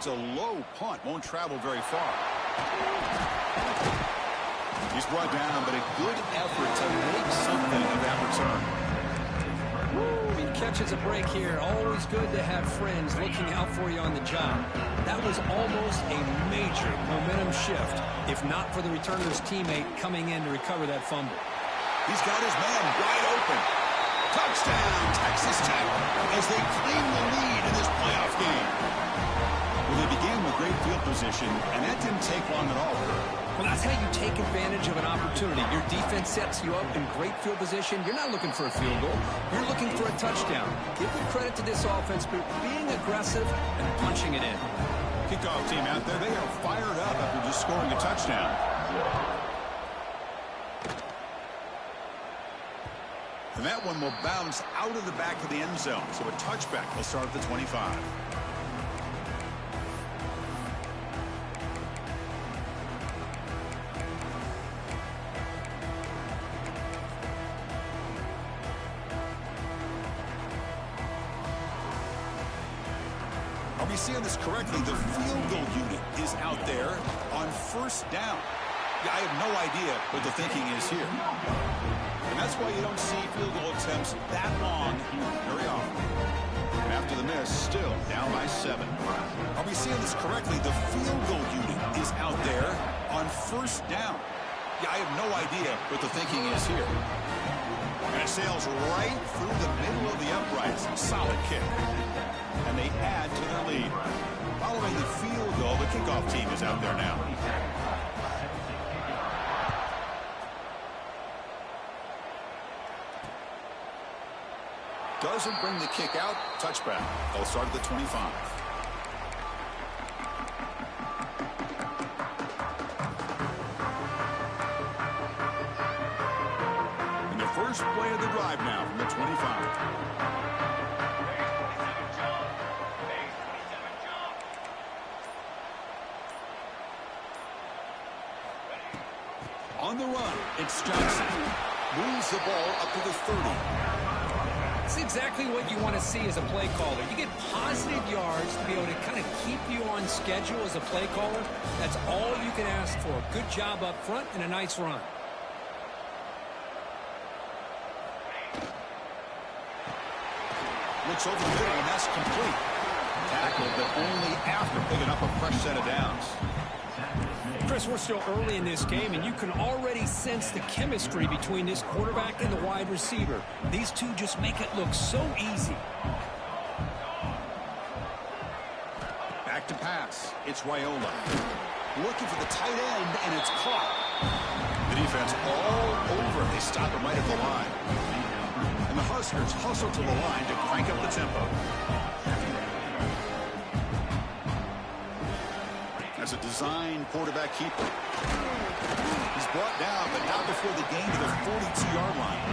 It's a low punt. Won't travel very far. He's brought down, but a good effort to make something of that return. Woo, he catches a break here. Always good to have friends looking out for you on the job. That was almost a major momentum shift, if not for the returner's teammate coming in to recover that fumble. He's got his man wide open. Touchdown, Texas Tech, as they claim the lead in this playoff game. Well, they began with great field position, and that didn't take long at all. Well, that's how you take advantage of an opportunity. Your defense sets you up in great field position. You're not looking for a field goal. You're looking for a touchdown. Give the credit to this offense for being aggressive and punching it in. Kickoff team out there, they are fired up after just scoring a touchdown. And that one will bounce out of the back of the end zone. So a touchback will start at the 25. Are we seeing this correctly? The field goal unit is out there on first down. Yeah, I have no idea what the thinking is here. And that's why you don't see field goal attempts that long very often. And after the miss, still down by 7. Are we seeing this correctly? The field goal unit is out there on first down. Yeah, I have no idea what the thinking is here. And it sails right through the middle of the uprights. Solid kick. And they add to their lead. Following the field goal, the kickoff team is out there now. Doesn't bring the kick out. Touchback. They'll start at the 25. And the first play of the drive now from the 25. On the run, it's Johnson. Moves the ball up to the 30. It's exactly what you want to see as a play caller. You get positive yards to be able to kind of keep you on schedule as a play caller. That's all you can ask for. Good job up front and a nice run. Looks over the middle, and that's complete. Tackled, but only after picking up a fresh set of downs. Chris, we're still early in this game, and you can already sense the chemistry between this quarterback and the wide receiver. These two just make it look so easy. Back to pass. It's Raiola. Looking for the tight end, and it's caught. The defense all over. They stop him right at the line. And the Huskers hustle to the line to crank up the tempo. As a design quarterback keeper. He's brought down, but not before the gain to the 42-yard line.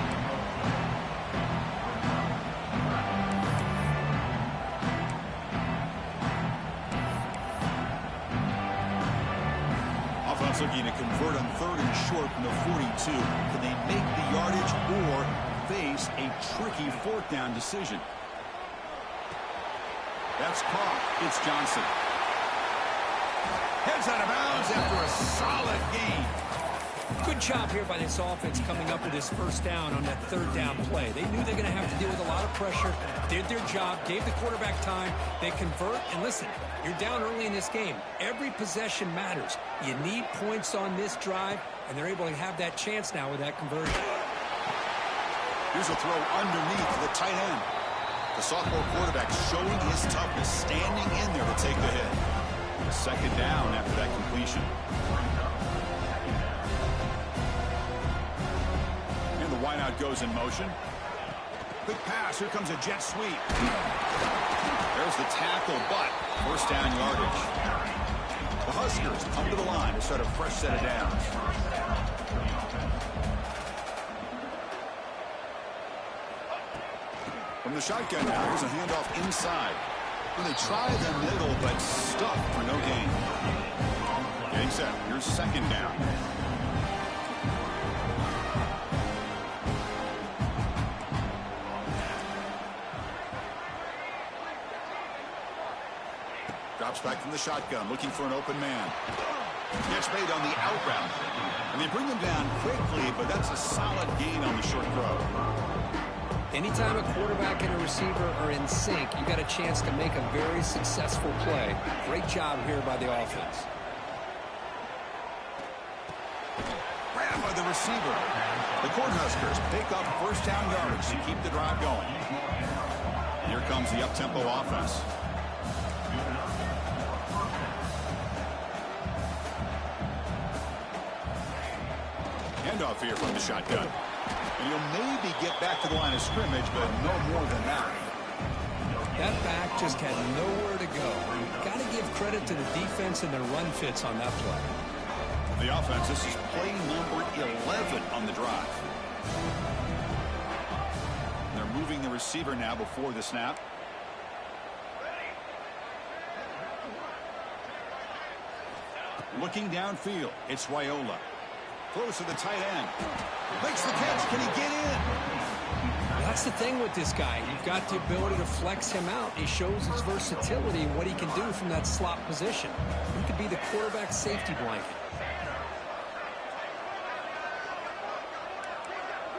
Offense looking to convert on 3rd and short from the 42. Can they make the yardage or face a tricky 4th down decision? That's caught. It's Johnson. Heads out of bounds after a solid gain. Good job here by this offense coming up with this first down on that 3rd down play. They knew they're going to have to deal with a lot of pressure, did their job, gave the quarterback time. They convert, and listen, you're down early in this game. Every possession matters. You need points on this drive, and they're able to have that chance now with that conversion. Here's a throw underneath the tight end. The sophomore quarterback showing his toughness, standing in there to take the hit. 2nd down after that completion. And the wideout goes in motion. Quick pass. Here comes a jet sweep. There's the tackle, but 1st down yardage. The Huskers come to the line to start a fresh set of downs. From the shotgun now, here's a handoff inside. Well, they try the middle, but stuck for no gain. Getting set. Here's 2nd down. Drops back from the shotgun, looking for an open man. Gets made on the out route. And they bring him down quickly, but that's a solid gain on the short throw. Anytime a quarterback and a receiver are in sync, you got a chance to make a very successful play. Great job here by the offense. Grab by the receiver. The Cornhuskers pick up first down yardage to keep the drive going. Here comes the up-tempo offense. Handoff here from the shotgun. And he'll maybe get back to the line of scrimmage, but no more than that. That back just had nowhere to go. Got to give credit to the defense and their run fits on that play. The offense, this is play number 11 on the drive. They're moving the receiver now before the snap. Looking downfield, it's Raiola. Throws to the tight end. Makes the catch. Can he get in? That's the thing with this guy. You've got the ability to flex him out. He shows his versatility and what he can do from that slot position. He could be the quarterback safety blanket.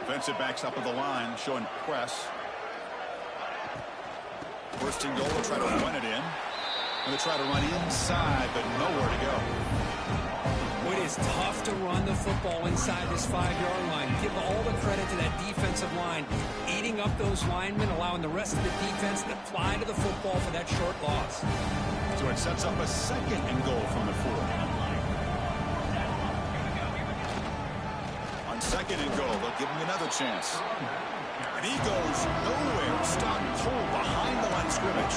Defensive backs up at the line, showing press. First and goal, they'll try to run it in. And they'll try to run inside, but nowhere to go. It is tough to run the football inside this 5-yard line. Give all the credit to that defensive line, eating up those linemen, allowing the rest of the defense to fly to the football for that short loss. So it sets up a second and goal from the 4. On second and goal, they'll give him another chance. And he goes nowhere. Stopped cold behind the line of scrimmage.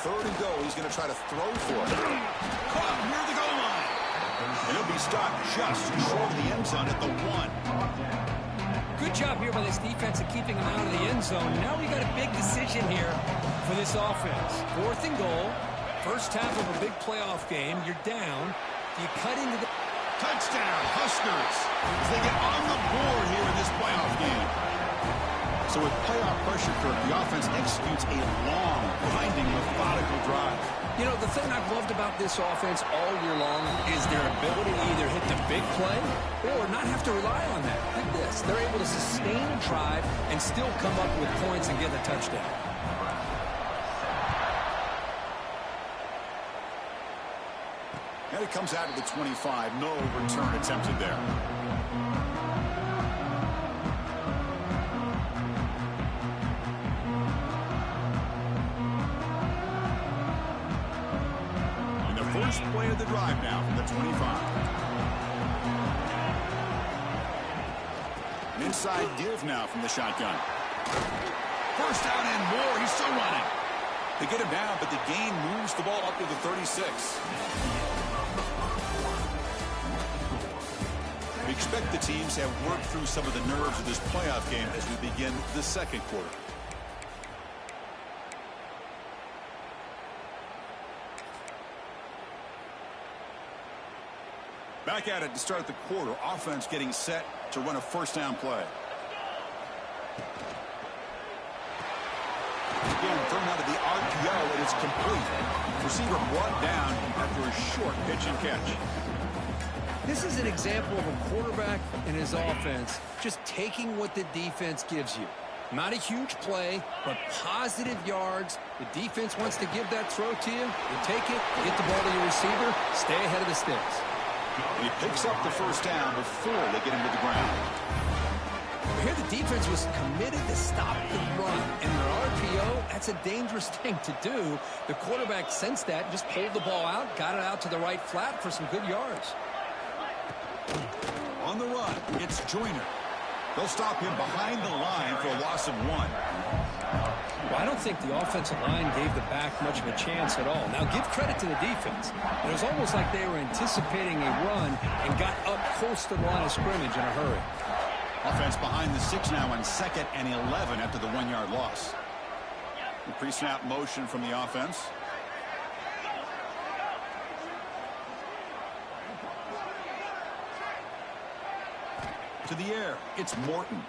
Third and goal, he's going to try to throw for it. Caught near the goal line. And he'll be stopped just short of the end zone at the 1. Good job here by this defense of keeping him out of the end zone. Now we got a big decision here for this offense. Fourth and goal. First half of a big playoff game. You're down. You cut into the... Touchdown, Huskers, as they get on the board here in this playoff game. So with playoff pressure, Kirk, the offense executes a long, grinding, methodical drive. You know, the thing I've loved about this offense all year long is their ability to either hit the big play or not have to rely on that. Like this. They're able to sustain a drive and still come up with points and get a touchdown. And it comes out of the 25. No return attempted there. First play of the drive now from the 25. An inside give now from the shotgun. First down and more. He's still running. They get him down, but the gain moves the ball up to the 36. We expect the teams to have worked through some of the nerves of this playoff game as we begin the second quarter. Back at it to start the quarter. Offense getting set to run a first down play. Again, thrown out of the RPO, and it's complete. Receiver brought down after a short pitch and catch. This is an example of a quarterback and his offense just taking what the defense gives you. Not a huge play, but positive yards. The defense wants to give that throw to you. You take it, you get the ball to your receiver, stay ahead of the sticks. And he picks up the first down before they get him to the ground. Here the defense was committed to stop the run. And their RPO, that's a dangerous thing to do. The quarterback sensed that, just pulled the ball out, got it out to the right flat for some good yards. On the run, it's Joyner. They'll stop him behind the line for a loss of 1. Well, I don't think the offensive line gave the back much of a chance at all. Now, give credit to the defense. It was almost like they were anticipating a run and got up close to the line of scrimmage in a hurry. Offense behind the 6 now on 2nd and 11 after the 1-yard loss. The pre-snap motion from the offense. To the air, it's Morton.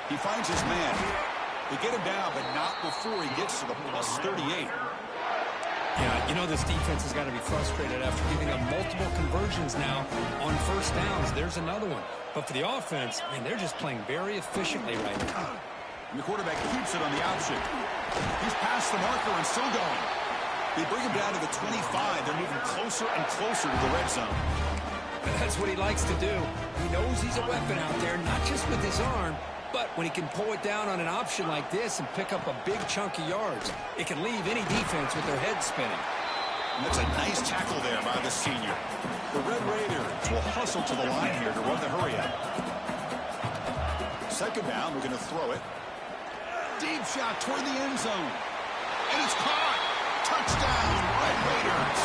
He finds his man. They get him down, but not before he gets to the plus 38. Yeah, you know this defense has got to be frustrated after giving up multiple conversions now on first downs. There's another one. But for the offense, I mean, they're just playing very efficiently right now. And the quarterback keeps it on the option. He's past the marker and still going. They bring him down to the 25. They're moving closer and closer to the red zone. And that's what he likes to do. He knows he's a weapon out there, not just with his arm, but when he can pull it down on an option like this and pick up a big chunk of yards, it can leave any defense with their head spinning. And that's a nice tackle there by the senior. The Red Raiders will hustle to the line here to run the hurry up. Second down, we're going to throw it. Deep shot toward the end zone. And it's caught. Touchdown, Red Raiders.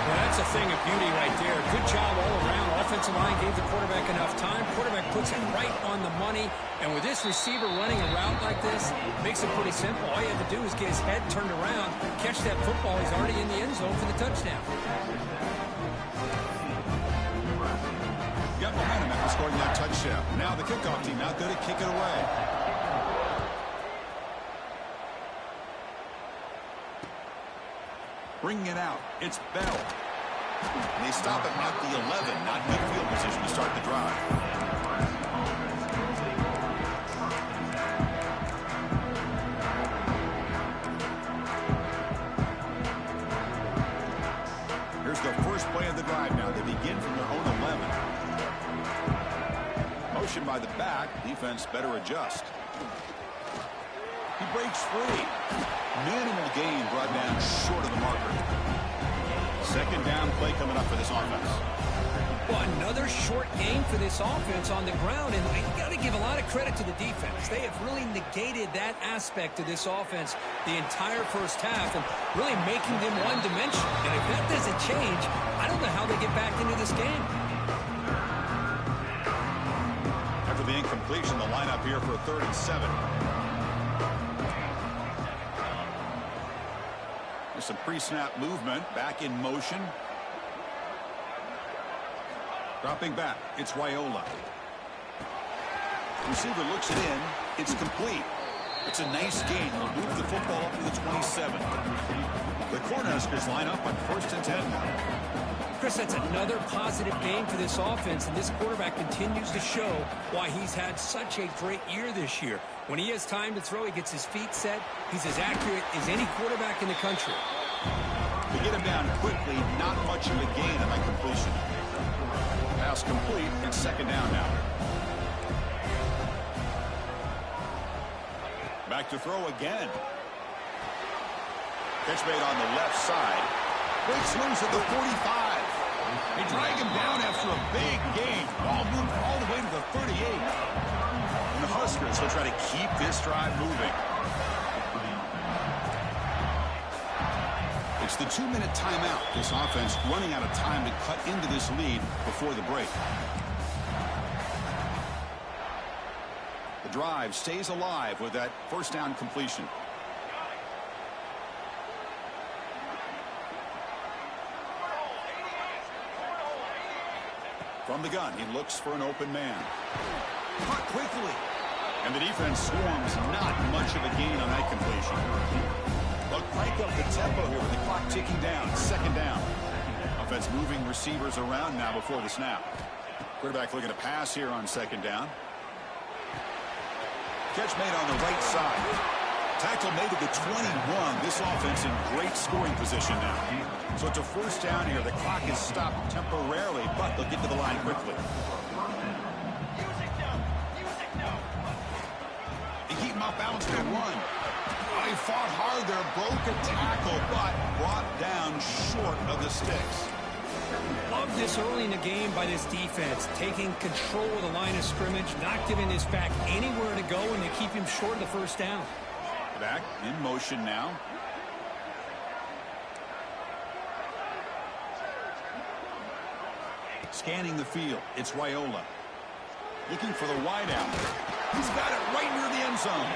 Well, that's a thing of beauty right there. Good job all around. Offensive line gave the quarterback enough time. Quarterback puts it right on the money. And with this receiver running a route like this, makes it pretty simple. All you have to do is get his head turned around, catch that football. He's already in the end zone for the touchdown. Got momentum after scoring that touchdown. Now the kickoff team out there to kick it away. Bringing it out. It's Bell. And they stop it at the 11. Not good field position to start the drive. Here's the first play of the drive now. They begin from their own 11. Motion by the back. Defense better adjust. He breaks free. Minimal gain brought down short of the marker. Second down play coming up for this offense. Well, another short game for this offense on the ground, and you got to give a lot of credit to the defense. They have really negated that aspect of this offense the entire first half and really making them one-dimensional. And if that doesn't change, I don't know how they get back into this game. After the incompletion, the lineup here for a 3rd and 7. There's some pre-snap movement. Back in motion. Dropping back. It's Raiola. Receiver looks it in. It's complete. It's a nice gain. We'll move the football up to the 27. The Cornhuskers line up on 1st and 10 now. Chris, that's another positive game for this offense, and this quarterback continues to show why he's had such a great year this year. When he has time to throw, he gets his feet set. He's as accurate as any quarterback in the country. To get him down quickly, not much of a gain on that completion. Pass complete, and 2nd down now. Back to throw again. Pitch made on the left side. Breaks loose at the 45. They drag him down after a big gain. Ball moved all the way to the 38. And the Huskers will try to keep this drive moving. It's the 2-minute timeout. This offense running out of time to cut into this lead before the break. The drive stays alive with that 1st down completion. From the gun, he looks for an open man. Caught quickly. And the defense swarms. Not much of a gain on that completion. They'll crank up the tempo here with the clock ticking down. 2nd down. Offense moving receivers around now before the snap. Quarterback looking to pass here on 2nd down. Catch made on the right side. Tackle made at the 21. This offense in great scoring position now. So it's a 1st down here. The clock is stopped temporarily, but they'll get to the line quickly. They keep him off balance to run. He fought hard there, broke a tackle, but brought down short of the sticks. Love this early in the game by this defense, taking control of the line of scrimmage, not giving this back anywhere to go, and they keep him short of the 1st down. Back in motion now. Scanning the field, it's Raiola. Looking for the wideout. He's got it right near the end zone.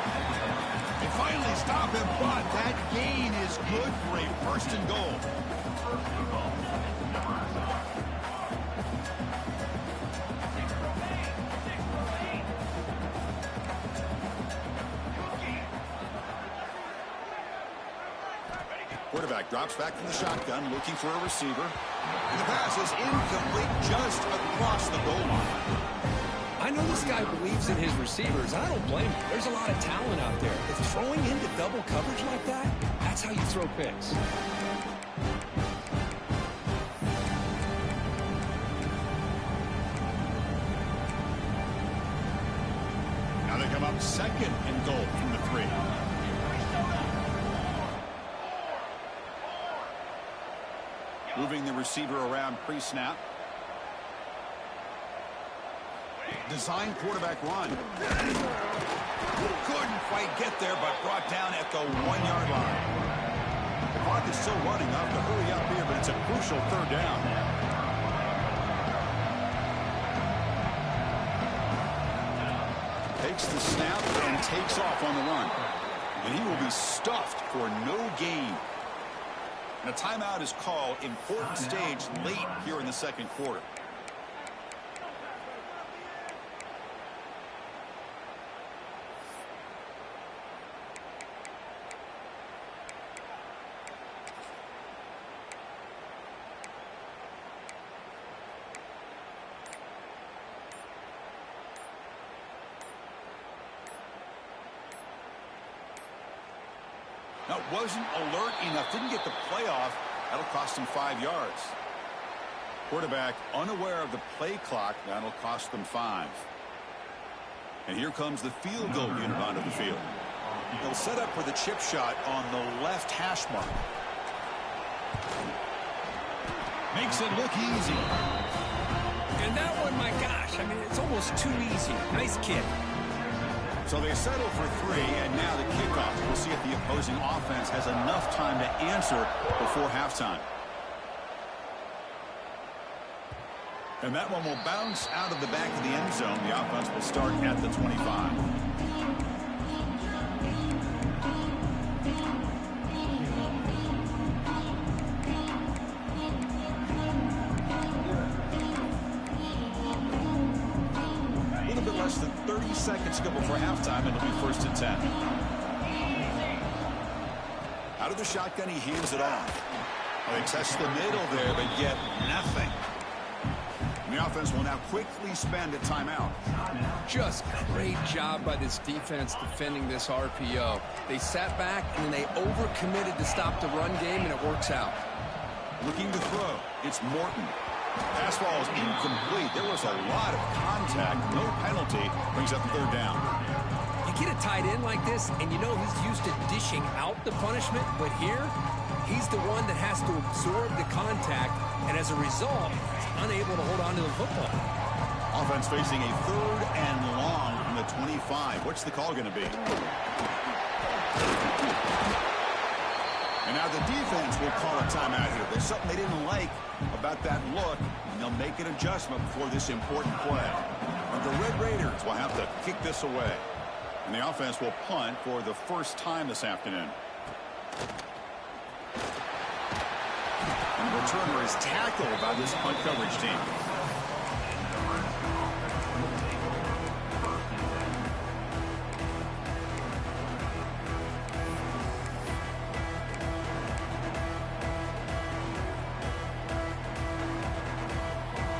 They finally stop him, but that gain is good for a 1st and goal. Quarterback drops back from the shotgun, looking for a receiver. And the pass is incomplete just across the goal line. I know this guy believes in his receivers. I don't blame him. There's a lot of talent out there. But throwing into double coverage like that, that's how you throw picks. Now they come up second and goal from the 3. Moving the receiver around pre-snap. Design quarterback run. Couldn't quite get there, but brought down at the 1-yard line. The clock is still running. I'll have to hurry up here, but it's a crucial 3rd down. Takes the snap and takes off on the run. And he will be stuffed for no gain. And a timeout is called. Important stage late here in the 2nd quarter. No, wasn't alert enough. Didn't get the playoff. That'll cost him 5 yards. Quarterback unaware of the play clock. That'll cost them 5. And here comes the field goal unit onto the field. They'll set up for the chip shot on the left hash mark. Makes it look easy. And that one, my gosh, I mean, it's almost too easy. Nice kick. So they settle for 3, and now the kickoff. We'll see if the opposing offense has enough time to answer before halftime. And that one will bounce out of the back of the end zone. The offense will start at the 25. Less than 30 seconds to go before halftime, and it'll be 1st and 10. Out of the shotgun, he hands it off. Well, they test the middle there, but get nothing. And the offense will now quickly spend a timeout. Just great job by this defense defending this RPO. They sat back, and they overcommitted to stop the run game, and it works out. Looking to throw. It's Morton. Pass ball is incomplete. There was a lot of contact. No penalty. Brings up the 3rd down. You get a tight end like this, and you know he's used to dishing out the punishment. But here, he's the one that has to absorb the contact. And as a result, he's unable to hold on to the football. Offense facing a 3rd and long from the 25. What's the call going to be? And now the defense will call a timeout here. There's something they didn't like about that look, and they'll make an adjustment before this important play. And the Red Raiders will have to kick this away. And the offense will punt for the first time this afternoon. And the returner is tackled by this punt coverage team.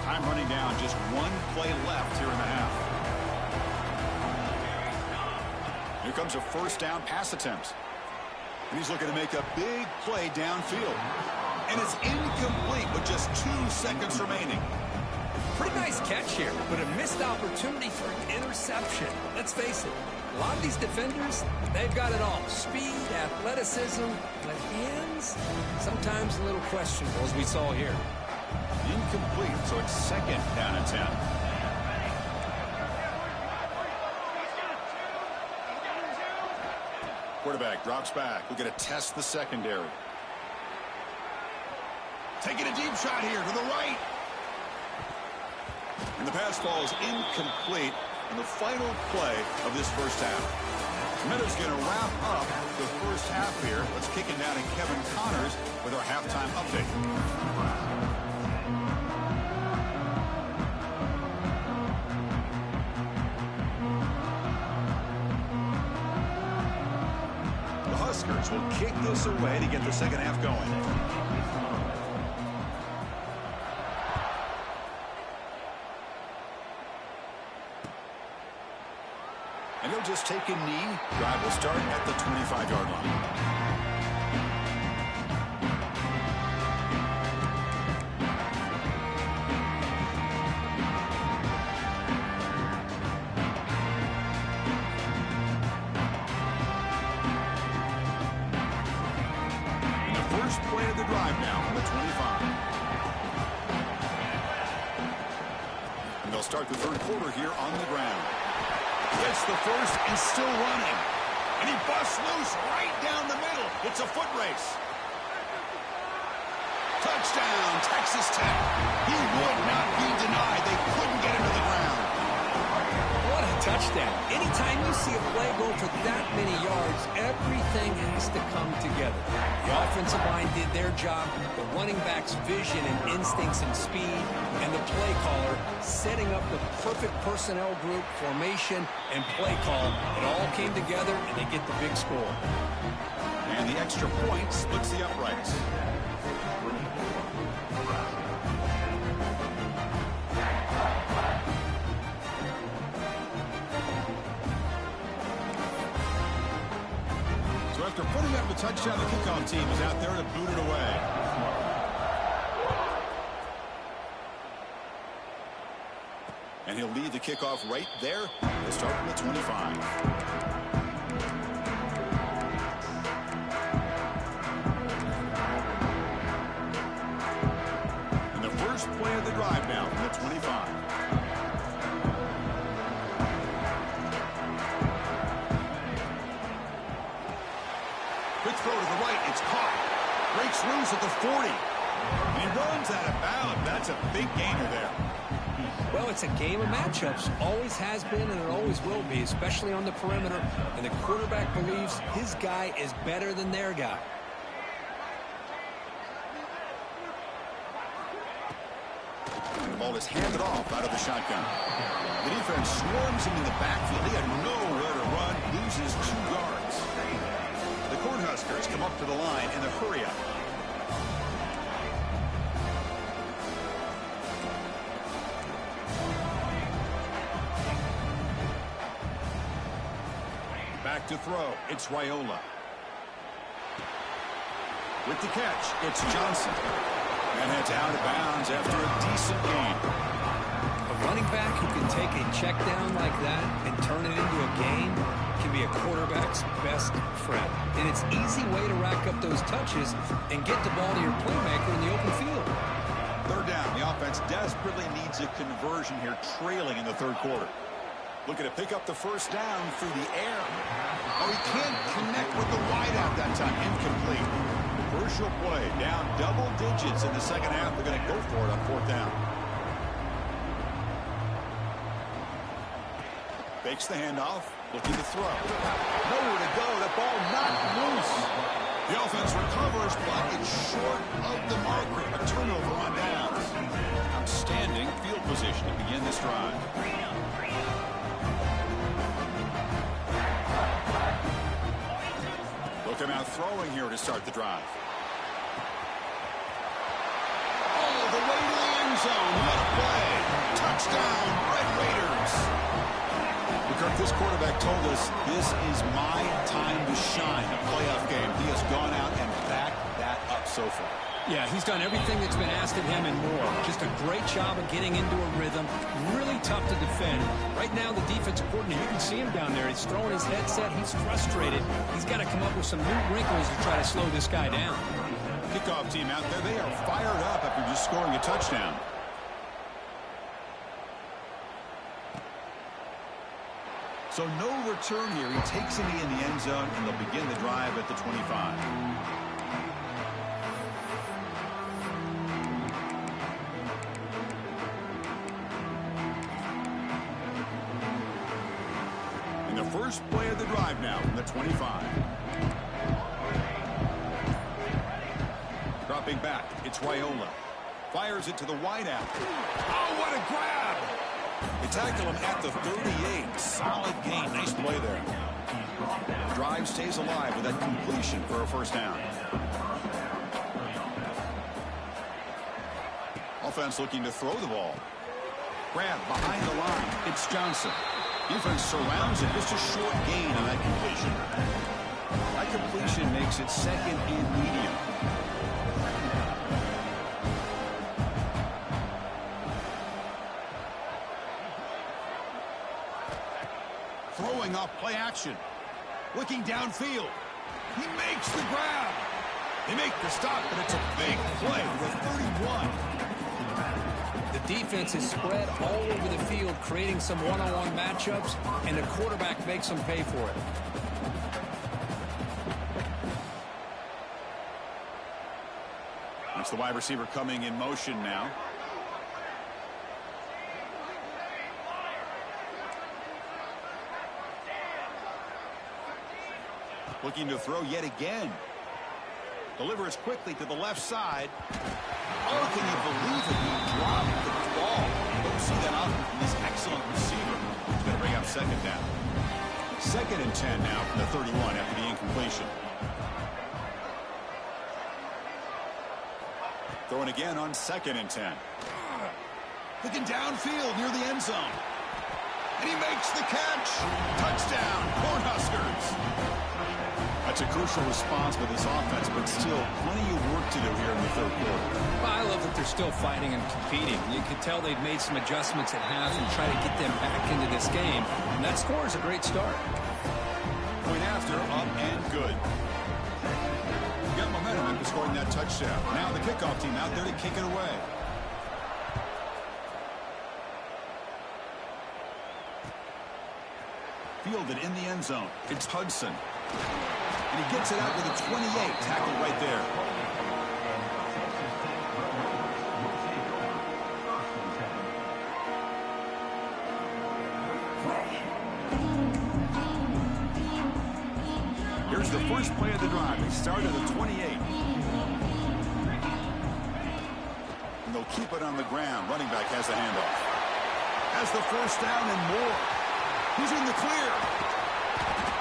Time running down, just 1 play left here in the half. Here comes a 1st down pass attempt. And he's looking to make a big play downfield. And it's incomplete with just 2 seconds remaining. Pretty nice catch here, but a missed opportunity for an interception. Let's face it, a lot of these defenders, they've got it all. Speed, athleticism, but hands, sometimes a little questionable, as we saw here. Incomplete, so it's 2nd down and 10. Quarterback drops back. We're going to test the secondary. Taking a deep shot here to the right. And the pass ball is incomplete in the final play of this 1st half. Meadows going to wrap up the 1st half here. Let's kick it down to Kevin Connors with our halftime update. Cornhuskers will kick this away to get the second half going. And he'll just take a knee. Drive will start at the 25-yard line. Start the third quarter here on the ground. Gets the first and still running. And he busts loose right down the middle. It's a foot race. Touchdown, Texas Tech. He would not be denied. They couldn't get him to the ground. What a touchdown. Anytime you see a play go for that many yards, everything has to come together. The offensive line did their job, the running back's vision and instincts and speed, and the play caller setting up the perfect personnel group, formation, and play call. It all came together, and they get the big score. And the extra point splits the uprights. So after putting up a touchdown, the kickoff team is out there to boot it away. And he'll lead the kickoff right there. He'll start from the 25. And the first play of the drive now from the 25. Quick throw to the right. It's caught. Breaks loose at the 40. And he runs out of bounds. That's a big gainer there. Well, it's a game of matchups. Always has been and it always will be, especially on the perimeter. And the quarterback believes his guy is better than their guy. The ball is handed off out of the shotgun. The defense swarms him in the backfield. He had nowhere to run. Loses 2 yards. The Cornhuskers come up to the line in the hurry-up. Back to throw. It's Raiola. With the catch, it's Johnson. And it's out of bounds after a decent gain. A running back who can take a check down like that and turn it into a gain can be a quarterback's best friend. And it's an easy way to rack up those touches and get the ball to your playmaker in the open field. Third down. The offense desperately needs a conversion here, trailing in the third quarter. Looking to pick up the first down through the air. Oh, he can't connect with the wideout that time. Incomplete. Crucial play. Down double digits in the second half. They're going to go for it on fourth down. Fakes the handoff. Looking to throw. Nowhere to go. That ball knocked loose. The offense recovers, but it's short of the marker. A turnover on downs. Outstanding field position to begin this drive. Look him out throwing here to start the drive. All the way to the end zone. What a play. Touchdown, Red Raiders. Kirk, this quarterback told us this is my time to shine. A playoff game. He has gone out and backed that up so far. Yeah, he's done everything that's been asked of him and more. Just a great job of getting into a rhythm. Really tough to defend. Right now, the defensive coordinator, you can see him down there. He's throwing his headset. He's frustrated. He's got to come up with some new wrinkles to try to slow this guy down. Kickoff team out there, they are fired up after just scoring a touchdown. So no return here. He takes a knee in the end zone, and they'll begin the drive at the 25. And the first play of the drive now from the 25. Dropping back, it's Raiola. Fires it to the wideout. Oh, what a grab! They tackle him at the 38. Solid gain. Nice play there. Drive stays alive with that completion for a first down. Offense looking to throw the ball. Grab behind the line. It's Johnson. Defense surrounds it. Just a short gain on that completion. That completion makes it second and medium. Throwing off play action. Looking downfield. He makes the grab. They make the stop, but it's a big play with 31. The defense is spread all over the field, creating some one-on-one matchups, and the quarterback makes them pay for it. That's the wide receiver coming in motion now. Looking to throw yet again. Delivers quickly to the left side. Oh, can you believe it? He dropped the ball. Don't see that often from this excellent receiver. He's going to bring up second down. 2nd and 10 now from the 31 after the incompletion. Throwing again on 2nd and 10. Looking downfield near the end zone. And he makes the catch. Touchdown, Cornhuskers. That's a crucial response with this offense, but still plenty of work to do here in the 3rd quarter. Well, I love that they're still fighting and competing. You can tell they've made some adjustments at half and try to get them back into this game. And that score is a great start. Point after, up and good. Got momentum after scoring that touchdown. Now the kickoff team out there to kick it away. Fielded in the end zone. It's Hudson. And he gets it out with a 28. Tackle right there. Here's the first play of the drive. They start at the 28. And they'll keep it on the ground. Running back has the handoff. Has the first down and more. He's in the clear.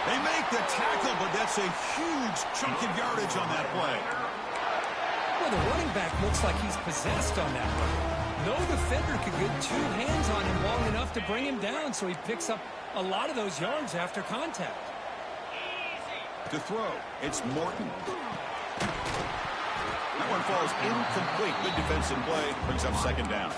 They make the tackle, but that's a huge chunk of yardage on that play. Well, the running back looks like he's possessed on that one. No defender could get 2 hands on him long enough to bring him down, so he picks up a lot of those yards after contact. To throw, it's Morton. That one falls incomplete. Good defensive play. Brings up 2nd down.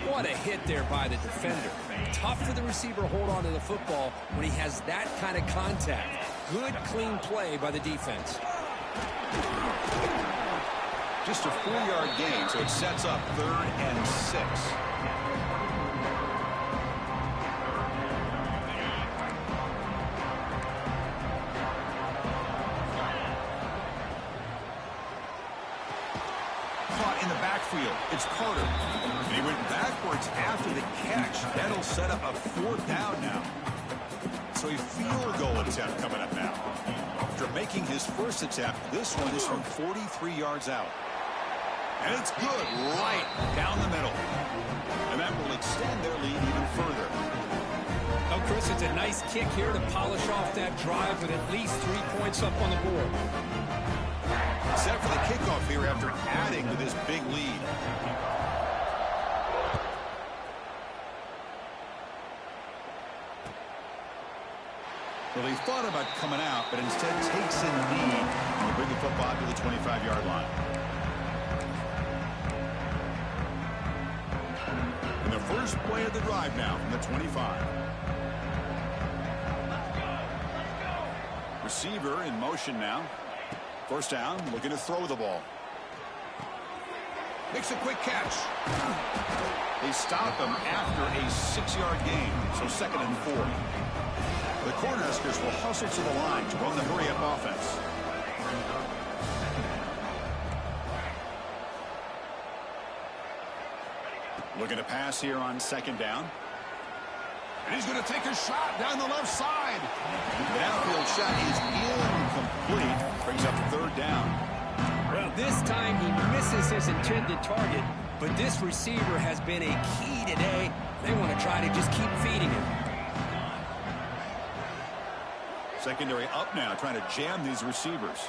What a hit there by the defender. Tough for the receiver to hold on to the football when he has that kind of contact. Good, clean play by the defense. Just a 4-yard gain, so it sets up 3rd and 6. Caught in the backfield. It's Carter. And he went backwards after the catch. That'll set up a 4th down now. So a field goal attempt coming up now. After making his first attempt, this one is from 43 yards out. And it's good right down the middle. And that will extend their lead even further. Oh, Chris, it's a nice kick here to polish off that drive with at least 3 points up on the board. Set for the kickoff here after adding to this big lead. Well, he thought about coming out, but instead takes a knee and bring the football to the 25-yard line. And the first play of the drive now from the 25. Receiver in motion now. First down, looking to throw the ball. Makes a quick catch. They stop him after a 6-yard gain, so 2nd and 4. The Cornhuskers will hustle to the line to run the hurry-up offense. Looking to pass here on 2nd down. And he's going to take a shot down the left side. The downfield shot is incomplete. Brings up 3rd down. Well, this time he misses his intended target, but this receiver has been a key today. They want to try to just keep feeding him. Secondary up now, trying to jam these receivers.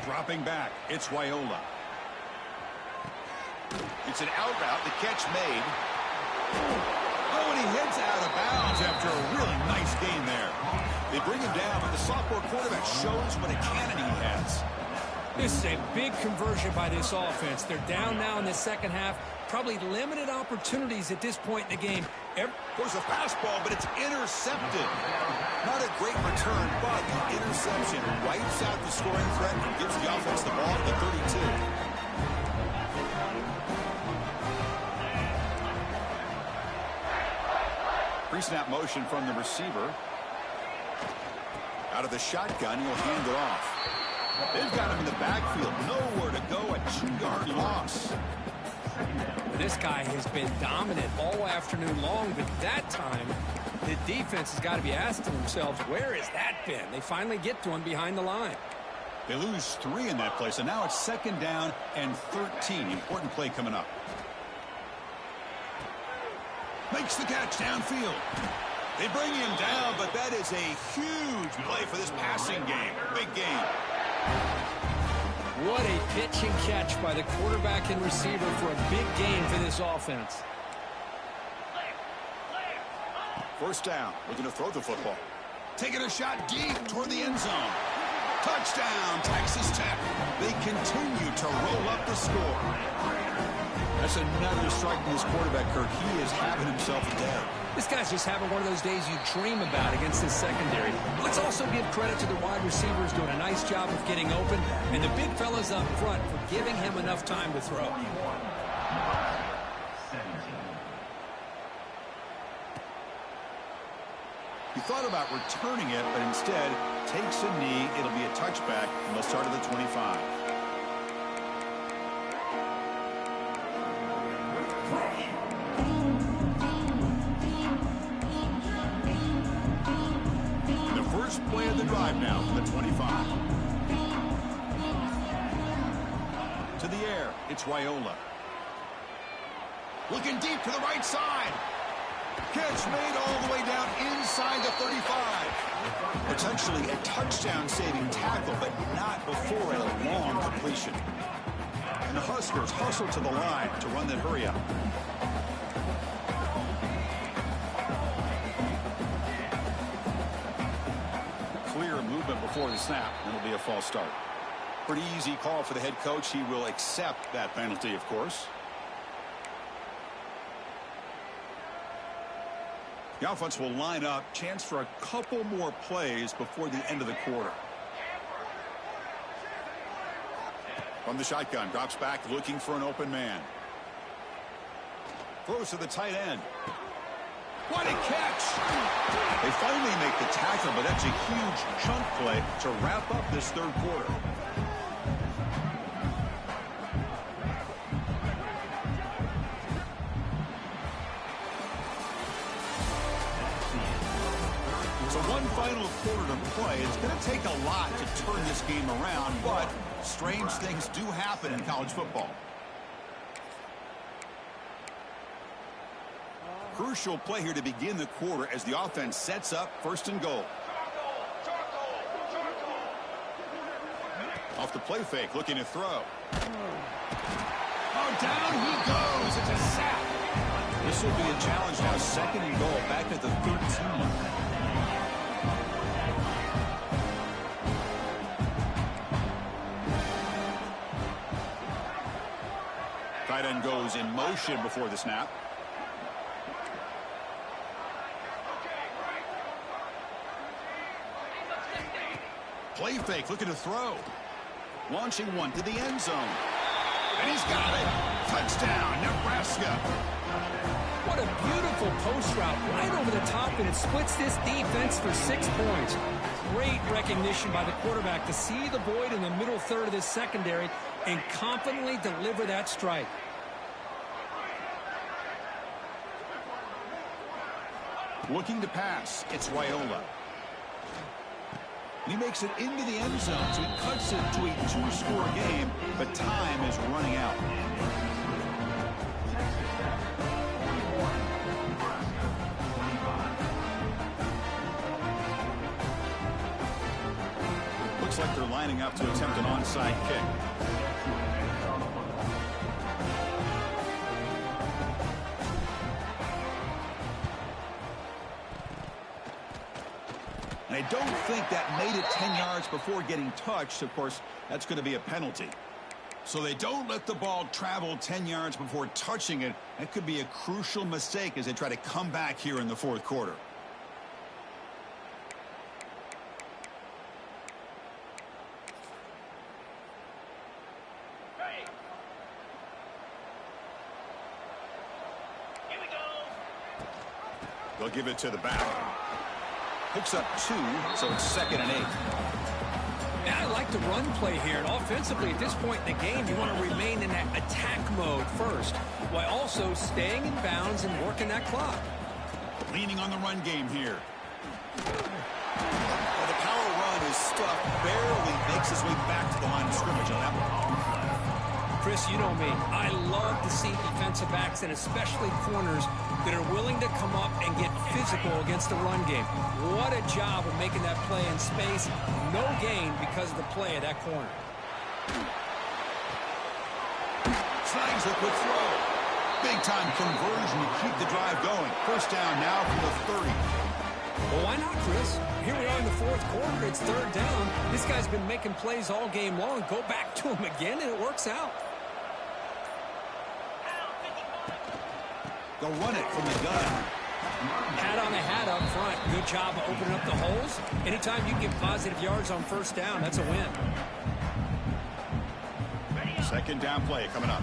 Dropping back, it's Wyola. It's an out route, the catch made. Oh, and he heads out of bounds after a really nice game there. They bring him down, but the sophomore quarterback shows what a cannon he has. This is a big conversion by this offense. They're down now in the second half. Probably limited opportunities at this point in the game. There's a fastball, but it's intercepted. Not a great return, but the interception wipes out the scoring threat and gives the offense the ball at the 32. Pre-snap motion from the receiver. Out of the shotgun, he'll hand it off. They've got him in the backfield. Nowhere to go. A 2-yard loss. This guy has been dominant all afternoon long, but that time, the defense has got to be asking themselves, where has that been? They finally get to him behind the line. They lose 3 in that play, so now it's 2nd down and 13. Important play coming up. Makes the catch downfield. They bring him down, but that is a huge play for this passing game. Big game. What a pitch and catch by the quarterback and receiver for a big game for this offense. First down. Looking to throw the football. Taking a shot deep toward the end zone. Touchdown, Texas Tech. They continue to roll up the score. That's another strike from this quarterback, Kirk. He is having himself a day. This guy's just having one of those days you dream about against this secondary. Let's also give credit to the wide receivers doing a nice job of getting open, and the big fellas up front for giving him enough time to throw. He thought about returning it, but instead takes a knee. It'll be a touchback, and they'll start at the 25. Play of the drive now from the 25. To the air, it's Wyola. Looking deep to the right side. Catch made all the way down inside the 35. Potentially a touchdown-saving tackle, but not before a long completion. And the Huskers hustle to the line to run that hurry up. Movement before the snap. It'll be a false start. Pretty easy call for the head coach. He will accept that penalty, of course. The offense will line up. Chance for a couple more plays before the end of the quarter. From the shotgun, drops back looking for an open man. Throws to the tight end. What a catch! They finally make the tackle, but that's a huge chunk play to wrap up this third quarter. So one final quarter to play. It's going to take a lot to turn this game around, but strange things do happen in college football. Crucial play here to begin the quarter as the offense sets up 1st and goal. Off the play fake, looking to throw. Oh, down he goes. It's a sack. This will be a challenge now. 2nd and goal, back at the 13. Tight end goes in motion before the snap. Play fake, looking to throw. Launching one to the end zone. And he's got it. Touchdown, Nebraska. What a beautiful post route right over the top, and it splits this defense for 6 points. Great recognition by the quarterback to see the void in the middle third of this secondary and confidently deliver that strike. Looking to pass, it's Wyola. And he makes it into the end zone, so he cuts it to a 2-score game, but time is running out. looks like they're lining up to attempt an onside kick. And I don't think that made it 10 yards before getting touched. Of course, that's going to be a penalty. So they don't let the ball travel 10 yards before touching it. That could be a crucial mistake as they try to come back here in the fourth quarter. They'll give it to the back. Picks up 2, so it's 2nd and 8. Yeah, I like the run play here. And offensively, at this point in the game, you want to remain in that attack mode first, while also staying in bounds and working that clock. Leaning on the run game here. Well, the power run is stuffed. Barely makes his way back to the line of scrimmage on that one. Chris, you know me. I love to see defensive backs and especially corners that are willing to come up and get physical against the run game. What a job of making that play in space. No gain because of the play of that corner. Snags a quick throw. Big-time conversion to keep the drive going. First down now from the 30. Well, why not, Chris? Here we are in the fourth quarter. It's 3rd down. This guy's been making plays all game long. Go back to him again, and it works out. They'll run it from the gun. Hat on a hat up front. Good job of opening up the holes. Anytime you get positive yards on first down, that's a win. 2nd down play coming up.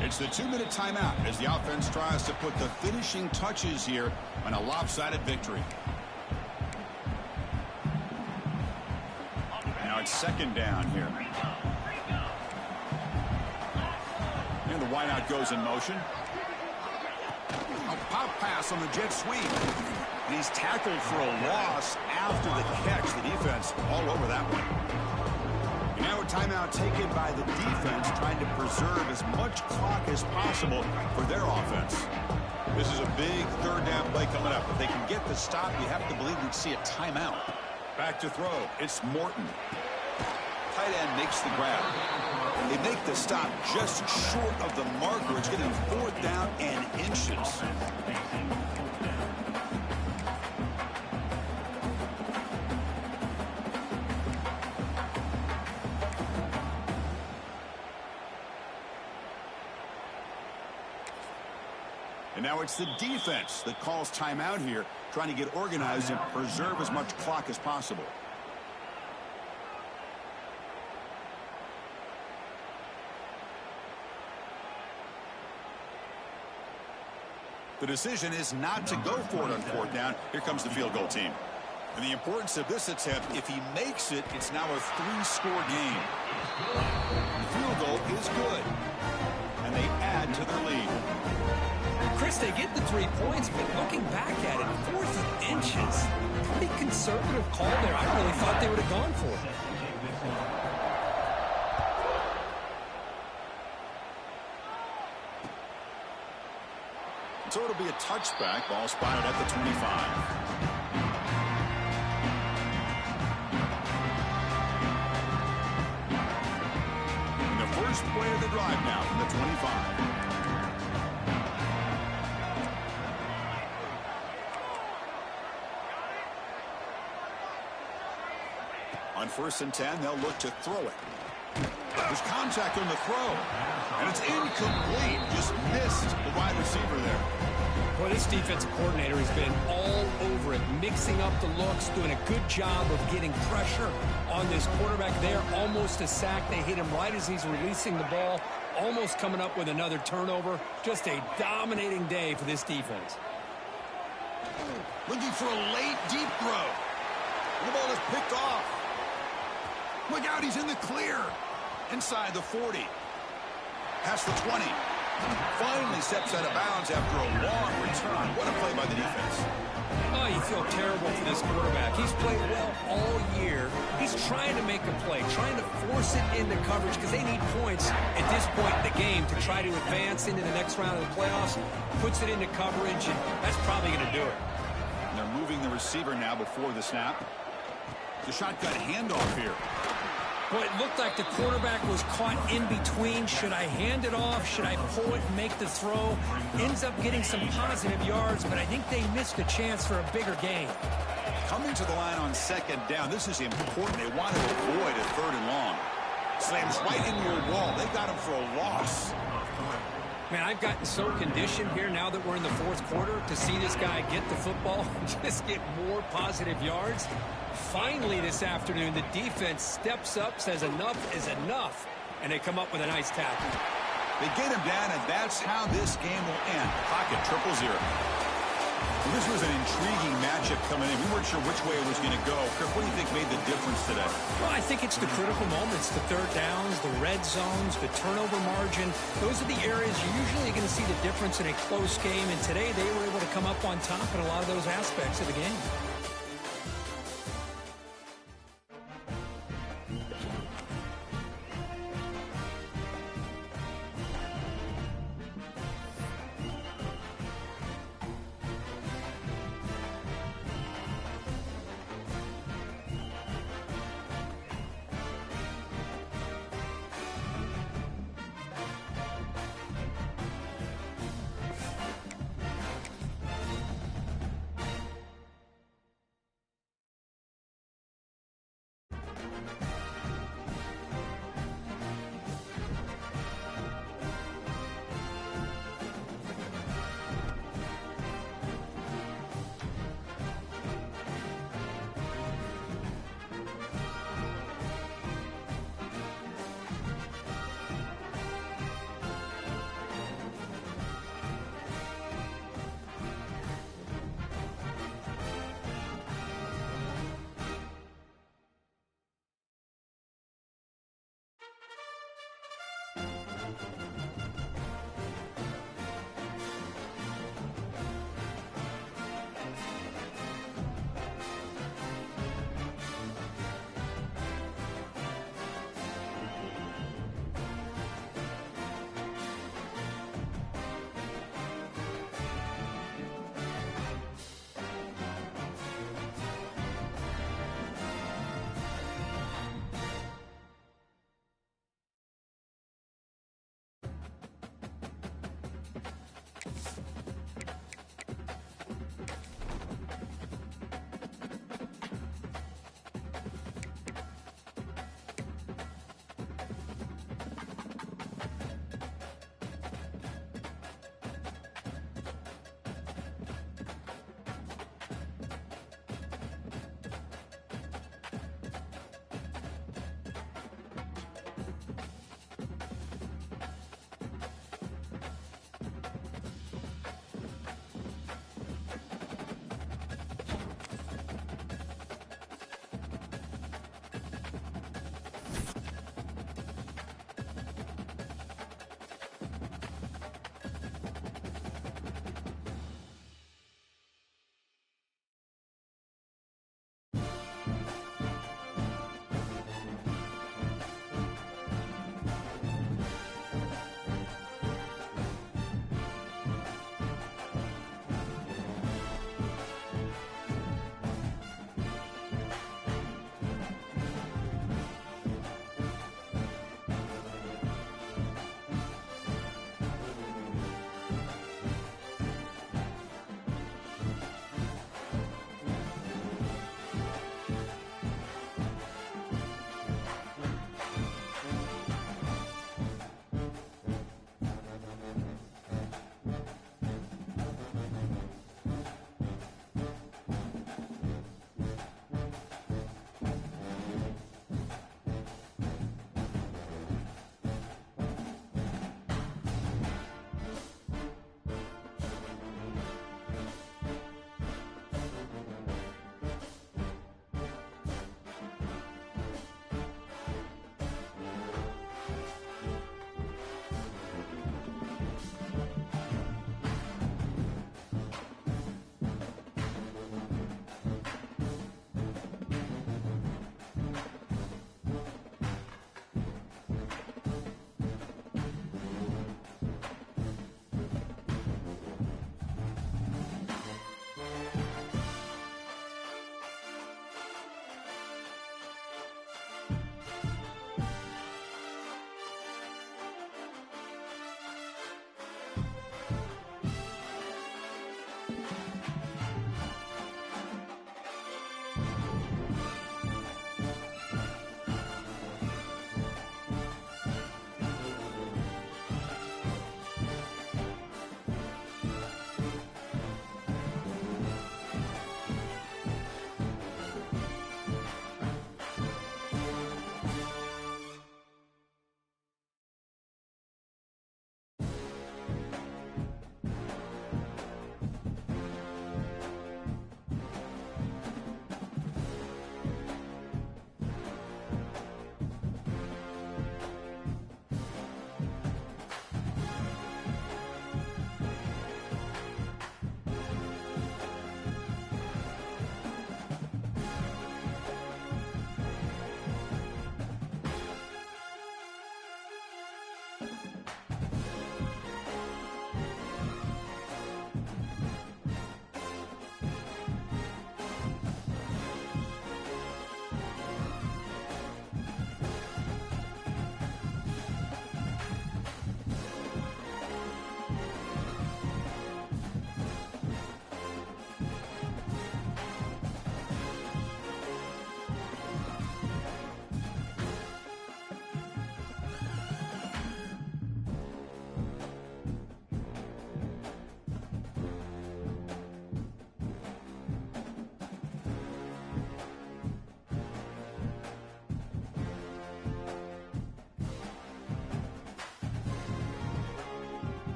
It's the 2-minute timeout as the offense tries to put the finishing touches here on a lopsided victory. Now it's 2nd down here. And the wideout goes in motion. A pop pass on the jet sweep. And he's tackled for a loss after the catch. The defense all over that one. And now a timeout taken by the defense, trying to preserve as much clock as possible for their offense. This is a big 3rd down play coming up. If they can get the stop, you have to believe we'd see a timeout. Back to throw. It's Morton. Tight end makes the grab. They make the stop just short of the marker. It's getting 4th down and inches. And now it's the defense that calls timeout here, trying to get organized and preserve as much clock as possible. The decision is not to go for it on 4th down. Here comes the field goal team. And the importance of this attempt, if he makes it, it's now a 3-score game. The field goal is good. And they add to their lead. Chris, they get the 3 points, but looking back at it, 4th inches. Pretty conservative call there. I really thought they would have gone for it. So it'll be a touchback. Ball spotted at the 25. And the first play of the drive now from the 25. On 1st and 10, they'll look to throw it. There's contact on the throw. And it's incomplete. Just missed the wide receiver there. Well, this defensive coordinator has been all over it, mixing up the looks, doing a good job of getting pressure on this quarterback there. Almost a sack. They hit him right as he's releasing the ball, almost coming up with another turnover. Just a dominating day for this defense. Looking for a late, deep throw. The ball is picked off. Look out, he's in the clear. Inside the 40. Past the 20. Finally steps out of bounds after a long return. What a play by the defense. Oh, you feel terrible for this quarterback. He's played well all year. He's trying to make a play, trying to force it into coverage because they need points at this point in the game to try to advance into the next round of the playoffs. Puts it into coverage, and that's probably going to do it. And they're moving the receiver now before the snap. The shotgun handoff here. Well, it looked like the quarterback was caught in between. Should I hand it off? Should I pull it and make the throw? Ends up getting some positive yards, but I think they missed a chance for a bigger gain. Coming to the line on second down. This is important. They want to avoid a third and long. Slams right into your wall. They got him for a loss. Man, I've gotten so conditioned here now that we're in the fourth quarter to see this guy get the football and just get more positive yards. Finally this afternoon, the defense steps up, says enough is enough, and they come up with a nice tackle. They get him down, and that's how this game will end. Pocket 0-0. Well, this was an intriguing matchup coming in. We weren't sure which way it was going to go. Kirk, what do you think made the difference today? Well, I think it's the critical moments, the third downs, the red zones, the turnover margin. Those are the areas you're usually going to see the difference in a close game, and today they were able to come up on top in a lot of those aspects of the game.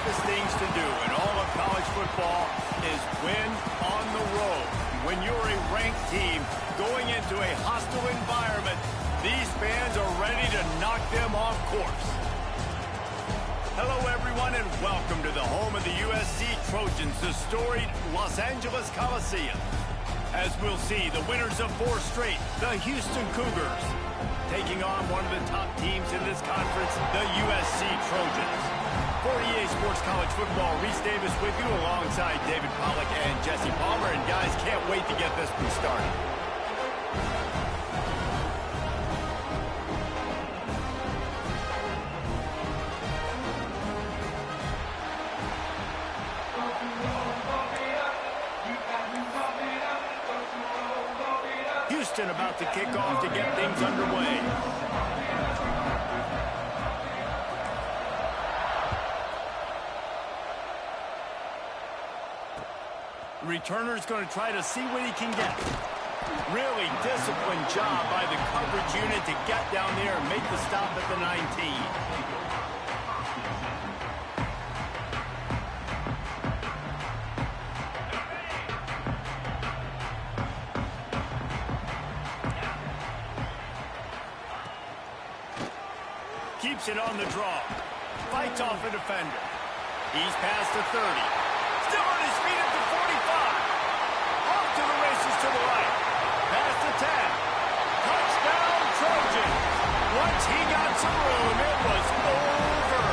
toughest things to do in all of college football is win on the road. When you're a ranked team going into a hostile environment, these fans are ready to knock them off course. Hello, everyone, and welcome to the home of the USC Trojans, the storied Los Angeles Coliseum. As we'll see, the winners of 4 straight, the Houston Cougars, taking on one of the top teams in this conference, the USC Trojans. For EA Sports College Football, Reese Davis with you alongside David Pollack and Jesse Palmer. And guys, can't wait to get this one started. Houston about to kick off to get things underway. Returner's going to try to see what he can get. Really disciplined job by the coverage unit to get down there and make the stop at the 19. Keeps it on the draw. Fights off a defender. He's past the 30. Still on his feet at the 45. Off to the races to the right. Past the 10. Touchdown, Trojans. Once he got some room, it was over.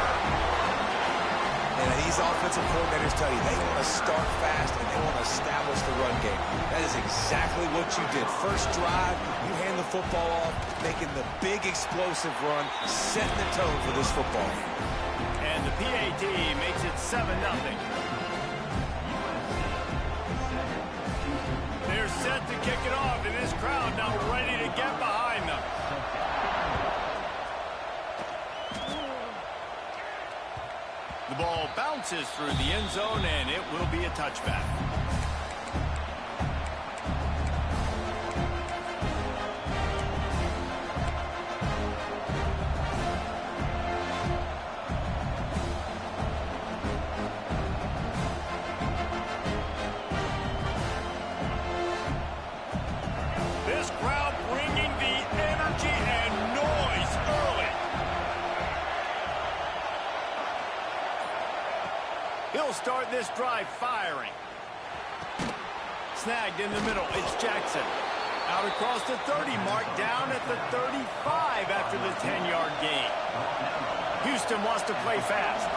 And these offensive coordinators tell you they want to start fast and they want to establish the run game. That is exactly what you did. First drive, you hand the football off, making the big explosive run, setting the tone for this football game. And the PAT makes it 7-0. They're set to kick it off, and this crowd now ready to get behind them. The ball bounces through the end zone, and it will be a touchback. This crowd bringing the energy and noise early. He'll start this drive firing. Snagged in the middle. It's Jackson. Out across the 30 mark, down at the 35 after the 10-yard gain. Houston wants to play fast.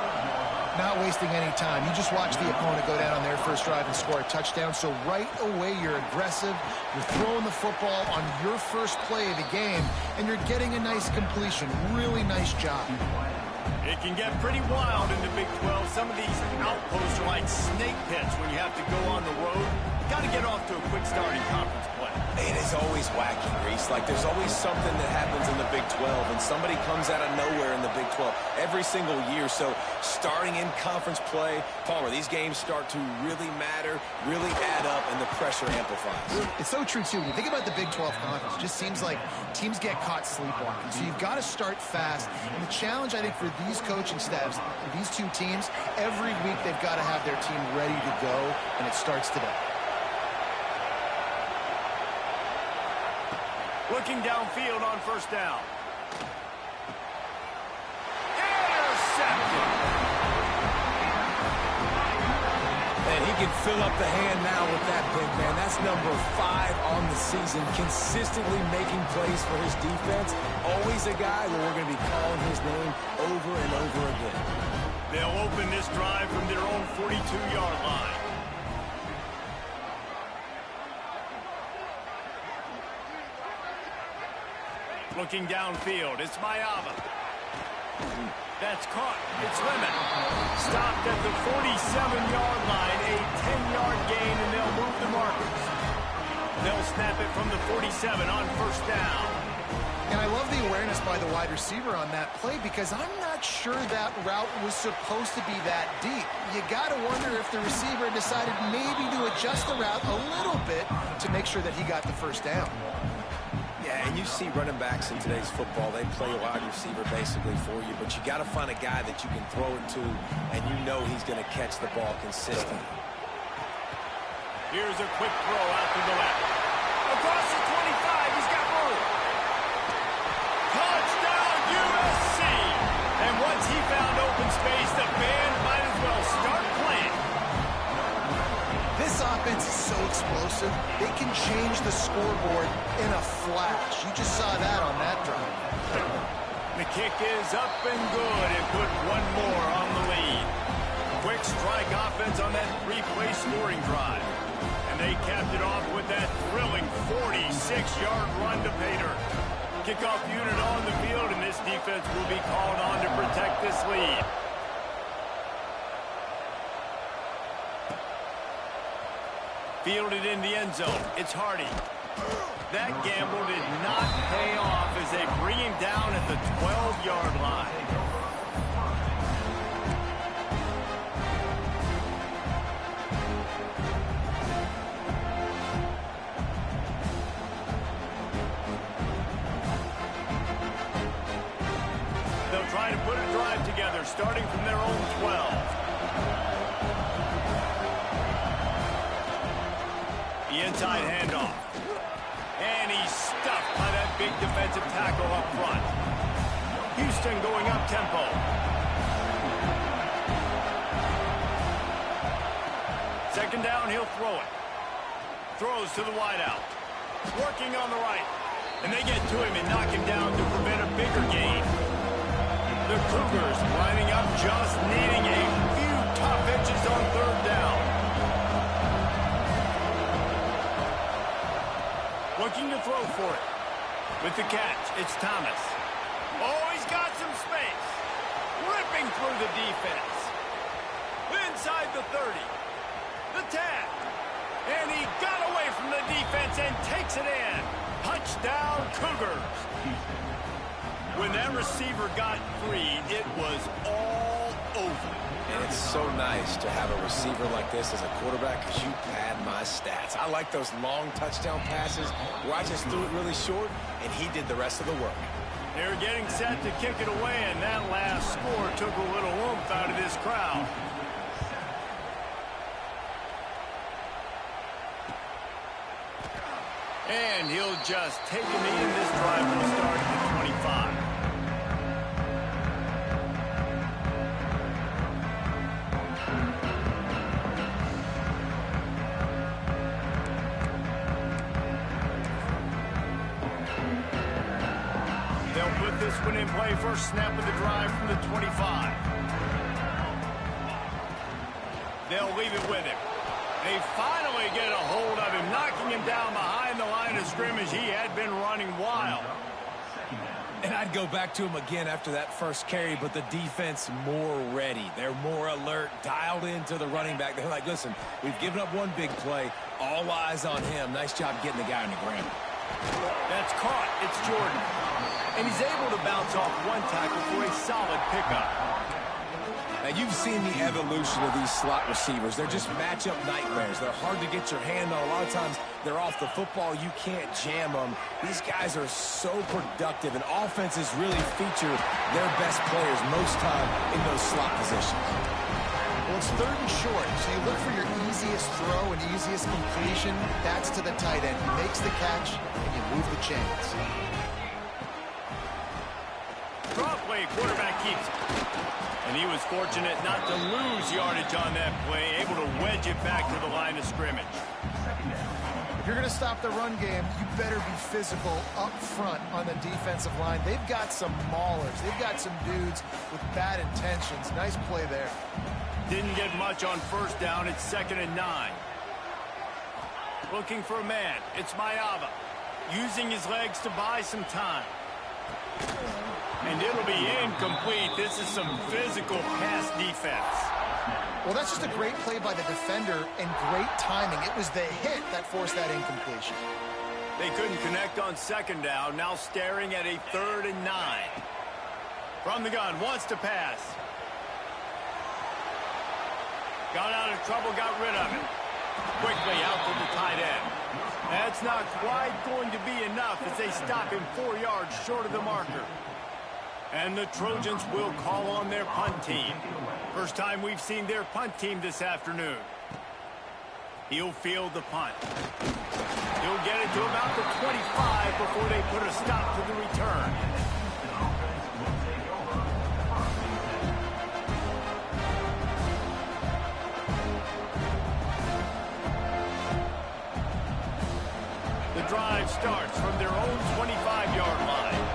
Not wasting any time. You just watch the opponent go down on their first drive and score a touchdown. So right away, you're aggressive. You're throwing the football on your first play of the game, and you're getting a nice completion. Really nice job. It can get pretty wild in the Big 12. Some of these outposts are like snake pits when you have to go on the road. Got to get off to a quick start in conference play. It is always wacky, Reese. Like, there's always something that happens in the Big 12, and somebody comes out of nowhere in the Big 12 every single year. So starting in conference play, Palmer, these games start to really matter, really add up, and the pressure amplifies. It's so true, too. When you think about the Big 12 conference, it just seems like teams get caught sleepwalking. So you've got to start fast. And the challenge, I think, for these coaching staffs, for these two teams, every week they've got to have their team ready to go, and it starts today. Looking downfield on first down. Intercepted. And he can fill up the hand now with that pick, man. That's number 5 on the season, consistently making plays for his defense. Always a guy where we're going to be calling his name over and over again. They'll open this drive from their own 42-yard line. Looking downfield, it's Mayava. That's caught. It's Lemon. Stopped at the 47-yard line, a 10-yard gain, and they'll move the markers. They'll snap it from the 47 on first down. And I love the awareness by the wide receiver on that play because I'm not sure that route was supposed to be that deep. You got to wonder if the receiver decided maybe to adjust the route a little bit to make sure that he got the first down. Yeah, and you see running backs in today's football, they play wide receiver basically for you, but you got to find a guy that you can throw it to, and you know he's going to catch the ball consistently. Here's a quick throw out to the left. Across the 25, he's got room. Touchdown, USC! And once he found open space, the band might as well start playing. This offense is so explosive, they can change the scoreboard in a flash. You just saw that on that drive. The kick is up and good and put one more on the lead. Quick strike offense on that three-play scoring drive. And they capped it off with that thrilling 46-yard run to pay dirt. Kickoff unit on the field, and this defense will be called on to protect this lead. Fielded in the end zone. It's Hardy. That gamble did not pay off as they bring him down at the 12-yard line. They'll try to put a drive together, starting from their own 12. The inside handoff. And he's stuffed by that big defensive tackle up front. Houston going up tempo. Second down, he'll throw it. Throws to the wideout. Working on the right. And they get to him and knock him down to prevent a bigger gain. The Cougars lining up, just needing a few tough edges on third down. Looking to throw for it. With the catch, it's Thomas. Oh, he's got some space. Ripping through the defense. Inside the 30. The tag. And he got away from the defense and takes it in. Touchdown, Cougars. When that receiver got free, it was all over. And it's so nice to have a receiver like this as a quarterback because you pad my stats. I like those long touchdown passes where I just threw it really short, and he did the rest of the work. They're getting set to kick it away, and that last score took a little oomph out of this crowd. And he'll just take him in. This drive will start at the 25. They'll put this one in play. First snap of the drive from the 25. They'll leave it with him. They finally get a hold of him, knocking him down behind the line of scrimmage. He had been running wild. And I'd go back to him again after that first carry, but the defense more ready. They're more alert, dialed into the running back. They're like, listen, we've given up one big play. All eyes on him. Nice job getting the guy on the ground. That's caught. It's Jordan. And he's able to bounce off one tackle for a solid pickup. Now, you've seen the evolution of these slot receivers. They're just matchup nightmares. They're hard to get your hand on. A lot of times, they're off the football. You can't jam them. These guys are so productive, and offenses really feature their best players most time in those slot positions. Well, it's third and short, so you look for your easiest throw and easiest completion. That's to the tight end. He makes the catch, and you move the chains. Drop play, quarterback keeps it. And he was fortunate not to lose yardage on that play, able to wedge it back to the line of scrimmage. If you're going to stop the run game, you better be physical up front on the defensive line. They've got some maulers. They've got some dudes with bad intentions. Nice play there. Didn't get much on first down. It's 2nd and 9. Looking for a man. It's Mayava. Using his legs to buy some time. And it'll be incomplete. This is some physical pass defense. Well, that's just a great play by the defender and great timing. It was the hit that forced that incompletion. They couldn't connect on 2nd down. Now staring at a 3rd and 9. From the gun, wants to pass. Got out of trouble, got rid of it. Quickly out to the tight end. That's not quite going to be enough as they stop him 4 yards short of the marker. And the Trojans will call on their punt team. First time we've seen their punt team this afternoon. He'll field the punt. He'll get it to about the 25 before they put a stop to the return. The drive starts from their own 25-yard line.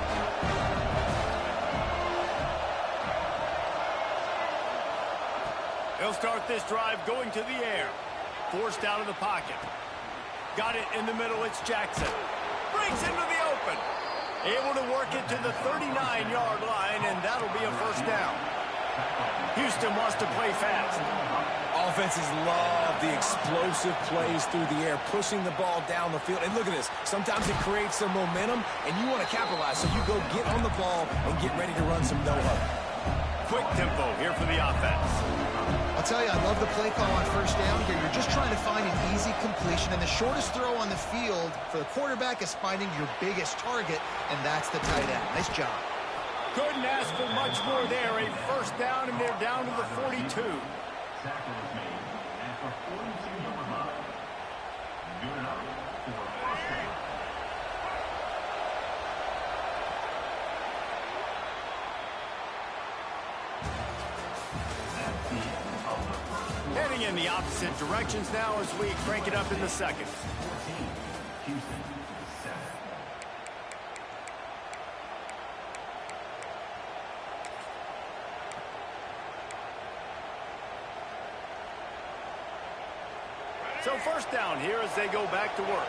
They'll start this drive going to the air. Forced out of the pocket. Got it in the middle, it's Jackson. Breaks into the open. Able to work it to the 39-yard line, and that'll be a first down. Houston wants to play fast. Offenses love the explosive plays through the air, pushing the ball down the field. And look at this. Sometimes it creates some momentum, and you want to capitalize. So you go get on the ball and get ready to run some no-huddle. Quick tempo here for the offense. I'll tell you, I love the play call on first down here. You're just trying to find an easy completion, and the shortest throw on the field for the quarterback is finding your biggest target, and that's the tight end. Nice job. Couldn't ask for much more there. A first down, and they're down to the 42. Heading in the opposite directions now as we crank it up in the second. So first down here as they go back to work.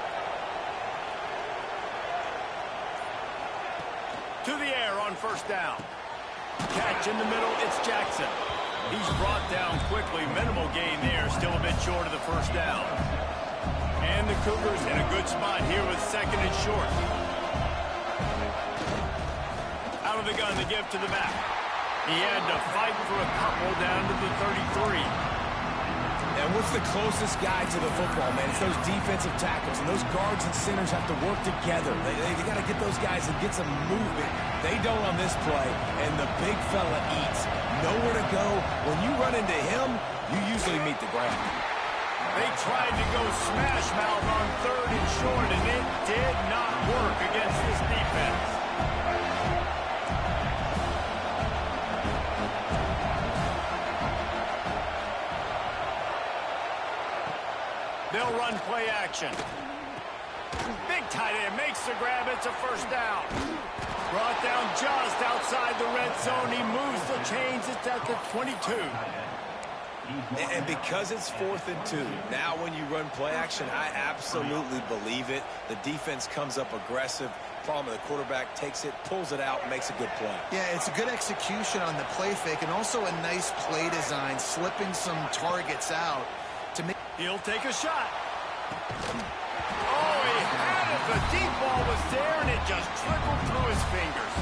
To the air on first down. Catch in the middle, it's Jackson. He's brought down quickly. Minimal gain there, still a bit short of the first down. And the Cougars in a good spot here with second and short. Out of the gun, the give to the back. He had to fight for a couple down to the 33. And what's the closest guy to the football, man? It's those defensive tackles, and those guards and centers have to work together. They got to get those guys and get some movement. They don't on this play, and the big fella eats. Nowhere to go. When you run into him, you usually meet the ground. They tried to go smash mouth on third and short, and it did not work against this defense. They'll run play action. Big tight end makes the grab. It's a first down. Brought down just outside the red zone. He moves the chains. It's at the 22. And because it's 4th and 2, now when you run play action, I absolutely believe it. The defense comes up aggressive. Problem, the quarterback takes it, pulls it out, makes a good play. Yeah, it's a good execution on the play fake, and also a nice play design, slipping some targets out to make. He'll take a shot. Oh, he had it. The deep ball was there, and it just trickled through his fingers.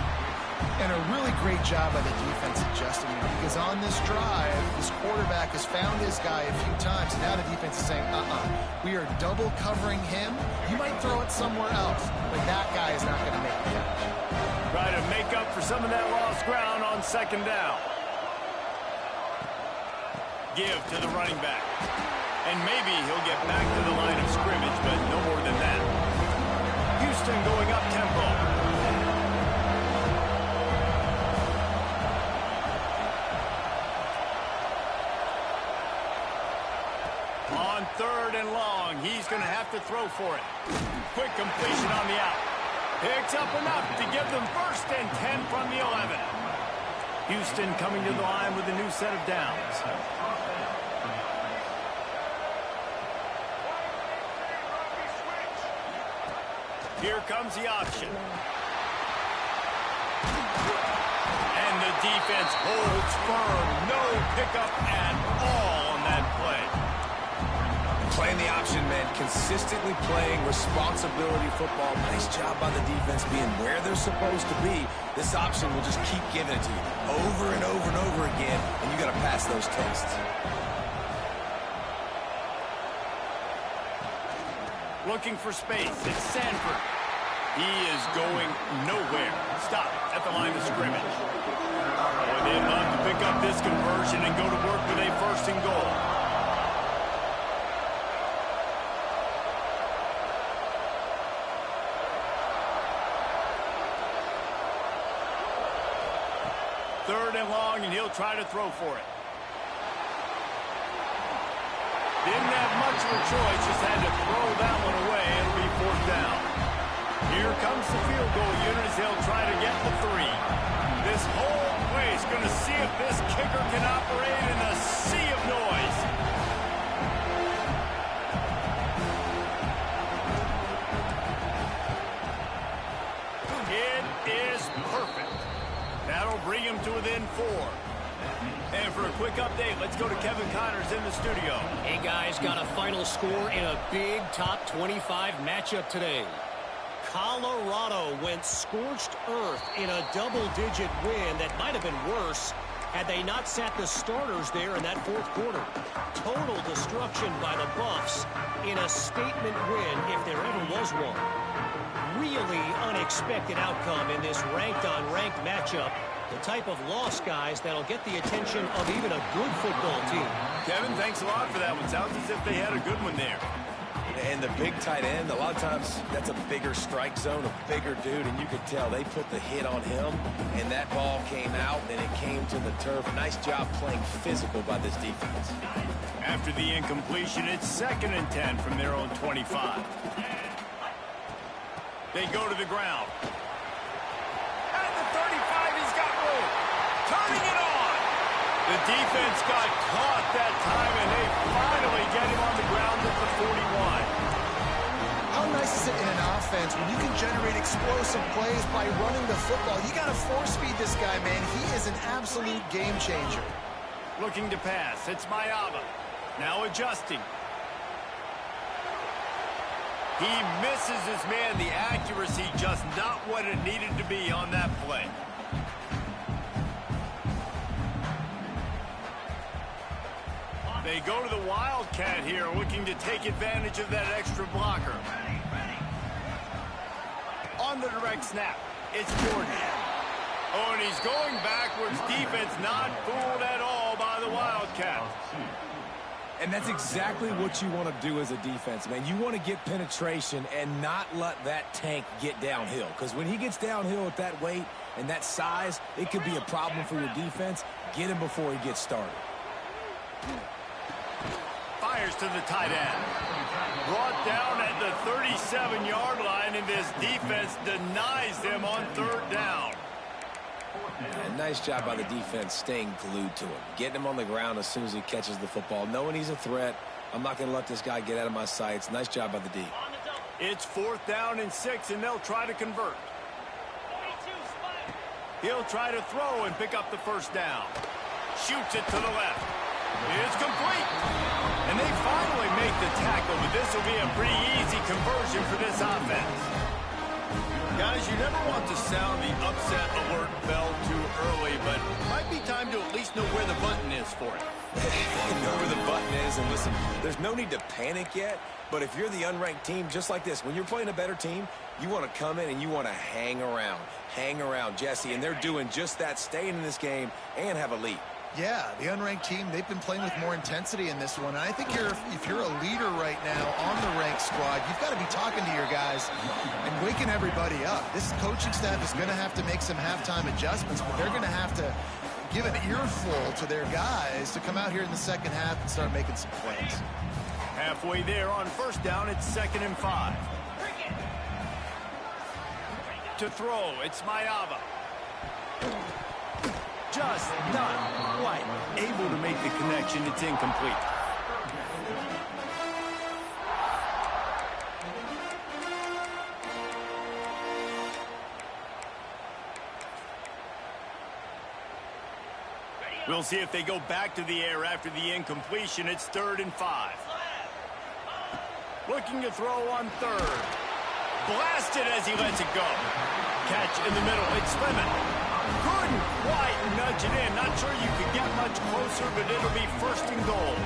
And a really great job by the defense adjusting here, because on this drive, this quarterback has found his guy a few times, and now the defense is saying, we are double covering him. You might throw it somewhere else, but that guy is not going to make the catch. Try to make up for some of that lost ground on second down. Give to the running back. And maybe he'll get back to the line of scrimmage, but no more than that. Houston going up tempo. On third and long, he's going to have to throw for it. Quick completion on the out. Picks up enough to give them first and 10 from the 11. Houston coming to the line with a new set of downs. Here comes the option. And the defense holds firm. No pickup at all on that play. Playing the option, man. Consistently playing responsibility football. Nice job by the defense being where they're supposed to be. This option will just keep giving it to you over and over and over again, and you got to pass those tests. Looking for space. It's Sanford. He is going nowhere. Stop at the line of scrimmage. Boy, they'd love to pick up this conversion and go to work with a 1st and goal. Third and long, and he'll try to throw for it. Didn't have much of a choice, just had to throw that one away. It'll be 4th down. Here comes the field goal unit as they'll try to get the 3. This whole place going to see if this kicker can operate in a sea of noise. It is perfect. That'll bring him to within 4. And for a quick update, let's go to Kevin Connors in the studio. Hey, guys, got a final score in a big top 25 matchup today. Colorado went scorched earth in a double-digit win that might have been worse had they not sat the starters there in that 4th quarter. Total destruction by the Buffs in a statement win if there ever was one. Really unexpected outcome in this ranked-on-ranked matchup. The type of loss, guys, that'll get the attention of even a good football team. Kevin, thanks a lot for that one. Sounds as if they had a good one there. And the big tight end, a lot of times that's a bigger strike zone, a bigger dude, and you could tell they put the hit on him, and that ball came out, and it came to the turf. Nice job playing physical by this defense. After the incompletion, it's 2nd and 10 from their own 25. They go to the ground. At the 35, he's got room. Turning it on. The defense got caught that time, and they finally get him on the ground at the 41. How nice is it in an offense when you can generate explosive plays by running the football? You got to force feed this guy, man. He is an absolute game changer. Looking to pass. It's Mayava. Now adjusting. He misses his man. The accuracy just not what it needed to be on that play. They go to the Wildcat here, looking to take advantage of that extra blocker. On the direct snap, it's Jordan. Oh, and he's going backwards. Defense not fooled at all by the Wildcat. And that's exactly what you want to do as a defense, man. You want to get penetration and not let that tank get downhill. Because when he gets downhill at that weight and that size, it could be a problem for your defense. Get him before he gets started. Fires to the tight end. Brought down at the 37-yard line, and this defense denies them on 3rd down. And nice job by the defense staying glued to him. Getting him on the ground as soon as he catches the football. Knowing he's a threat, I'm not going to let this guy get out of my sights. Nice job by the D. It's 4th down and 6, and they'll try to convert. He'll try to throw and pick up the 1st down. Shoots it to the left. It's complete. And they finally make the tackle, but this will be a pretty easy conversion for this offense. Guys, you never want to sound the upset alert bell too early, but it might be time to at least know where the button is for it. Know where the button is, and listen, there's no need to panic yet, but if you're the unranked team, just like this, when you're playing a better team, you want to come in and you want to hang around, Jesse, and they're doing just that, staying in this game and have a lead. Yeah, the unranked team, they've been playing with more intensity in this one. And I think if you're a leader right now on the ranked squad, you've got to be talking to your guys and waking everybody up. This coaching staff is going to have to make some halftime adjustments, but they're going to have to give an earful to their guys to come out here in the second half and start making some plays. Halfway there on 1st down, it's 2nd and 5. To throw, it's Mayava. Just not quite able to make the connection. It's incomplete. We'll see if they go back to the air after the incompletion. It's 3rd and 5. Looking to throw on 3rd. Blasted as he lets it go. Catch in the middle. It's Lemon. Couldn't quite nudge it in. Not sure you could get much closer, but it'll be 1st and goal.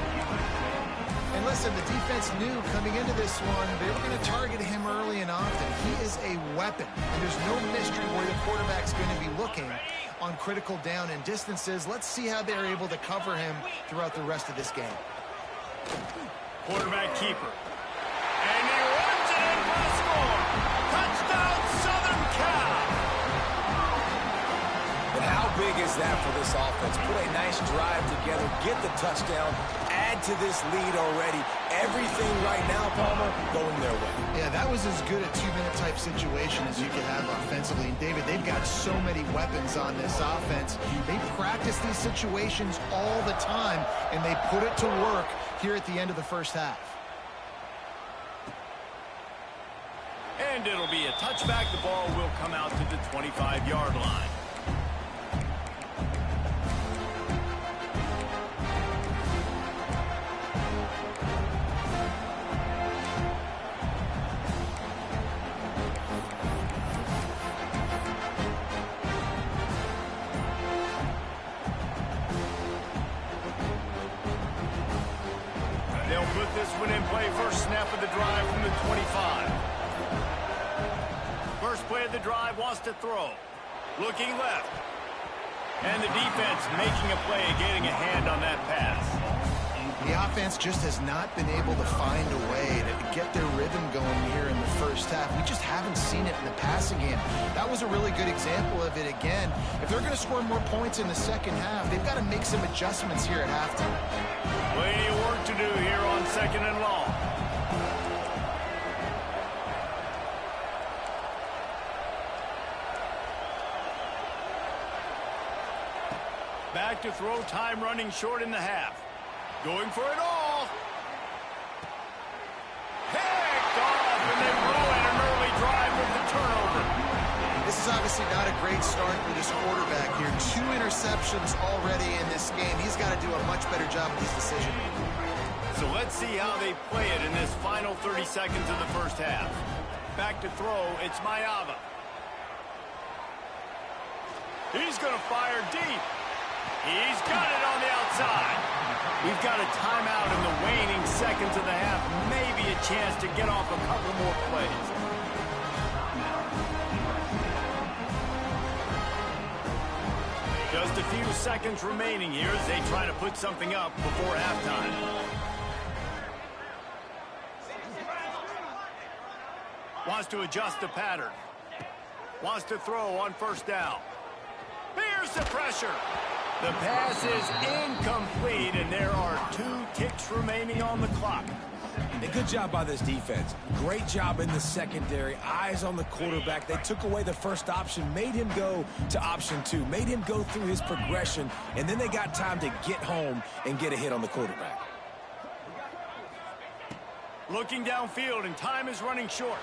And listen, the defense knew coming into this one, they were going to target him early and often. He is a weapon, and there's no mystery where the quarterback's going to be looking on critical down and distances. Let's see how they're able to cover him throughout the rest of this game. Quarterback keeper. And he runs it in for the score. Touchdown, Southern Cal. But how big is that for this offense? Put a nice drive together, get the touchdown, add to this lead already. Everything right now, Palmer, going their way. Yeah, that was as good a two-minute type situation as you could have offensively. And David, they've got so many weapons on this offense. They practice these situations all the time, and they put it to work here at the end of the first half. And it'll be a touchback. The ball will come out to the 25-yard line. They'll put this one in play. First snap of the drive from the 25. First play of the drive, wants to throw. Looking left. And the defense making a play, getting a hand on that pass. The offense just has not been able to find a way to get their rhythm going here in the first half. We just haven't seen it in the passing game. That was a really good example of it again. If they're going to score more points in the second half, they've got to make some adjustments here at halftime. Plenty of work to do here on 2nd and long. Back to throw, time running short in the half. Going for it all. Picked off, and they ruin an early drive with the turnover. This is obviously not a great start for this quarterback here. 2 interceptions already in this game. He's got to do a much better job with his decision-making. So let's see how they play it in this final 30 seconds of the first half. Back to throw, it's Mayava. He's going to fire deep. He's got it on the outside. We've got a timeout in the waning seconds of the half. Maybe a chance to get off a couple more plays. Just a few seconds remaining here as they try to put something up before halftime. Wants to adjust the pattern. Wants to throw on first down. Here's the pressure. The pass is incomplete, and there are 2 ticks remaining on the clock. A good job by this defense. Great job in the secondary. Eyes on the quarterback. They took away the first option, made him go to option 2, made him go through his progression, and then they got time to get home and get a hit on the quarterback. Looking downfield, and time is running short.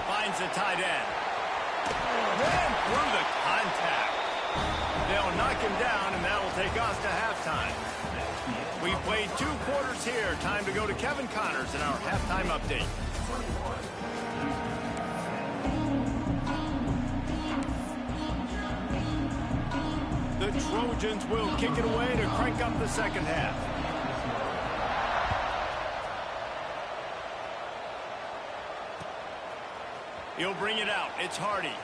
Finds the tight end. Then through the contact. They'll knock him down, and that'll take us to halftime. We've played 2 quarters here. Time to go to Kevin Connors in our halftime update. The Trojans will kick it away to crank up the second half. He'll bring it out. It's Hardy.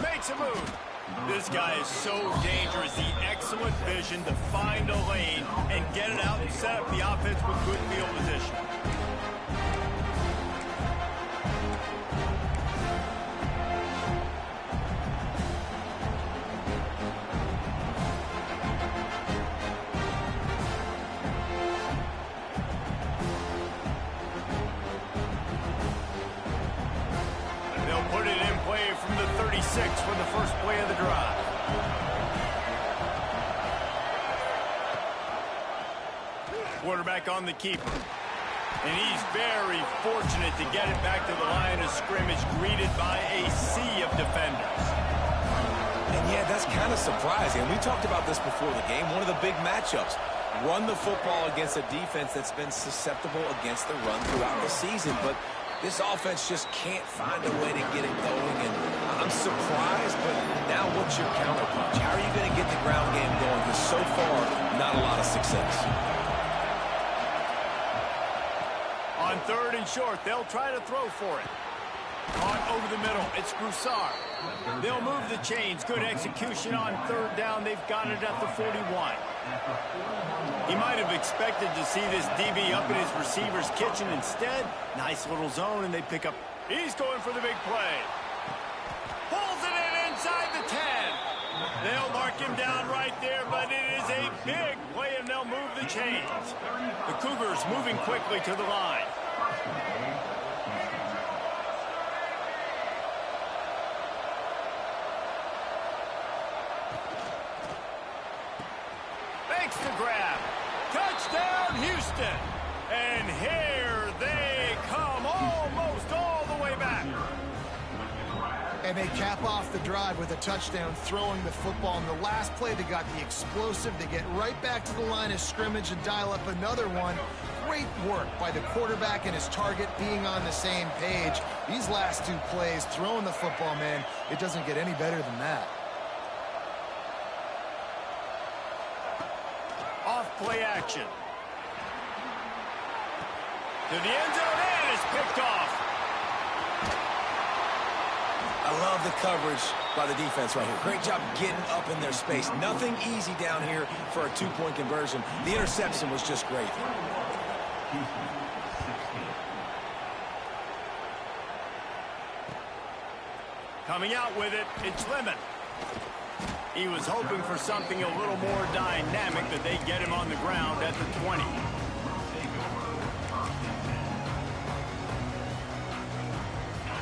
Makes a move. This guy is so dangerous. The excellent vision to find a lane and get it out and set up the offense with good field position. From the 36 for the first play of the drive. Quarterback on the keeper. And he's very fortunate to get it back to the line of scrimmage, greeted by a sea of defenders. And yeah, that's kind of surprising. We talked about this before the game. One of the big matchups. Run the football against a defense that's been susceptible against the run throughout the season. But This offense just can't find a way to get it going, and I'm surprised, but now what's your counterpunch? How are you going to get the ground game going? Because so far, not a lot of success. On 3rd and short, they'll try to throw for it. On over the middle, it's Broussard. They'll move the chains. Good execution on 3rd down. They've got it at the 41. He might have expected to see this DB up in his receiver's kitchen. Instead, nice little zone, and they pick up. He's going for the big play. Pulls it in inside the 10. They'll mark him down right there, but it is a big play, and they'll move the chains. The Cougars moving quickly to the line. Makes the grab. Touchdown, Houston. And here they come, almost all the way back. And they cap off the drive with a touchdown, throwing the football. In the last play, they got the explosive. They get right back to the line of scrimmage and dial up another one. Great work by the quarterback and his target being on the same page. These last 2 plays, throwing the football, man, it doesn't get any better than that. Off-play action. To the end zone, and it's picked off. I love the coverage by the defense right here. Great job getting up in their space. Nothing easy down here for a 2-point conversion. The interception was just great. Coming out with it, it's Lemon. He was hoping for something a little more dynamic, but they get him on the ground at the 20.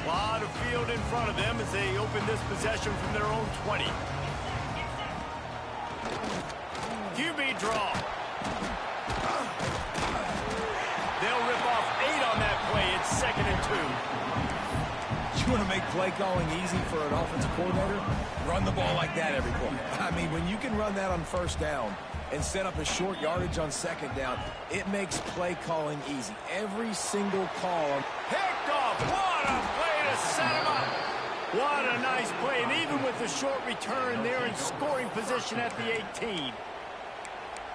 A lot of field in front of them as they open this possession from their own 20. QB draw. They'll rip off 8 on that play. It's 2nd and 2. You want to make play calling easy for an offensive coordinator? Run the ball like that every play. I mean, when you can run that on 1st down and set up a short yardage on 2nd down, it makes play calling easy. Every single call. Picked off. What a play to set him up. What a nice play. And even with the short return, they're in scoring position at the 18.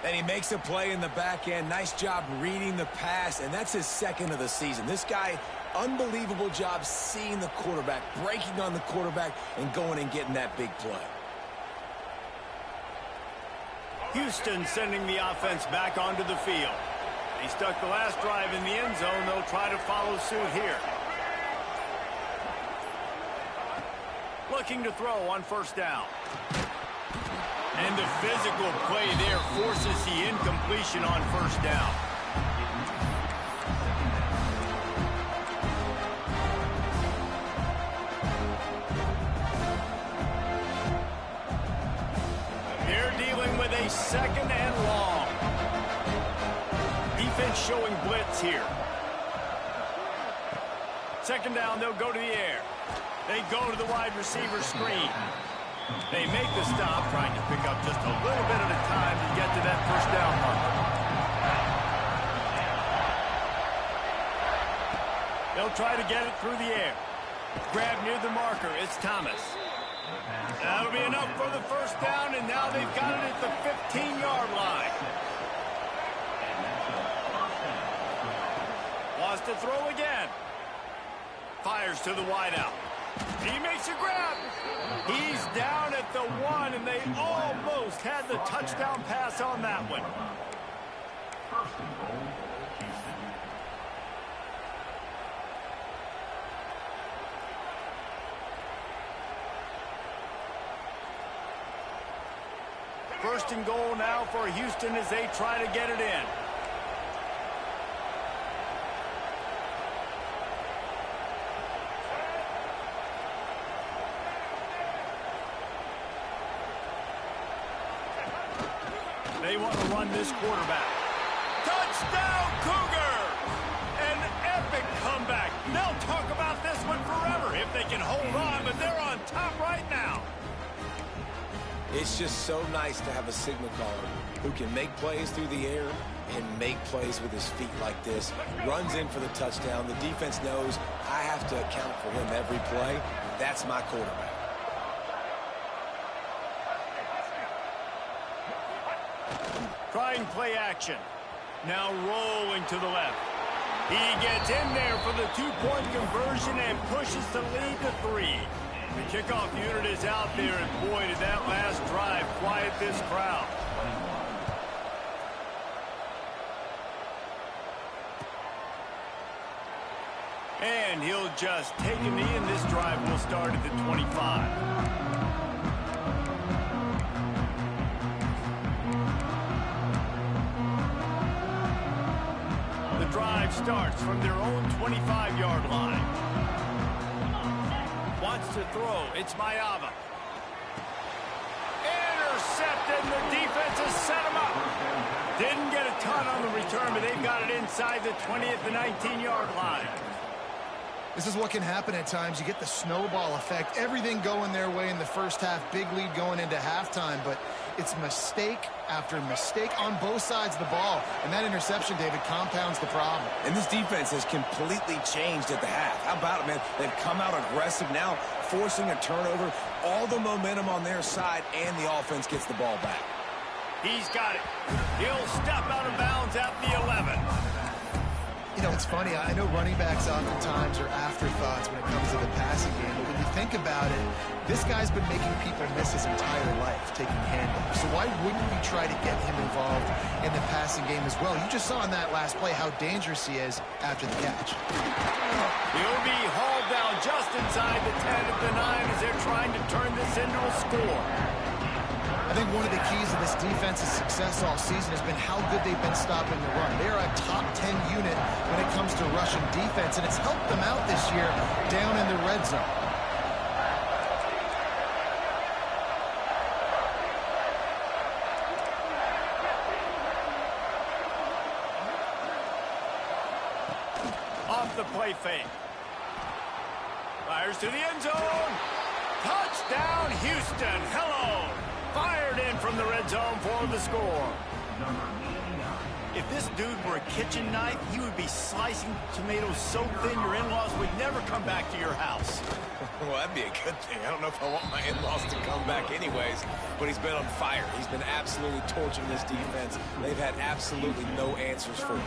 And he makes a play in the back end. Nice job reading the pass, and that's his 2nd of the season. This guy, unbelievable job seeing the quarterback, breaking on the quarterback, and going and getting that big play. Houston sending the offense back onto the field. They stuck the last drive in the end zone. They'll try to follow suit here. Looking to throw on 1st down. And the physical play there forces the incompletion on 1st down. They're dealing with a 2nd and long. Defense showing blitz here. 2nd down, they'll go to the air. They go to the wide receiver screen. They make the stop, trying to pick up just a little bit at a time to get to that 1st down marker. They'll try to get it through the air. Grab near the marker. It's Thomas. That'll be enough for the 1st down, and now they've got it at the 15-yard line. Wants to throw again. Fires to the wideout. He makes a grab. He's down at the 1, and they almost had the touchdown pass on that one. First and goal now for Houston as they try to get it in. They want to run this quarterback. Touchdown, Cougar! An epic comeback. They'll talk about this one forever if they can hold on, but they're on top right now. It's just so nice to have a signal caller who can make plays through the air and make plays with his feet like this. Runs in for the touchdown. The defense knows I have to account for him every play. That's my quarterback. Trying play action. Now rolling to the left. He gets in there for the two-point conversion and pushes the lead to 3. The kickoff unit is out there, and boy, did that last drive quiet this crowd. And he'll just take a knee, and this drive will start at the 25. The drive starts from their own 25-yard line. Wants to throw. It's Mayava. Intercepted, and the defense has set him up. Didn't get a ton on the return, but they've got it inside the 20 at the 19-yard line. This is what can happen at times. You get the snowball effect. Everything going their way in the first half. Big lead going into halftime, but it's mistake after mistake on both sides of the ball. And that interception, David, compounds the problem. And this defense has completely changed at the half. How about it, man? They've come out aggressive now, forcing a turnover. All the momentum on their side, and the offense gets the ball back. He's got it. He'll step out of bounds at the 11. You know, it's funny. I know running backs oftentimes are afterthoughts when it comes to the passing game, but when you think about it, this guy's been making people miss his entire life taking handoffs. So why wouldn't you try to get him involved in the passing game as well? You just saw in that last play how dangerous he is after the catch. He'll be hauled down just inside the 10 at the 9 as they're trying to turn this into a score. I think one of the keys of this defense's success all season has been how good they've been stopping the run. They're a top 10 unit when it comes to rushing defense, and it's helped them out this year down in the red zone. Off the play fake. Fires to the end zone. Touchdown, Houston. Hello. Fired in from the red zone for the score. If this dude were a kitchen knife, he would be slicing tomatoes so thin your in-laws would never come back to your house. Well, that'd be a good thing. I don't know if I want my in-laws to come back anyways, but he's been on fire. He's been absolutely torching this defense. They've had absolutely no answers for him.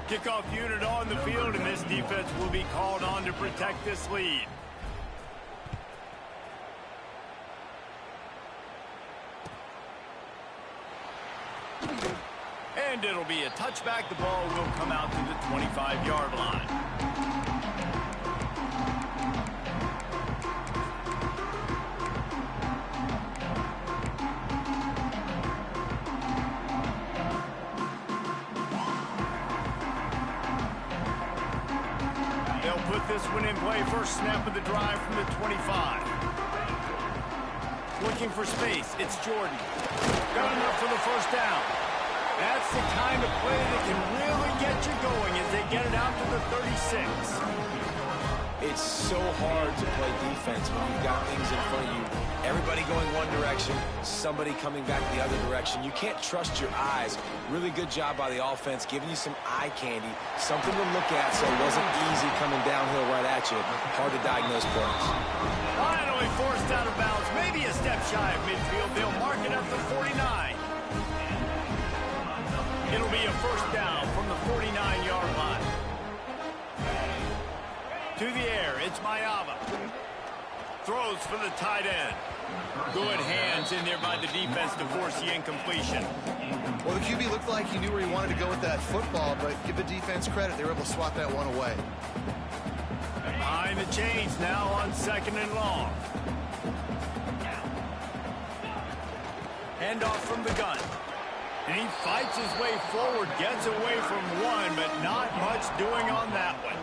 Kickoff unit on the field, and this defense will be called on to protect this lead. And it'll be a touchback. The ball will come out to the 25-yard line. This one in play, first snap of the drive from the 25. Looking for space, it's Jordan. Got enough for the first down. That's the kind of play that can really get you going as they get it out to the 36. It's so hard to play defense when you've got things in front of you. Everybody going one direction, somebody coming back the other direction. You can't trust your eyes. Really good job by the offense, giving you some eye candy, something to look at so it wasn't easy coming downhill right at you. Hard to diagnose plays. Finally forced out of bounds, maybe a step shy of midfield. They'll mark it up to 49. It'll be a first down from the 49-yard line. To the air, it's Mayava. Throws for the tight end. Good hands in there by the defense to force the incompletion. Well, the QB looked like he knew where he wanted to go with that football, but give the defense credit. They were able to swat that one away. Behind the chains now on 2nd and long. Handoff from the gun. And he fights his way forward, gets away from one, but not much doing on that one.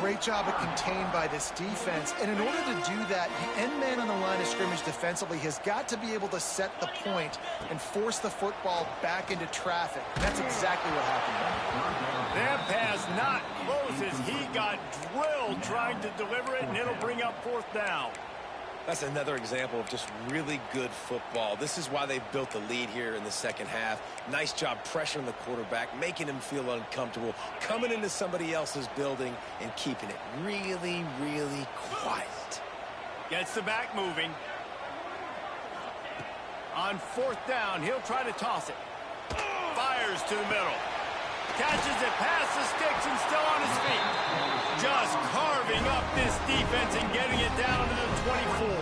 great job of contained by this defense. And in order to do that, the end man on the line of scrimmage defensively has got to be able to set the point and force the football back into traffic. That's exactly what happened. That pass not close as he got drilled trying to deliver it, and it'll bring up 4th down. That's another example of just really good football. This is why they've built the lead here in the second half. Nice job pressuring the quarterback, making him feel uncomfortable, coming into somebody else's building and keeping it really, really quiet. Gets the back moving. On 4th down, he'll try to toss it. Fires to the middle. Catches it past the sticks and still on his feet. Just carving up this defense and getting it down to the 24.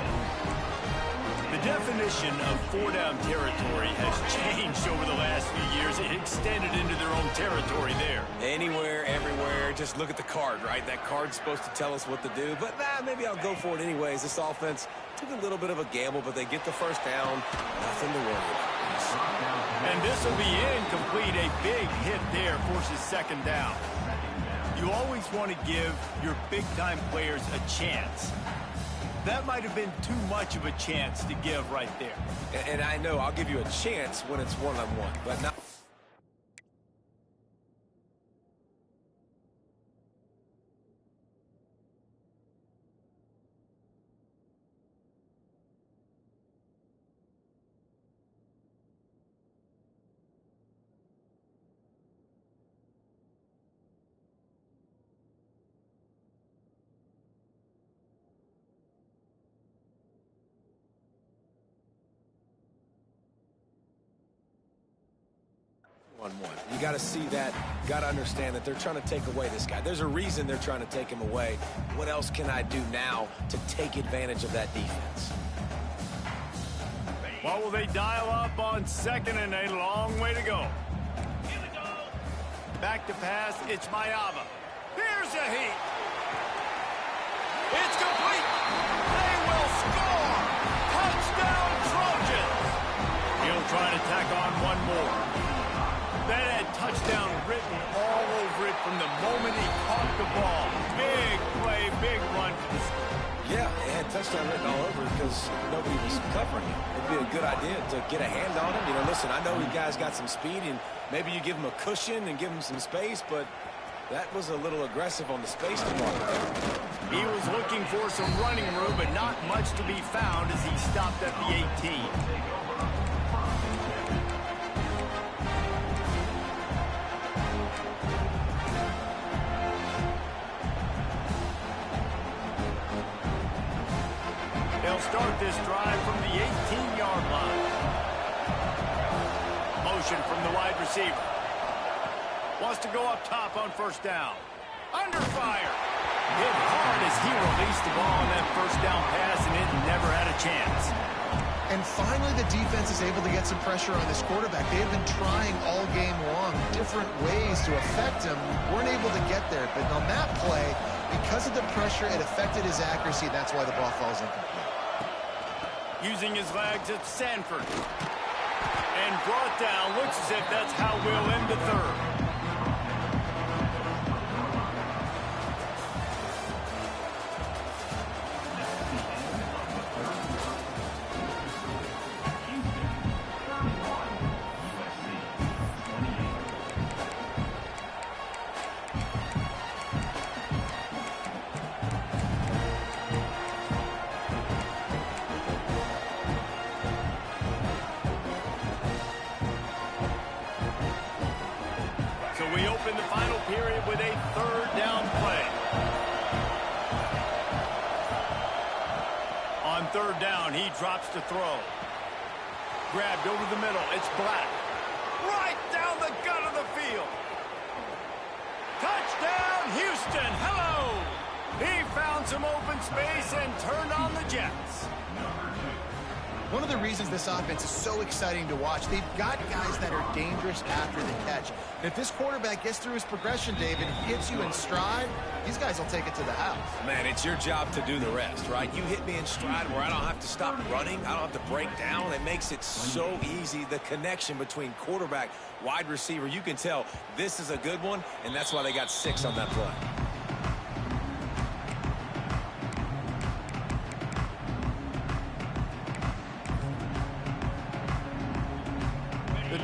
The definition of 4-down territory has changed over the last few years. It extended into their own territory there. Anywhere, everywhere, just look at the card, right? That card's supposed to tell us what to do, but maybe I'll go for it anyways. This offense took a little bit of a gamble, but they get the 1st down. Nothing to worry about. And this will be incomplete. A big hit there forces 2nd down. You always want to give your big-time players a chance. That might have been too much of a chance to give right there. And I know I'll give you a chance when it's one-on-one, but not. You got to see that, got to understand that they're trying to take away this guy. There's a reason they're trying to take him away. What else can I do now to take advantage of that defense? What will they dial up on 2nd and a long way to go? Back to pass, it's Mayava. Here's a heat. It's complete. They will score. Touchdown Trojans. He'll try to tack on one more. That had touchdown written all over it from the moment he caught the ball. Big play, big run for the score. Yeah, it had touchdown written all over it because nobody was covering him. It'd be a good idea to get a hand on him. You know, listen, I know you guys got some speed, and maybe you give him a cushion and give him some space, but that was a little aggressive on the space department. He was looking for some running room, but not much to be found as he stopped at the 18. Start this drive from the 18-yard line. Motion from the wide receiver. Wants to go up top on 1st down. Under fire. Hit hard as he released the ball on that 1st down pass, and it never had a chance. And finally, the defense is able to get some pressure on this quarterback. They have been trying all game long different ways to affect him. Weren't able to get there, but on that play, because of the pressure, it affected his accuracy. That's why the ball falls incomplete. Using his legs, it's Sanford. And brought down. Looks as if that's how we'll end the 3rd. We open the final period with a 3rd down play. On 3rd down, he drops to throw. Grabbed over the middle. It's Black. Right down the gut of the field. Touchdown, Houston. Hello. He found some open space and turned on the Jets. One of the reasons this offense is so exciting to watch, they've got guys that are dangerous after the catch. And if this quarterback gets through his progression, David, hits you in stride, these guys will take it to the house. Man, it's your job to do the rest, right? You hit me in stride where I don't have to stop running. I don't have to break down. It makes it so easy. The connection between quarterback, wide receiver, you can tell this is a good one, and that's why they got 6 on that play.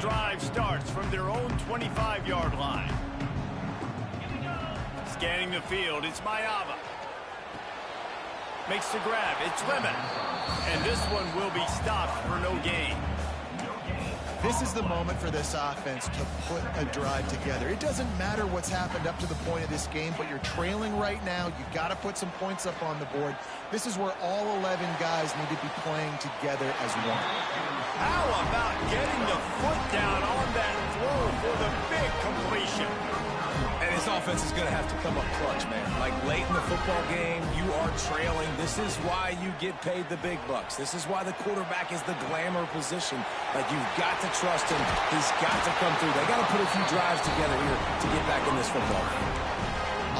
drive starts from their own 25-yard line. Scanning the field, it's Maava. Makes the grab, it's Lemon. And this one will be stopped for no gain. This is the moment for this offense to put a drive together. It doesn't matter what's happened up to the point of this game, but you're trailing right now. You got to put some points up on the board. This is where all 11 guys need to be playing together as one. How about getting the foot down on that throw for the big completion? And his offense is going to have to come up clutch, man. Like late in the football game, you are trailing. This is why you get paid the big bucks. This is why the quarterback is the glamour position. Like, you've got to trust him. He's got to come through. They got to put a few drives together here to get back in this football game.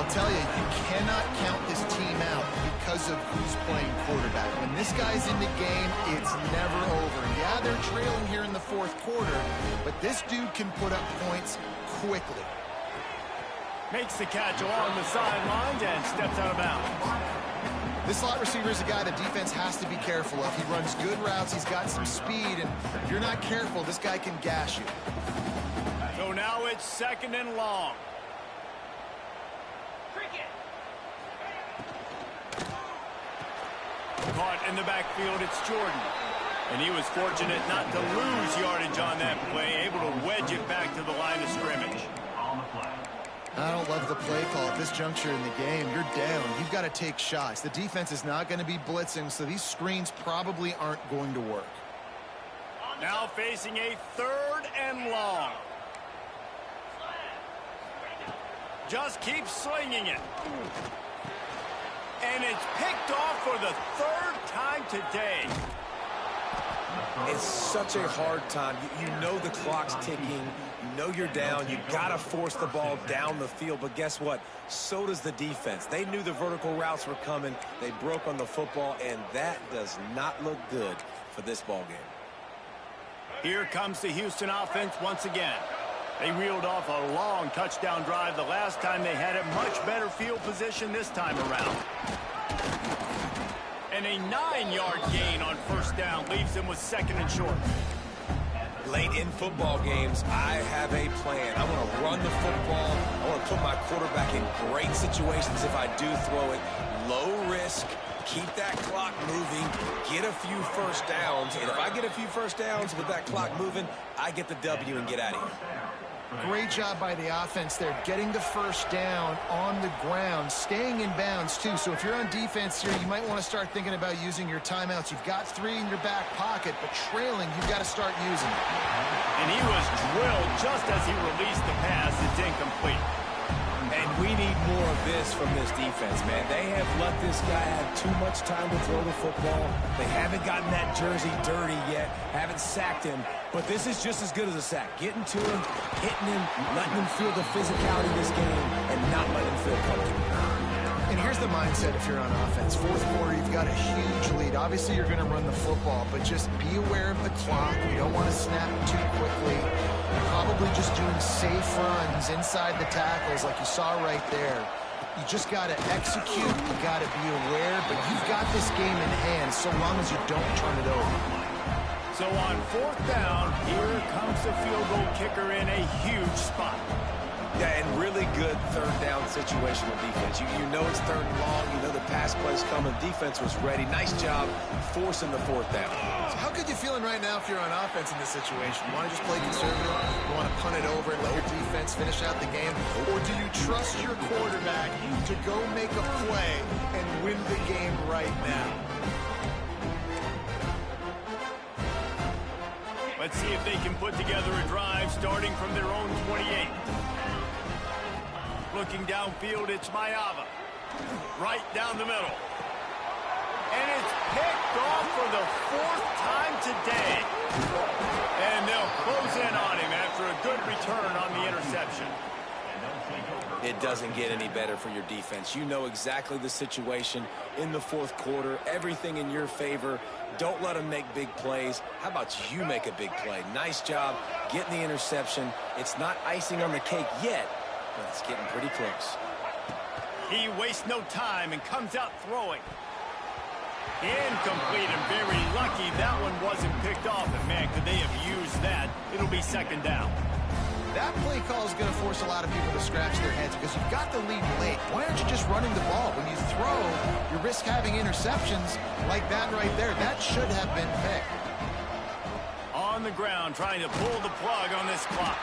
I'll tell you, you cannot count this team out because of who's playing quarterback. When this guy's in the game, it's never over. Yeah, they're trailing here in the fourth quarter, but this dude can put up points quickly. Makes the catch along the sidelines and steps out of bounds. This slot receiver is a guy the defense has to be careful of. He runs good routes. He's got some speed, and if you're not careful, this guy can gash you. So now it's 2nd and long. Caught in the backfield, it's Jordan. And he was fortunate not to lose yardage on that play, able to wedge it back to the line of scrimmage. I don't love the play call at this juncture in the game. You're down. You've got to take shots. The defense is not going to be blitzing, so these screens probably aren't going to work. Now facing a 3rd and long. Just keeps slinging it. And it's picked off for the 3rd time today. It's such a hard time. You know the clock's ticking. You know you're down. You got to force the ball down the field. But guess what? So does the defense. They knew the vertical routes were coming. They broke on the football, and that does not look good for this ball game. Here comes the Houston offense once again. They reeled off a long touchdown drive the last time they had it. Much better field position this time around. And a 9-yard gain on 1st down leaves them with 2nd and short. Late in football games, I have a plan. I want to run the football. I want to put my quarterback in great situations if I do throw it. Low risk, keep that clock moving, get a few first downs. And if I get a few first downs with that clock moving, I get the W and get out of here. Great job by the offense there, getting the 1st down on the ground, staying in bounds too. So if you're on defense here, you might want to start thinking about using your timeouts. You've got 3 in your back pocket, but trailing, you've got to start using it. And he was drilled just as he released the pass. It's incomplete. And we need more of this from this defense, man. They have let this guy have too much time to throw the football. They haven't gotten that jersey dirty yet, haven't sacked him. But this is just as good as a sack. Getting to him, hitting him, letting him feel the physicality of this game, and not letting him feel comfortable. And here's the mindset if you're on offense. Fourth quarter, you've got a huge lead. Obviously, you're going to run the football, but just be aware of the clock. You don't want to snap too quickly. Probably just doing safe runs inside the tackles like you saw right there. You just got to execute. You got to be aware, but you've got this game in hand so long as you don't turn it over. So on 4th down, here comes the field goal kicker in a huge spot. Yeah, and really good 3rd down situational defense. You know it's 3rd and long. You know the pass play's coming. Defense was ready. Nice job forcing the 4th down. So how good you feeling right now if you're on offense in this situation? You want to just play conservative? You want to punt it over and let your defense finish out the game? Or do you trust your quarterback to go make a play and win the game right now? Let's see if they can put together a drive starting from their own 28. Looking downfield, it's Maava. Right down the middle. And it's picked off for the 4th time today. And they'll close in on him after a good return on the interception. It doesn't get any better for your defense. You know exactly the situation in the 4th quarter. Everything in your favor. Don't let them make big plays. How about you make a big play? Nice job getting the interception. It's not icing on the cake yet, but it's getting pretty close. He wastes no time and comes out throwing. Incomplete, and very lucky that one wasn't picked off. And man, could they have used that It'll be second down. That play call is going to force a lot of people to scratch their heads because you've got the lead late. Why aren't you just running the ball? When you throw, you risk having interceptions like that right there. That should have been picked. On the ground, trying to pull the plug on this clock.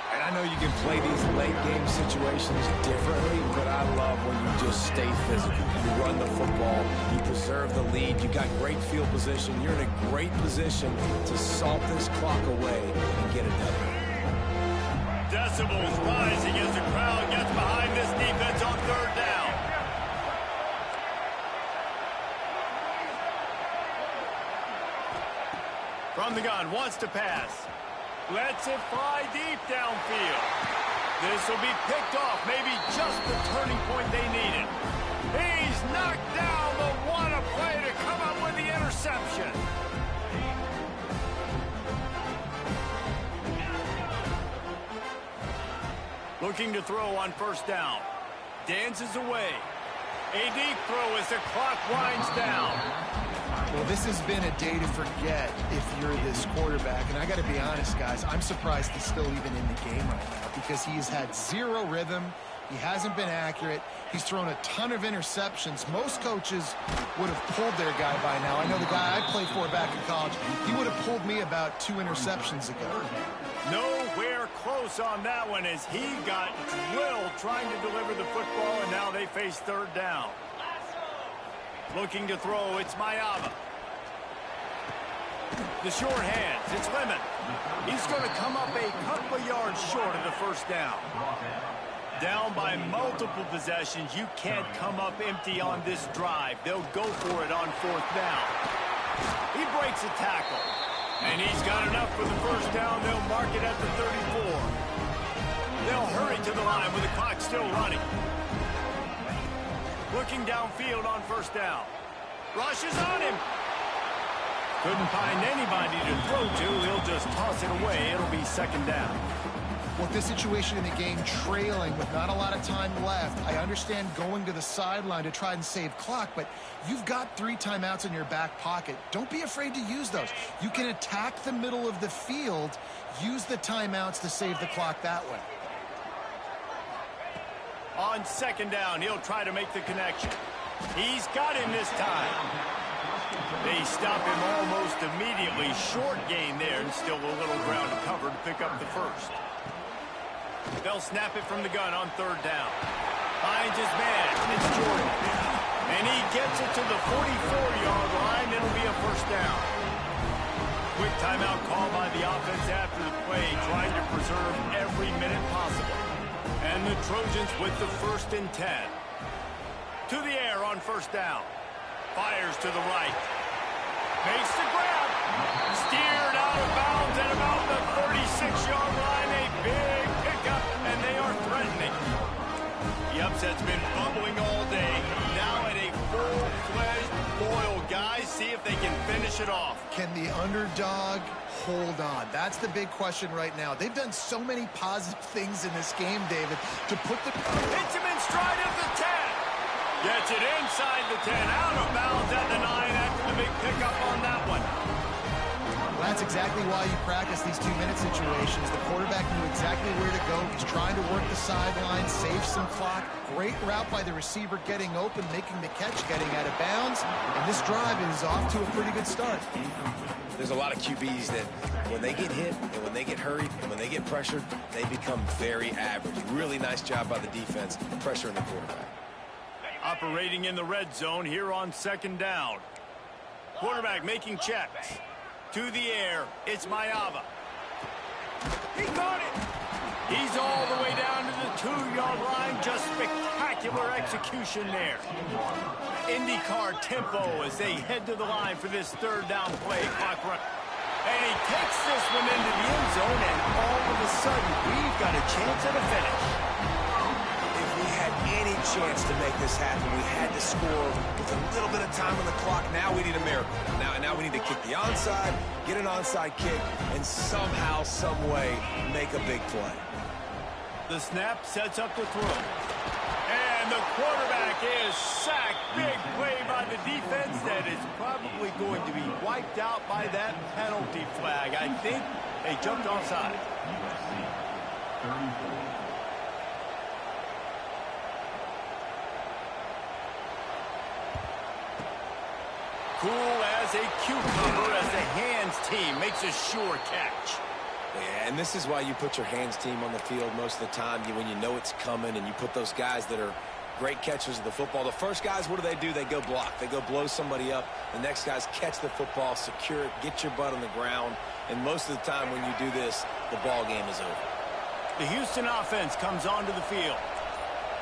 And I know you can play these late-game situations differently, but I love when you just stay physical. You run the football, you preserve the lead, you got great field position. You're in a great position to salt this clock away and get another. Decibels rising as the crowd gets behind this defense on third down. From the gun, wants to pass. Lets it fly deep downfield. This will be picked off, maybe just the turning point they needed. He's knocked down the one play to come up with the interception. Looking to throw on first down. Dances away. A deep throw as the clock winds down. Well, this has been a day to forget if you're this quarterback. And I got to be honest, guys, I'm surprised he's still even in the game right now because he has had zero rhythm. He hasn't been accurate. He's thrown a ton of interceptions. Most coaches would have pulled their guy by now. I know the guy I played for back in college, he would have pulled me about 2 interceptions ago. Nowhere close on that one as he got drilled trying to deliver the football, and now they face third down. Looking to throw, it's Mayava. The short hands, it's Lemon. He's going to come up a couple of yards short of the first down. Down by multiple possessions, you can't come up empty on this drive. They'll go for it on fourth down. He breaks a tackle, and he's got enough for the first down. They'll mark it at the 34. They'll hurry to the line with the clock still running. Looking downfield on first down. Rushes on him. Couldn't find anybody to throw to. He'll just toss it away. It'll be second down. With this situation in the game, trailing with not a lot of time left, I understand going to the sideline to try and save clock, but you've got 3 timeouts in your back pocket. Don't be afraid to use those. You can attack the middle of the field, use the timeouts to save the clock that way. On second down, he'll try to make the connection. He's got him this time. They stop him almost immediately. Short gain there, and still a little ground to cover to pick up the first. They'll snap it from the gun on third down. Finds his man. It's Jordan. And he gets it to the 44-yard line. It'll be a first down. Quick timeout call by the offense after the play, trying to preserve every minute possible. And the Trojans with the 1st and 10. To the air on first down. Fires to the right. Makes the grab. Steered out of bounds at about the 36-yard line. A big pickup, and they are threatening. The upset's been bubbling all day. Now at a full-fledged boil, guys. See if they can finish it off. Can the underdog hold on? That's the big question right now. They've done so many positive things in this game, David, to put the... Hits him in stride of the 10. Gets it inside the 10, out of bounds at the 9 after the big pickup on that one. Well, that's exactly why you practice these 2-minute situations. The quarterback knew exactly where to go. He's trying to work the sideline, save some clock. Great route by the receiver getting open, making the catch, getting out of bounds. And this drive is off to a pretty good start. There's a lot of QBs that when they get hit and when they get hurried and when they get pressured, they become very average. Really nice job by the defense, pressuring the quarterback. Operating in the red zone here on second down. Quarterback making checks. To the air, it's Mayava. He got it. He's all the way down to the 2-yard line. Just spectacular execution there. IndyCar tempo as they head to the line for this third down play. Clock run. And he takes this one into the end zone, and all of a sudden, we've got a chance at a finish. Any chance to make this happen, we had to score with a little bit of time on the clock. Now we need a miracle. Now we need to kick the onside, get an onside kick, and somehow, some way, make a big play. The snap sets up the throw. And the quarterback is sacked. Big play by the defense that is probably going to be wiped out by that penalty flag. I think They jumped offside. Cool as a cucumber as the hands team makes a sure catch. Yeah, and this is why you put your hands team on the field most of the time when you know it's coming, and you put those guys that are great catchers of the football. The first guys, what do? They go block. They go blow somebody up. The next guys catch the football, secure it, get your butt on the ground. And most of the time when you do this, the ball game is over. The Houston offense comes onto the field.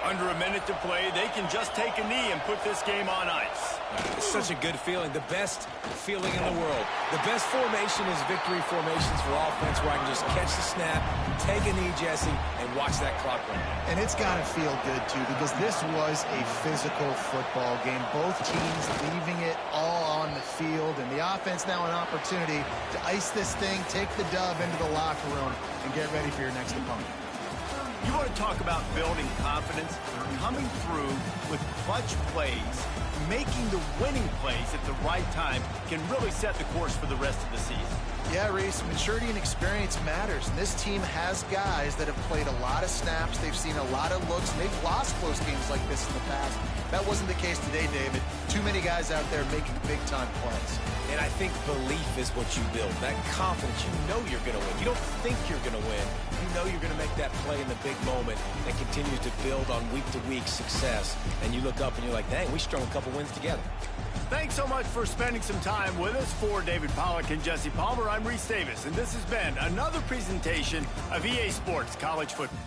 Under a minute to play, they can just take a knee and put this game on ice. It's such a good feeling, the best feeling in the world. The best formation is victory formations for offense, where I can just catch the snap, take a knee, Jesse, and watch that clock run. And it's got to feel good, too, because this was a physical football game. Both teams leaving it all on the field, and the offense now an opportunity to ice this thing, take the dub into the locker room, and get ready for your next opponent. You want to talk about building confidence? Coming through with clutch plays, making the winning plays at the right time can really set the course for the rest of the season. Yeah, Reese, maturity and experience matters. And this team has guys that have played a lot of snaps. They've seen a lot of looks, and they've lost close games like this in the past. That wasn't the case today, David. Too many guys out there making big-time plays. And I think belief is what you build. That confidence, you know you're going to win. You don't think you're going to win. You know you're going to make that play in the big moment that continues to build on week-to-week success. And you look up and you're like, dang, we strung a couple wins together. Thanks so much for spending some time with us. For David Pollack and Jesse Palmer, I'm Reese Davis, and this has been another presentation of EA Sports College Football.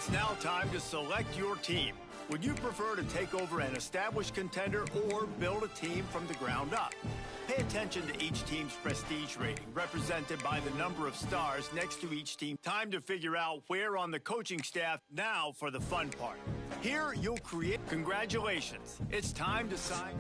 It's now time to select your team. Would you prefer to take over an established contender or build a team from the ground up? Pay attention to each team's prestige rating, represented by the number of stars next to each team. Time to figure out where on the coaching staff. Now for the fun part. Here you'll create. Congratulations. It's time to sign.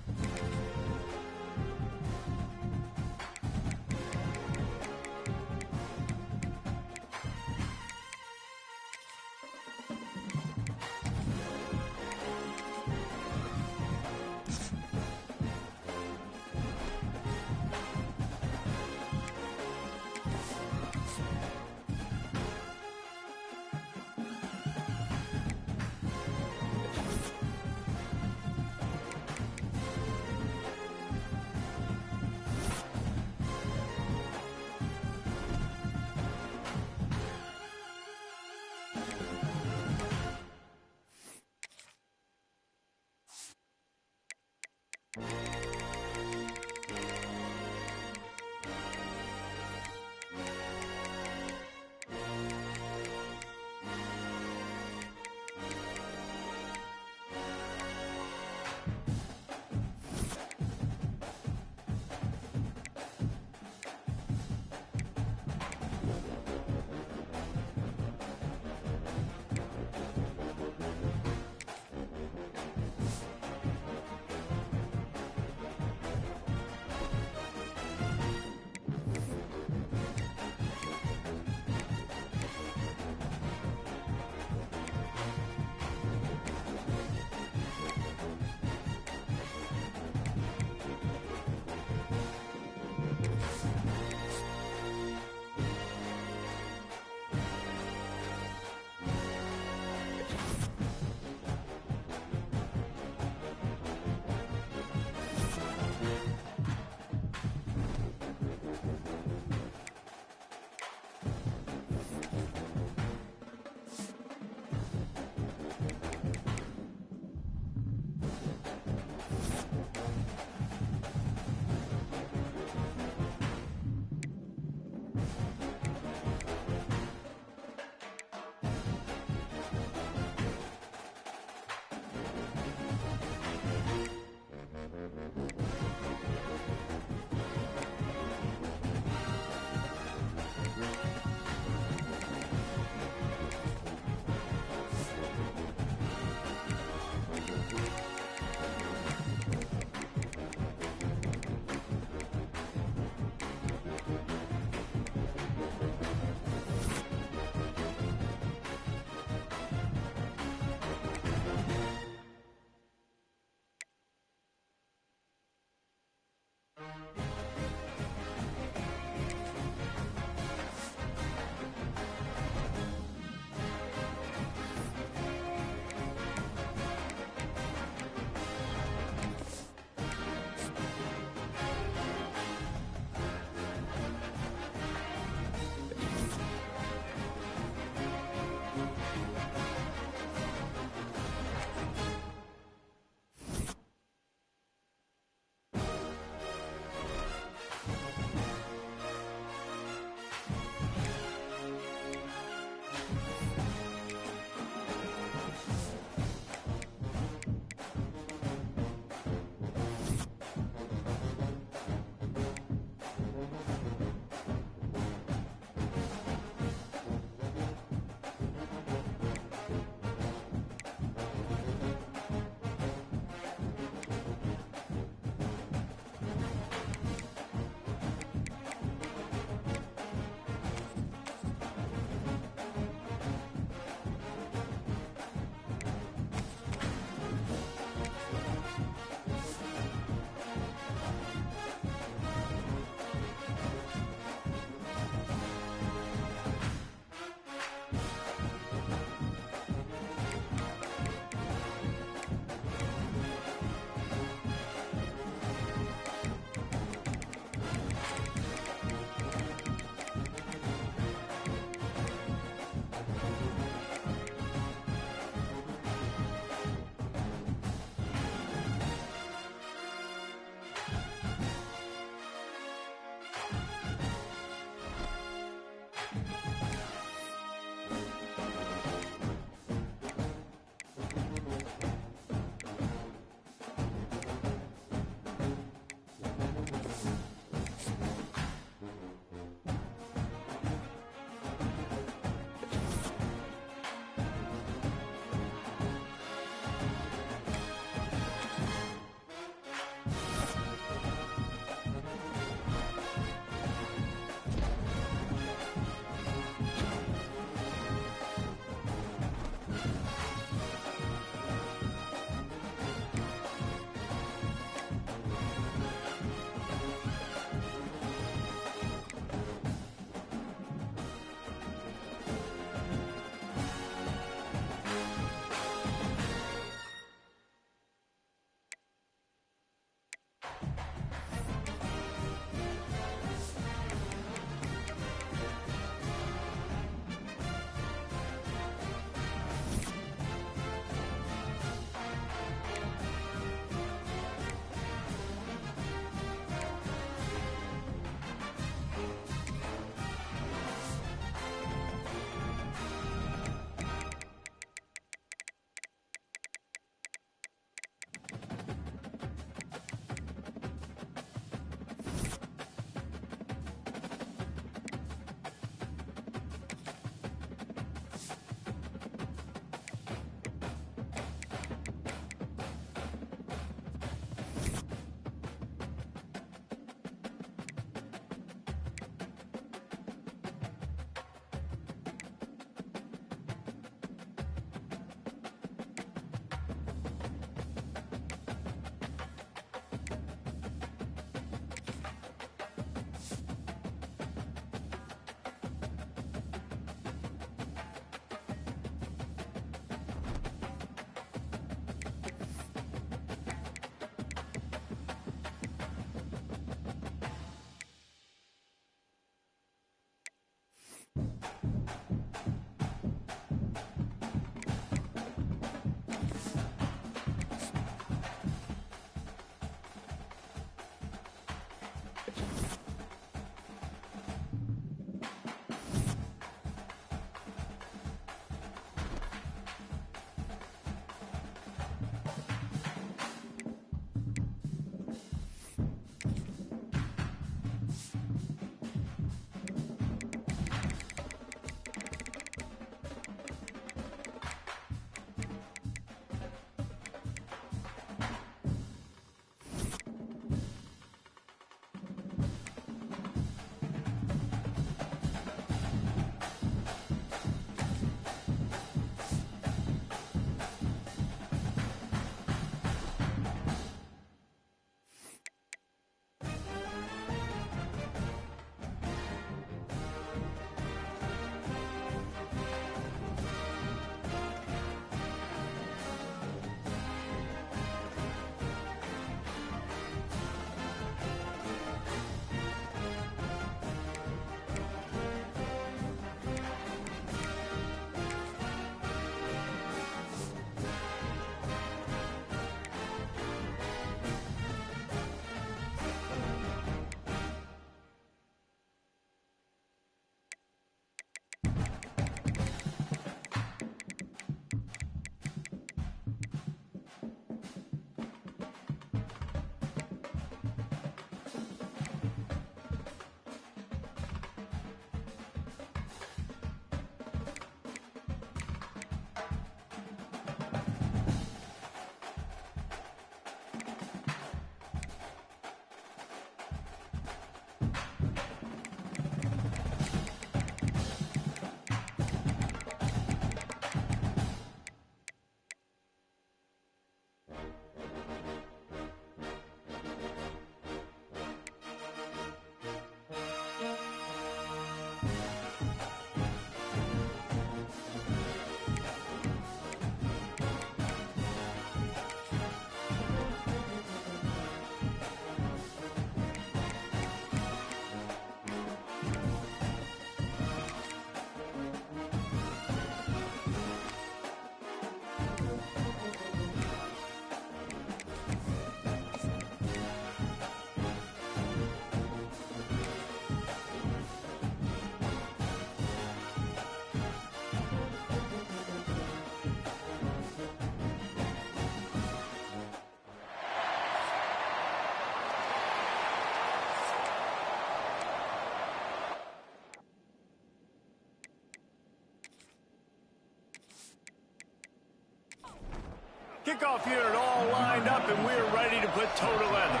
Kickoff unit all lined up, and we're ready to put toe to leather.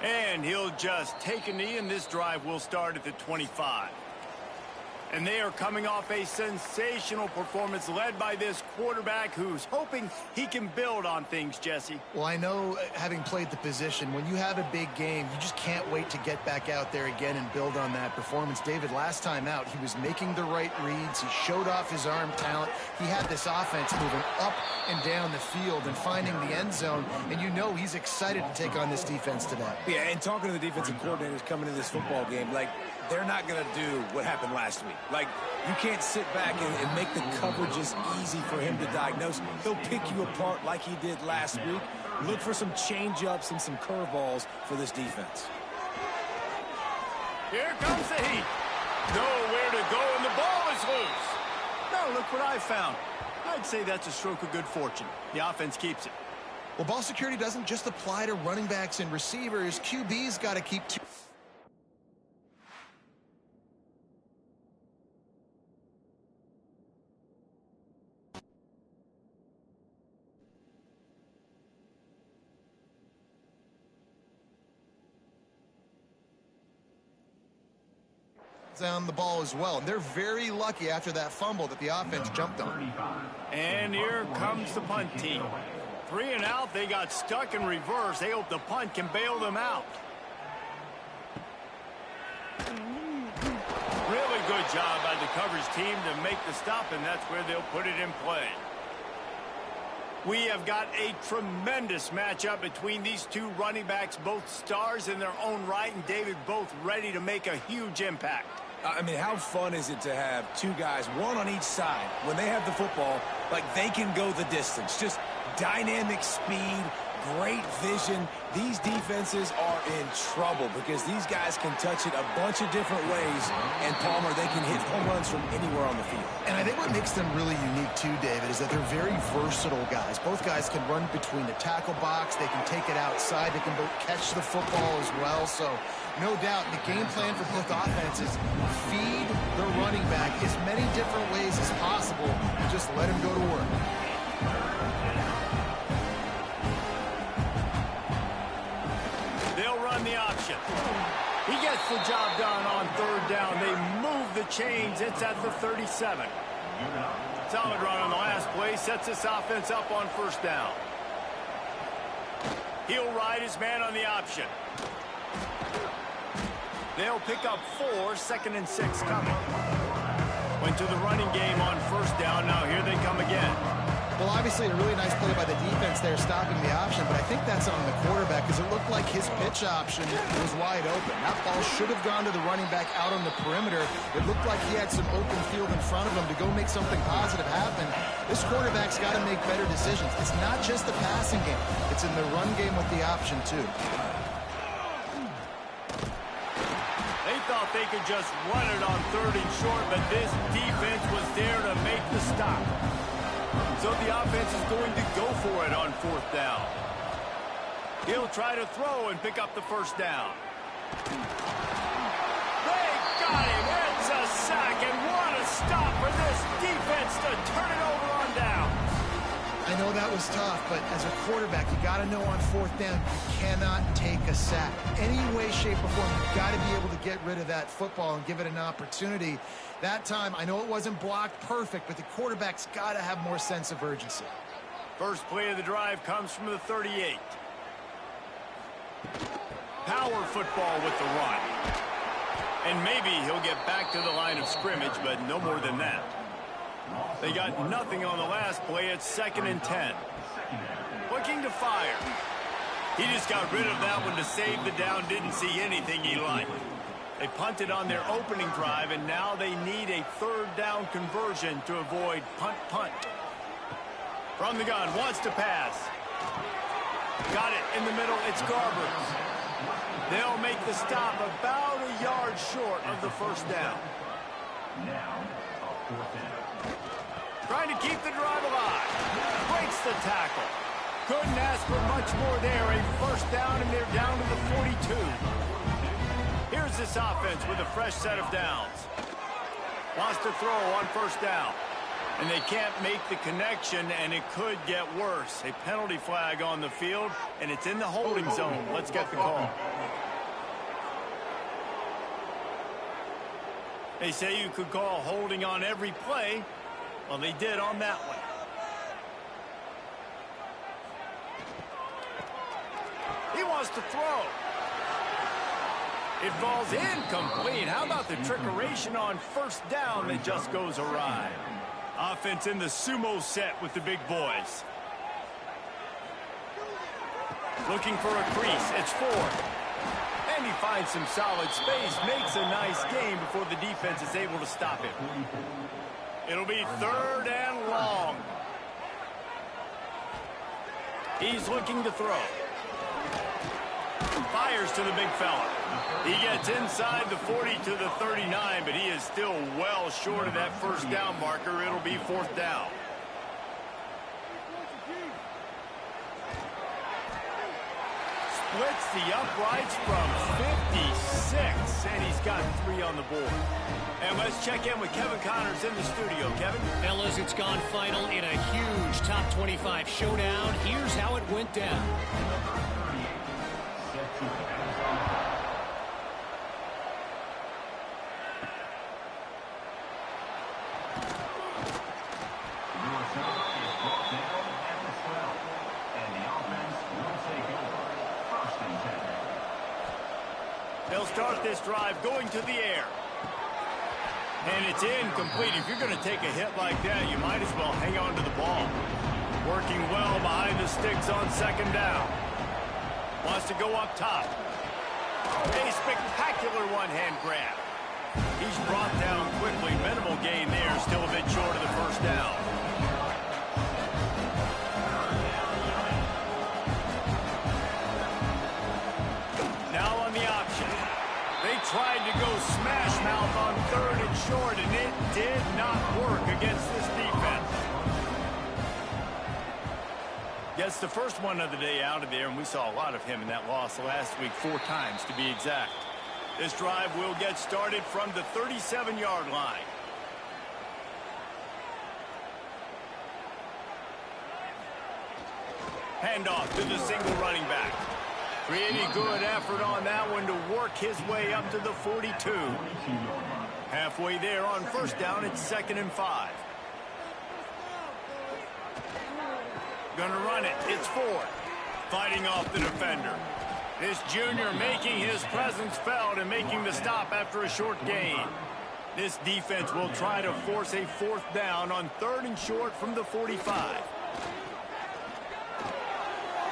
And he'll just take a knee, and this drive will start at the 25. And they are coming off a sensational performance led by this quarterback who's hoping he can build on things, Jesse. Well, I know, having played the position, when you have a big game, you just can't wait to get back out there again and build on that performance. David, last time out, he was making the right reads. He showed off his arm talent. He had this offense moving up and down the field and finding the end zone. And you know he's excited to take on this defense today. Yeah, and talking to the defensive coordinators coming into this football game, like, they're not going to do what happened last week. Like, you can't sit back and make the coverages easy for him to diagnose. He'll pick you apart like he did last week. Look for some change-ups and some curveballs for this defense. Here comes the heat. Nowhere to go, and the ball is loose. Now look what I found. I'd say that's a stroke of good fortune. The offense keeps it. Well, ball security doesn't just apply to running backs and receivers. QB's got to keep two. Down the ball as well. They're very lucky after that fumble that the offense jumped on. And here comes the punt team. 3 and out. They got stuck in reverse. They hope the punt can bail them out. Really good job by the coverage team to make the stop, and that's where they'll put it in play. We have got a tremendous matchup between these two running backs, both stars in their own right, and David, both ready to make a huge impact. I mean, how fun is it to have two guys, one on each side, when they have the football, like they can go the distance. Just dynamic speed, great vision. These defenses are in trouble because these guys can touch it a bunch of different ways, and Palmer, they can hit home runs from anywhere on the field. And I think what makes them really unique too, David, is that they're very versatile guys. Both guys can run between the tackle box. They can take it outside. They can both catch the football as well. So no doubt the game plan for both offenses, feed the running back as many different ways as possible and just let him go to work. They'll run the option. He gets the job done on 3rd down. They move the chains. It's at the 37. Solid run on the last play. Sets this offense up on 1st down. He'll ride his man on the option. They'll pick up 4, 2nd and 6 coming. Went to the running game on 1st down. Now here they come again. Well, obviously a really nice play by the defense there, stopping the option, but I think that's on the quarterback because it looked like his pitch option was wide open. That ball should have gone to the running back out on the perimeter. It looked like he had some open field in front of him to go make something positive happen. This quarterback's got to make better decisions. It's not just the passing game. It's in the run game with the option, too. They thought they could just run it on 3rd and short, but this defense was there to make the stop. So the offense is going to go for it on 4th down. He'll try to throw and pick up the 1st down. They got him. It's a sack, and what a stop for this defense to turn it over on down. I know that was tough, but as a quarterback, you got to know on 4th down, you cannot take a sack. Any way, shape, or form, you've got to be able to get rid of that football and give it an opportunity. That time, I know it wasn't blocked perfect, but the quarterback's got to have more sense of urgency. First play of the drive comes from the 38. Power football with the run. And maybe he'll get back to the line of scrimmage, but no more than that. They got nothing on the last play. It's 2nd and 10. Looking to fire. He just got rid of that one to save the down. Didn't see anything he liked. They punted on their opening drive, and now they need a 3rd down conversion to avoid punt. From the gun, wants to pass. Got it in the middle. It's Garber. They'll make the stop about a yard short of the 1st down. Trying to keep the drive alive. Breaks the tackle. Couldn't ask for much more there. A 1st down, and they're down to the 42. Here's this offense with a fresh set of downs. Wants to throw on first down. And they can't make the connection, and it could get worse. A penalty flag on the field, and it's in the holding zone. Let's get the call. They say you could call holding on every play. Well, they did on that one. He wants to throw. It falls incomplete. How about the trickeration on first down that just goes awry? Offense in the sumo set with the big boys. Looking for a crease. It's 4. And he finds some solid space. Makes a nice gain before the defense is able to stop him. It'll be 3rd and long. He's looking to throw. Fires to the big fella. He gets inside the 40 to the 39, but he is still well short of that first down marker. It'll be 4th down. Splits the uprights from 56, and he's got 3 on the board. And let's check in with Kevin Connors in the studio. Kevin? Fellas, it's gone final in a huge top 25 showdown. Here's how it went down. They'll start this drive going to the air. And it's incomplete. If you're going to take a hit like that, you might as well hang on to the ball. Working well behind the sticks on 2nd down. Wants to go up top. A spectacular one-hand grab. He's brought down quickly. Minimal gain there. Still a bit short of the first down. Now on the option. They tried to go smash mouth on 3rd and short, and it did not work against this defense. Gets the first one of the day out of there, and we saw a lot of him in that loss last week, 4 times to be exact. This drive will get started from the 37-yard line. Handoff to the single running back. Pretty good effort on that one to work his way up to the 42. Halfway there on first down, it's 2nd and 5. Gonna run it. It's 4. Fighting off the defender. This junior making his presence felt and making the stop after a short gain. This defense will try to force a 4th down on 3rd and short from the 45.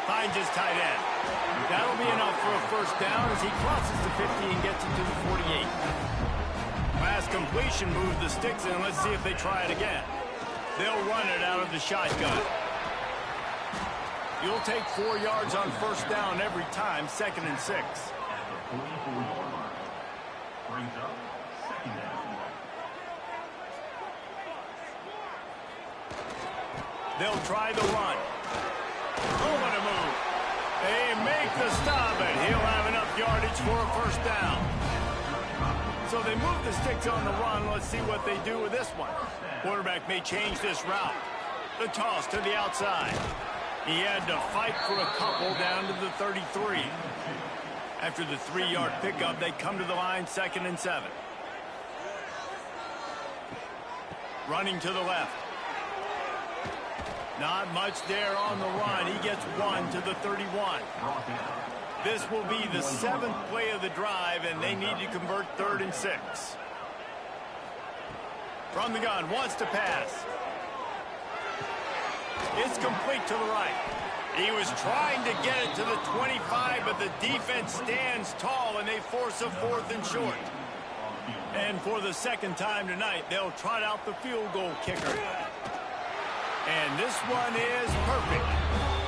Finds his tight end. That'll be enough for a first down as he crosses the 50 and gets it to the 48. Last completion moved the sticks in. Let's see if they try it again. They'll run it out of the shotgun. You'll take 4 yards on first down every time, 2nd and 6. They'll try the run. Oh, what a move. They make the stop, and he'll have enough yardage for a first down. So they move the sticks on the run. Let's see what they do with this one. Quarterback may change this route. The toss to the outside. He had to fight for a couple down to the 33. After the 3-yard pickup, they come to the line, 2nd and 7. Running to the left. Not much there on the run. He gets 1 to the 31. This will be the 7th play of the drive, and they need to convert 3rd and 6. From the gun, wants to pass. It's complete to the right. He was trying to get it to the 25, but the defense stands tall, and they force a 4th and short. And for the 2nd time tonight, they'll trot out the field goal kicker. And this one is perfect.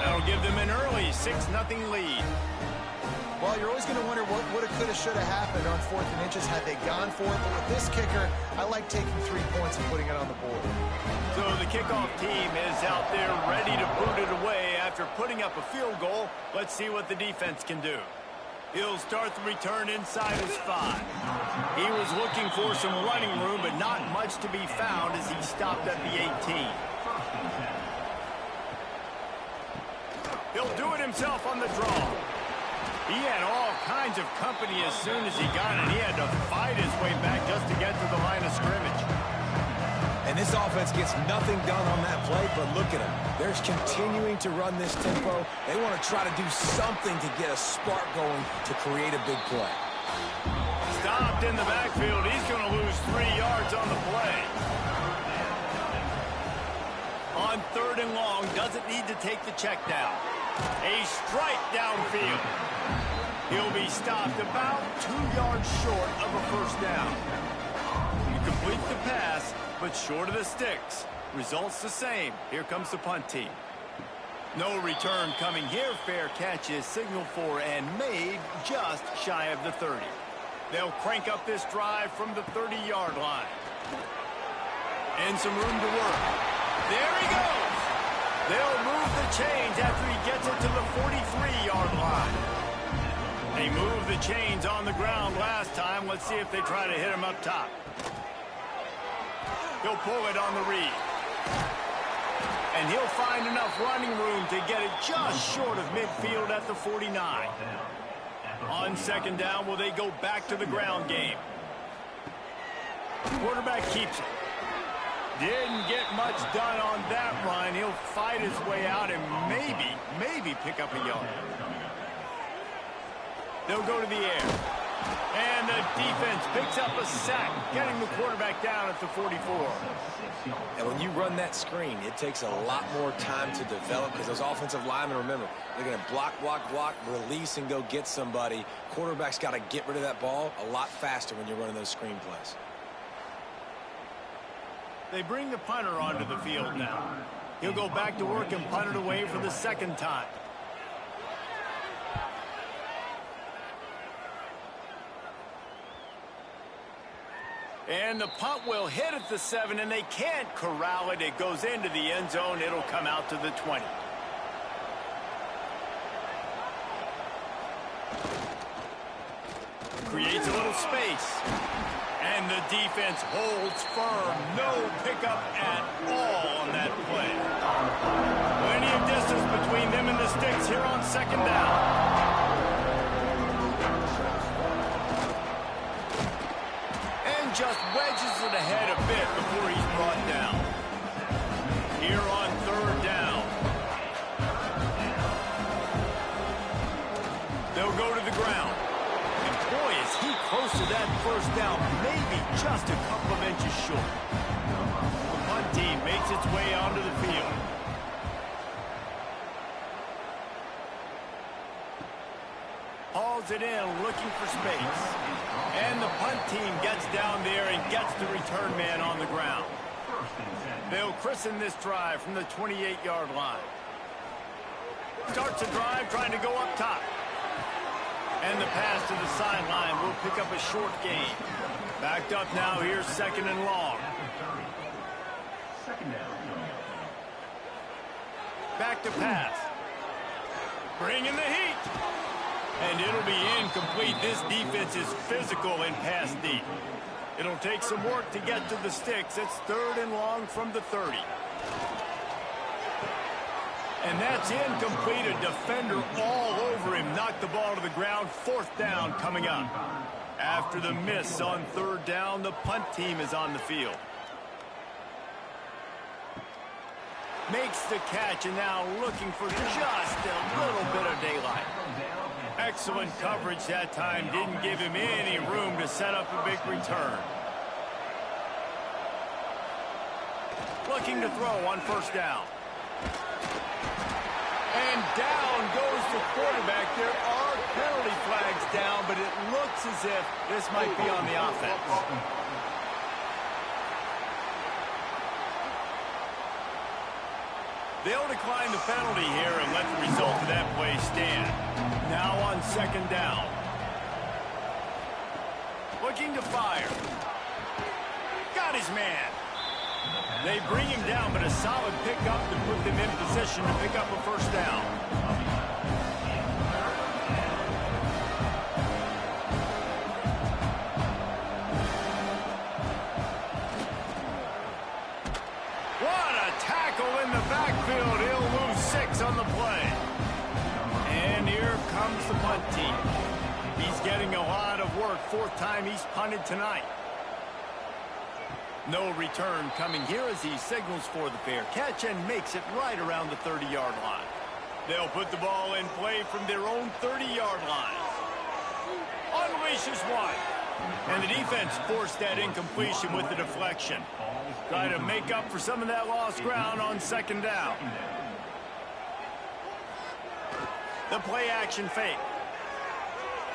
That'll give them an early 6-0 lead. Well, you're always going to wonder what woulda, coulda, shoulda happened on 4th and inches had they gone for it. But with this kicker, I like taking 3 points and putting it on the board. So the kickoff team is out there ready to boot it away after putting up a field goal. Let's see what the defense can do. He'll start the return inside his 5. He was looking for some running room, but not much to be found as he stopped at the 18. He'll do it himself on the draw. He had all kinds of company as soon as he got it. He had to fight his way back just to get to the line of scrimmage. And this offense gets nothing done on that play, but look at them. They're continuing to run this tempo. They want to try to do something to get a spark going to create a big play. Stopped in the backfield. He's going to lose 3 yards on the play. On 3rd and long, doesn't need to take the check down. A strike downfield. He'll be stopped about 2 yards short of a first down. He completes the pass, but short of the sticks. Results the same. Here comes the punt team. No return coming here. Fair catch is signaled for and made just shy of the 30. They'll crank up this drive from the 30-yard line. And some room to work. There he goes. They'll move the chains after he gets it to the 43-yard line. They moved the chains on the ground last time. Let's see if they try to hit him up top. He'll pull it on the read. And he'll find enough running room to get it just short of midfield at the 49. On 2nd down, will they go back to the ground game? Quarterback keeps it. Didn't get much done on that run. He'll fight his way out and maybe pick up a yard. They'll go to the air. And the defense picks up a sack, getting the quarterback down at the 44. And when you run that screen, it takes a lot more time to develop because those offensive linemen, remember, they're going to block, release, and go get somebody. Quarterback's got to get rid of that ball a lot faster when you're running those screen plays. They bring the punter onto the field now. He'll go back to work and punt it away for the 2nd time. And the punt will hit at the 7, and they can't corral it. It goes into the end zone. It'll come out to the 20. Creates a little space. And the defense holds firm. No pickup at all on that play. Plenty of distance between them and the sticks here on 2nd down. Just wedges it ahead a bit before he's brought down. Here on 3rd down. They'll go to the ground. And boy, is he close to that first down, maybe just a couple of inches short. The punt team makes its way onto the field. Hauls it in, looking for space. And the punt team gets down there and gets the return man on the ground. They'll christen this drive from the 28-yard line. Starts a drive trying to go up top. And the pass to the sideline will pick up a short gain. Backed up now here, 2nd and long. Back to pass. Bringing the heat. And it'll be incomplete. This defense is physical and pass deep. It'll take some work to get to the sticks. It's 3rd and long from the 30. And that's incomplete. A defender all over him. Knocked the ball to the ground. 4th down coming up. After the miss on 3rd down, the punt team is on the field. Makes the catch and now looking for just a little bit of daylight. Excellent coverage that time. Didn't give him any room to set up a big return. Looking to throw on 1st down. And down goes the quarterback. There are penalty flags down, but it looks as if this might be on the offense. They'll decline the penalty here and let the result of that play stand. Now on 2nd down. Looking to fire. Got his man. They bring him down, but a solid pickup to put them in position to pick up a 1st down. tackle in the backfield. He'll lose 6 on the play. And here comes the punt team. He's getting a lot of work. 4th time he's punted tonight. No return coming here as he signals for the fair catch and makes it right around the 30-yard line. They'll put the ball in play from their own 30-yard line. Unleashes one. And the defense forced that incompletion with the deflection. Try to make up for some of that lost ground on 2nd down. The play action fake.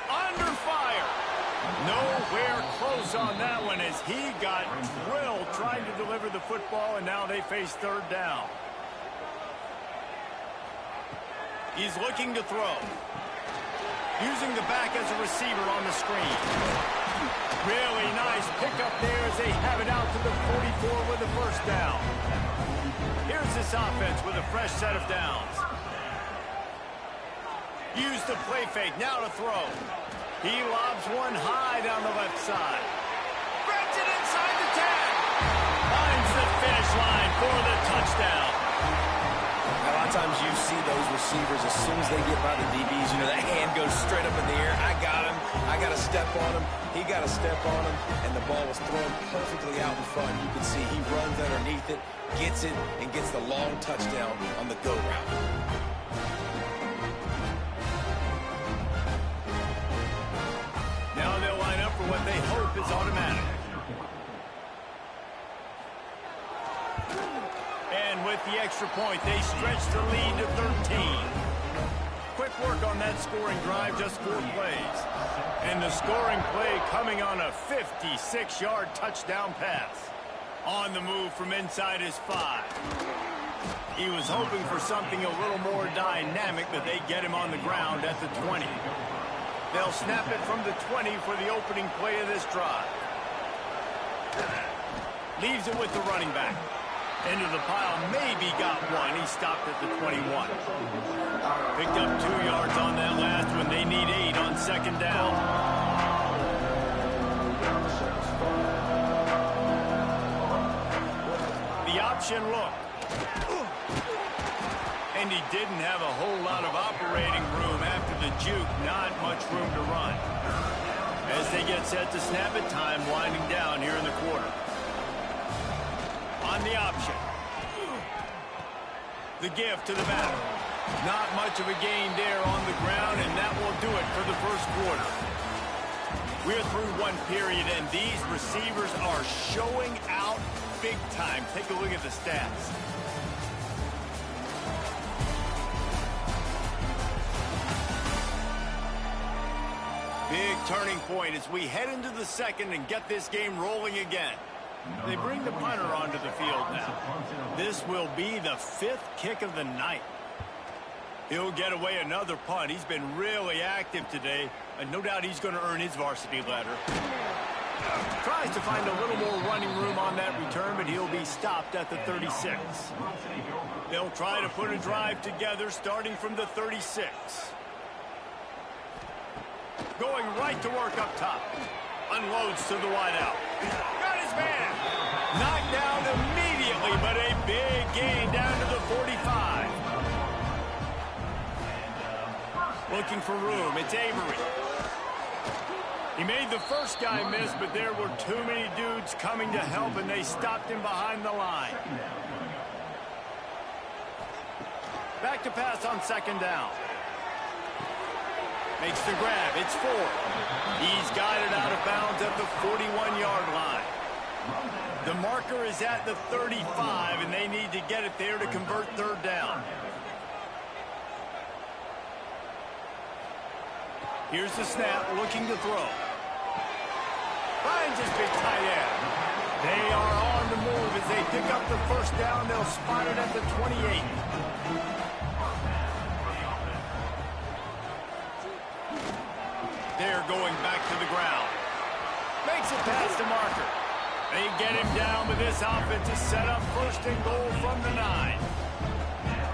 Under fire. Nowhere close on that one as he got drilled trying to deliver the football, and now they face 3rd down. He's looking to throw. Using the back as a receiver on the screen. Really nice pickup there as they have it out to the 44 with the 1st down. Here's this offense with a fresh set of downs. Use the play fake, now to throw. He lobs one high down the left side. Spreads it inside the 10. Finds the finish line for the touchdown. A lot of times you see those receivers, as soon as they get by the DBs, you know, that hand goes straight up in the air. I got him. I got to step on him. He got to step on him, and the ball was thrown perfectly out in front. You can see he runs underneath it, gets it, and gets the long touchdown on the go route. Now they'll line up for what they hope is automatic. And with the extra point, they stretch the lead to 13. Quick work on that scoring drive, just 4 plays. And the scoring play coming on a 56-yard touchdown pass. On the move from inside his 5. He was hoping for something a little more dynamic, but they get him on the ground at the 20. They'll snap it from the 20 for the opening play of this drive. Leaves it with the running back. Into the pile, maybe got one. He stopped at the 21. Picked up 2 yards on that last one. They need 8 on 2nd down. The option look. And he didn't have a whole lot of operating room after the juke. Not much room to run. As they get set to snap it, time winding down here in the quarter. On the option. The give to the back. Not much of a gain there on the ground, and that will do it for the 1st quarter. We're through 1 period, and these receivers are showing out big time. Take a look at the stats. Big turning point as we head into the 2nd and get this game rolling again. They bring the punter onto the field now. This will be the 5th kick of the night. He'll get away another punt. He's been really active today, and no doubt he's going to earn his varsity letter. Tries to find a little more running room on that return, but he'll be stopped at the 36. They'll try to put a drive together starting from the 36. Going right to work up top. Unloads to the wideout. Got his man. Knocked down immediately, but a big gain down to the 45. Looking for room. It's Avery. He made the first guy miss, but there were too many dudes coming to help, and they stopped him behind the line. Back to pass on 2nd down. Makes the grab. It's 4. He's got it out of bounds at the 41-yard line. The marker is at the 35, and they need to get it there to convert 3rd down. Here's the snap, looking to throw. Finds his big tight end. They are on the move as they pick up the 1st down. They'll spot it at the 28. They're going back to the ground. Makes it past the marker. They get him down, but this offense is set up 1st and goal from the 9.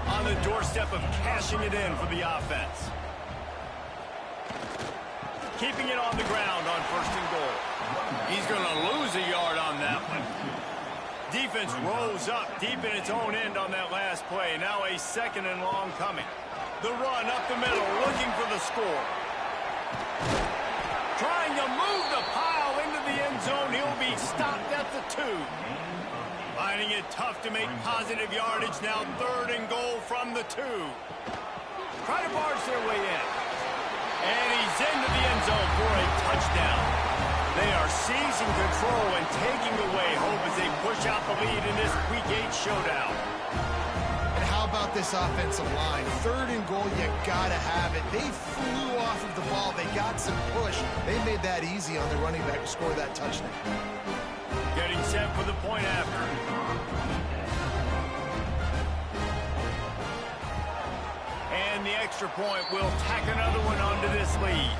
On the doorstep of cashing it in for the offense. Keeping it on the ground on 1st and goal. He's going to lose a yard on that one. Defense rose up deep in its own end on that last play. Now a 2nd and long coming. The run up the middle, looking for the score. Trying to move the pile into the end zone. He'll be stopped at the 2. Finding it tough to make positive yardage. Now 3rd and goal from the 2. Try to barge their way in. And he's into the end zone for a touchdown. They are seizing control and taking away hope as they push out the lead in this Week 8 showdown. And how about this offensive line? 3rd and goal, you gotta have it. They flew off of the ball. They got some push. They made that easy on the running back to score that touchdown. Getting set for the point after. And the extra point will tack another one onto this lead.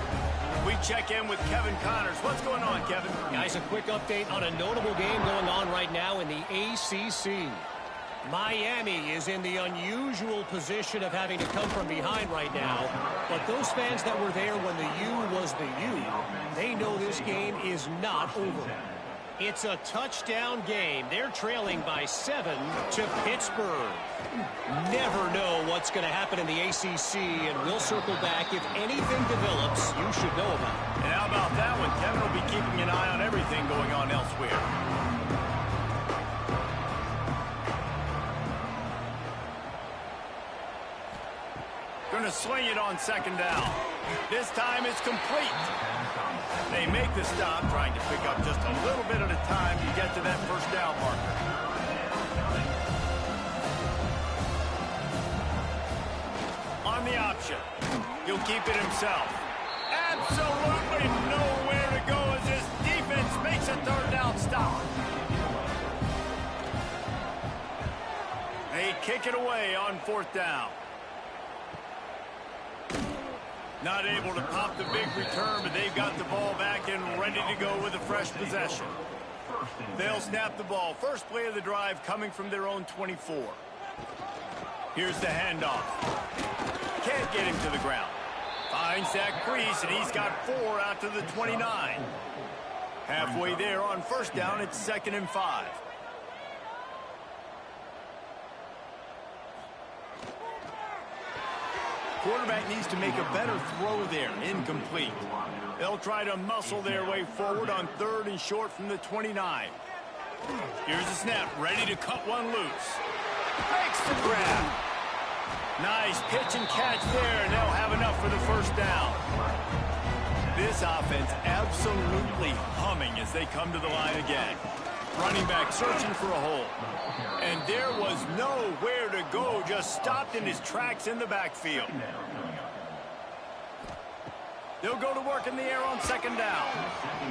We check in with Kevin Connors. What's going on, Kevin? Guys, a quick update on a notable game going on right now in the ACC. Miami is in the unusual position of having to come from behind right now. But those fans that were there when the U was the U, they know this game is not over. It's a touchdown game. They're trailing by 7 to Pittsburgh. Never know what's going to happen in the ACC, and we'll circle back. If anything develops, you should know about it. And how about that one? Kevin will be keeping an eye on everything going on elsewhere. Going to sling it on 2nd down. This time it's complete. They make the stop, trying to pick up just a little bit at a time to get to that 1st down marker. On the option, he'll keep it himself. Absolutely nowhere to go as this defense makes a 3rd down stop. They kick it away on 4th down. Not able to pop the big return, but they've got the ball back and ready to go with a fresh possession. They'll snap the ball. First play of the drive coming from their own 24. Here's the handoff. Can't get him to the ground. Finds that crease, and he's got 4 out to the 29. Halfway there on 1st down, it's 2nd and 5. Quarterback needs to make a better throw there. Incomplete. They'll try to muscle their way forward on 3rd and short from the 29. Here's the snap. Ready to cut one loose. Makes the grab. Nice pitch and catch there, and they'll have enough for the 1st down. This offense absolutely humming as they come to the line again. Running back searching for a hole. And there was nowhere to go, just stopped in his tracks in the backfield. They'll go to work in the air on 2nd down.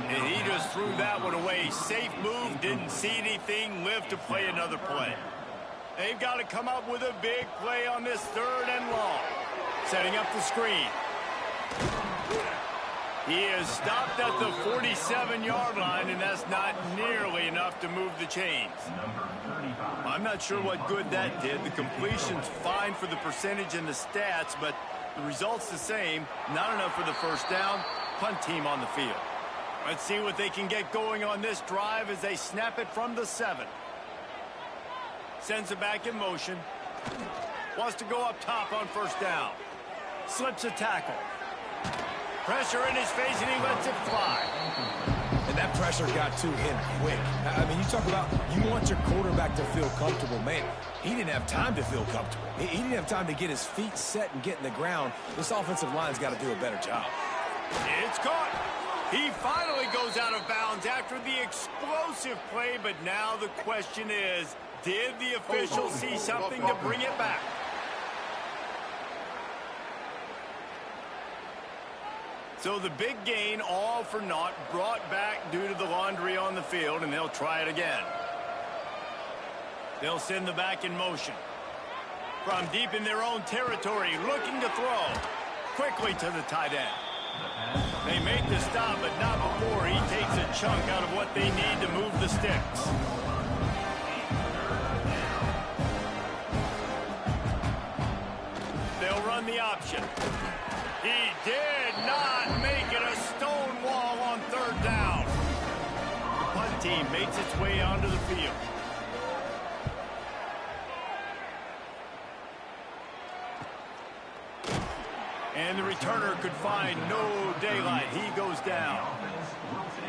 And he just threw that one away. Safe move, didn't see anything, lived to play another play. They've got to come up with a big play on this 3rd and long. Setting up the screen. He is stopped at the 47-yard line, and that's not nearly enough to move the chains. I'm not sure what good that did. The completion's fine for the percentage and the stats, but the result's the same. Not enough for the 1st down. Punt team on the field. Let's see what they can get going on this drive as they snap it from the 7. Sends it back in motion. Wants to go up top on 1st down. Slips a tackle. Pressure in his face, and he lets it fly. And that pressure got to him quick. I mean, you talk about you want your quarterback to feel comfortable. Man, he didn't have time to feel comfortable. He didn't have time to get his feet set and get in the ground. This offensive line's got to do a better job. It's caught. He finally goes out of bounds after the explosive play, but now the question is, did the official see something to bring it back? So the big gain, all for naught, brought back due to the laundry on the field, and they'll try it again. They'll send the back in motion. From deep in their own territory, looking to throw. Quickly to the tight end. They make the stop, but not before he takes a chunk out of what they need to move the sticks. They'll run the option. He did not make it a stone wall on 3rd down. The punt team makes its way onto the field. And the returner could find no daylight. He goes down.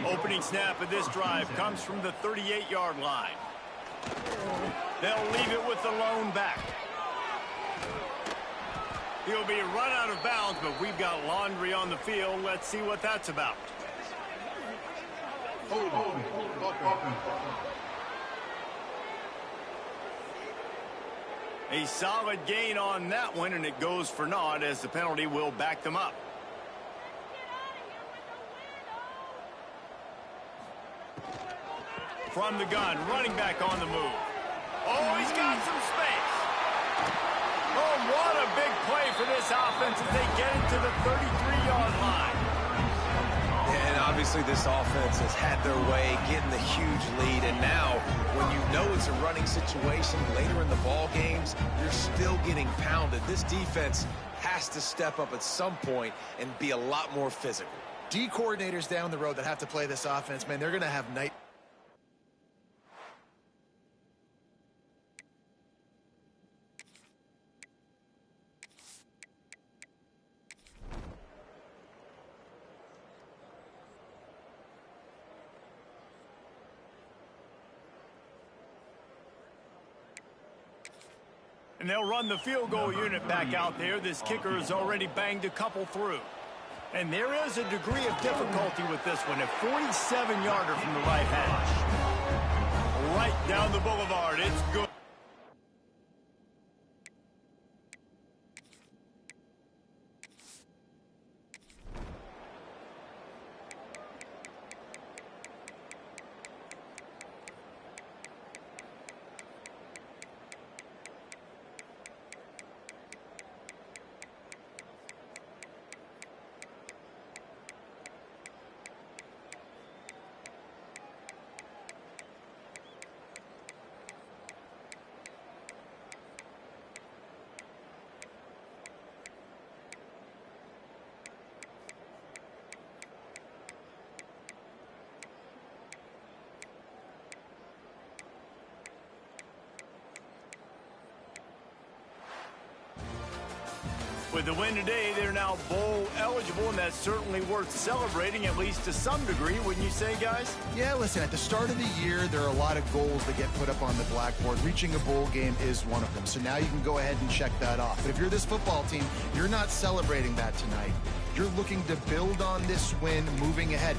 Opening snap of this drive comes from the 38-yard line. They'll leave it with the lone back. He'll be run out of bounds, but we've got laundry on the field. Let's see what that's about. A solid gain on that one, and it goes for naught as the penalty will back them up. From the gun, running back on the move. Oh, he's got some space. Oh, what a big play for this offense as they get it to the 33-yard line. And obviously this offense has had their way, getting the huge lead. And now, when you know it's a running situation later in the ball games, you're still getting pounded. This defense has to step up at some point and be a lot more physical. D coordinators down the road that have to play this offense, man, they're going to have night. And they'll run the field goal unit back out there. This kicker has already banged a couple through. And there is a degree of difficulty with this one. A 47-yarder from the right hash. Right down the boulevard. It's good. With the win today, they're now bowl eligible, and that's certainly worth celebrating, at least to some degree, wouldn't you say, guys? Yeah, listen, at the start of the year, there are a lot of goals that get put up on the blackboard. Reaching a bowl game is one of them. So now you can go ahead and check that off. But if you're this football team, you're not celebrating that tonight. You're looking to build on this win moving ahead.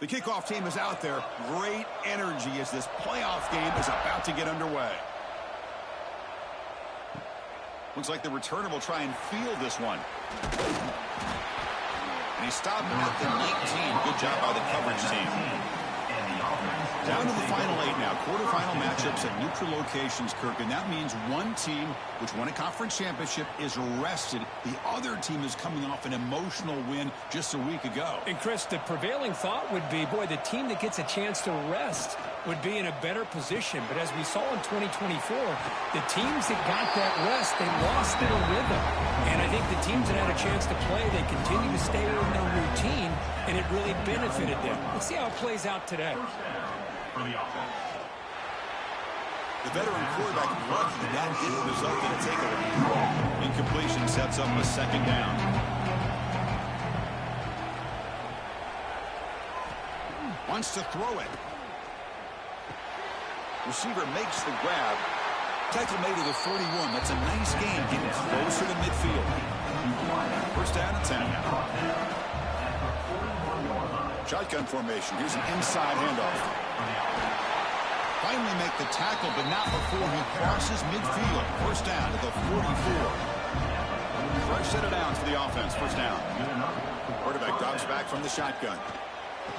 The kickoff team is out there. Great energy as this playoff game is about to get underway. Looks like the returner will try and field this one. And he stopped him at the 19. Good job by the coverage team. Down to the final 8 now. Quarterfinal matchups at neutral locations, Kirk. And that means one team, which won a conference championship, is rested. The other team is coming off an emotional win just a week ago. And, Chris, the prevailing thought would be, boy, the team that gets a chance to rest would be in a better position. But as we saw in 2024, the teams that got that rest, they lost their rhythm. And I think the teams that had a chance to play, they continue to stay in their routine, and it really benefited them. Let's see how it plays out today. The veteran quarterback lucky that didn't result in a takeaway. Incompletion sets up a second down. Wants to throw it. Receiver makes the grab. Tackle made to the 41. That's a nice gain, getting closer to midfield. First down and 10. Shotgun formation. Here's an inside handoff. Finally make the tackle, but not before he crosses midfield. First down to the 44. Fresh set of downs for the offense. First down. Quarterback drops back from the shotgun.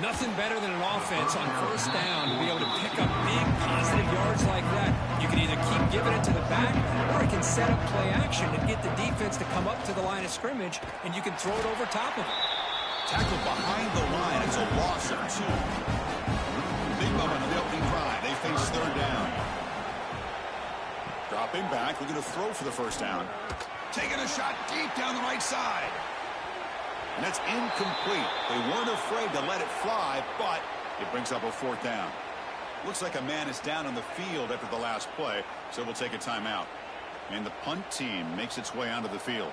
Nothing better than an offense on first down to be able to pick up big positive yards like that. You can either keep giving it to the back, or it can set up play action and get the defense to come up to the line of scrimmage, and you can throw it over top of it. Tackle behind the line. It's a loss of 2. Big moment on the opening drive. They face third down. Dropping back, looking to throw for the first down. Taking a shot deep down the right side. And that's incomplete. They weren't afraid to let it fly, but it brings up a fourth down. Looks like a man is down on the field after the last play, so we'll take a timeout. And the punt team makes its way onto the field.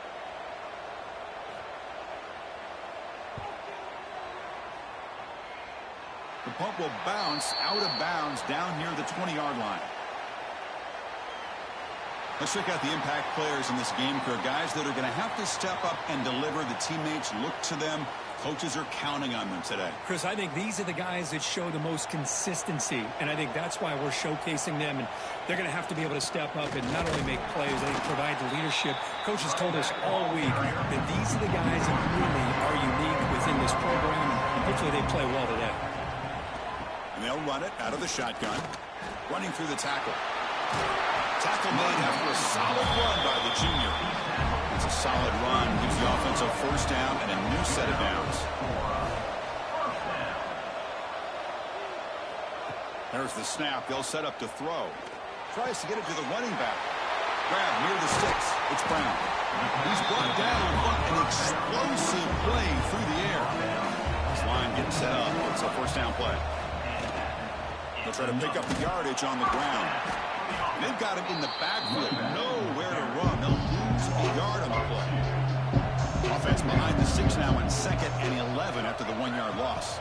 The punt will bounce out of bounds down near the 20-yard line. Let's check out the impact players in this game, Kirk. Guys that are going to have to step up and deliver. The teammates look to them. Coaches are counting on them today. Chris, I think these are the guys that show the most consistency, and I think that's why we're showcasing them. And they're going to have to be able to step up and not only make plays, I think provide the leadership. Coaches told us all week that these are the guys that really are unique within this program, and hopefully they play well today. And they'll run it out of the shotgun. Running through the tackle. Tackle made after a solid run by the junior. It's a solid run. Gives the offense a first down and a new set of downs. There's the snap. They'll set up to throw. Tries to get it to the running back. Grab near the sticks. It's Brown. He's brought down, but an explosive play through the air. This line getting set up. It's a first down play. They'll try to pick up the yardage on the ground. And they've got him in the backfield. Nowhere to run. They'll lose a yard on the play. Offense behind the 6 now in 2nd and 11 after the 1-yard loss.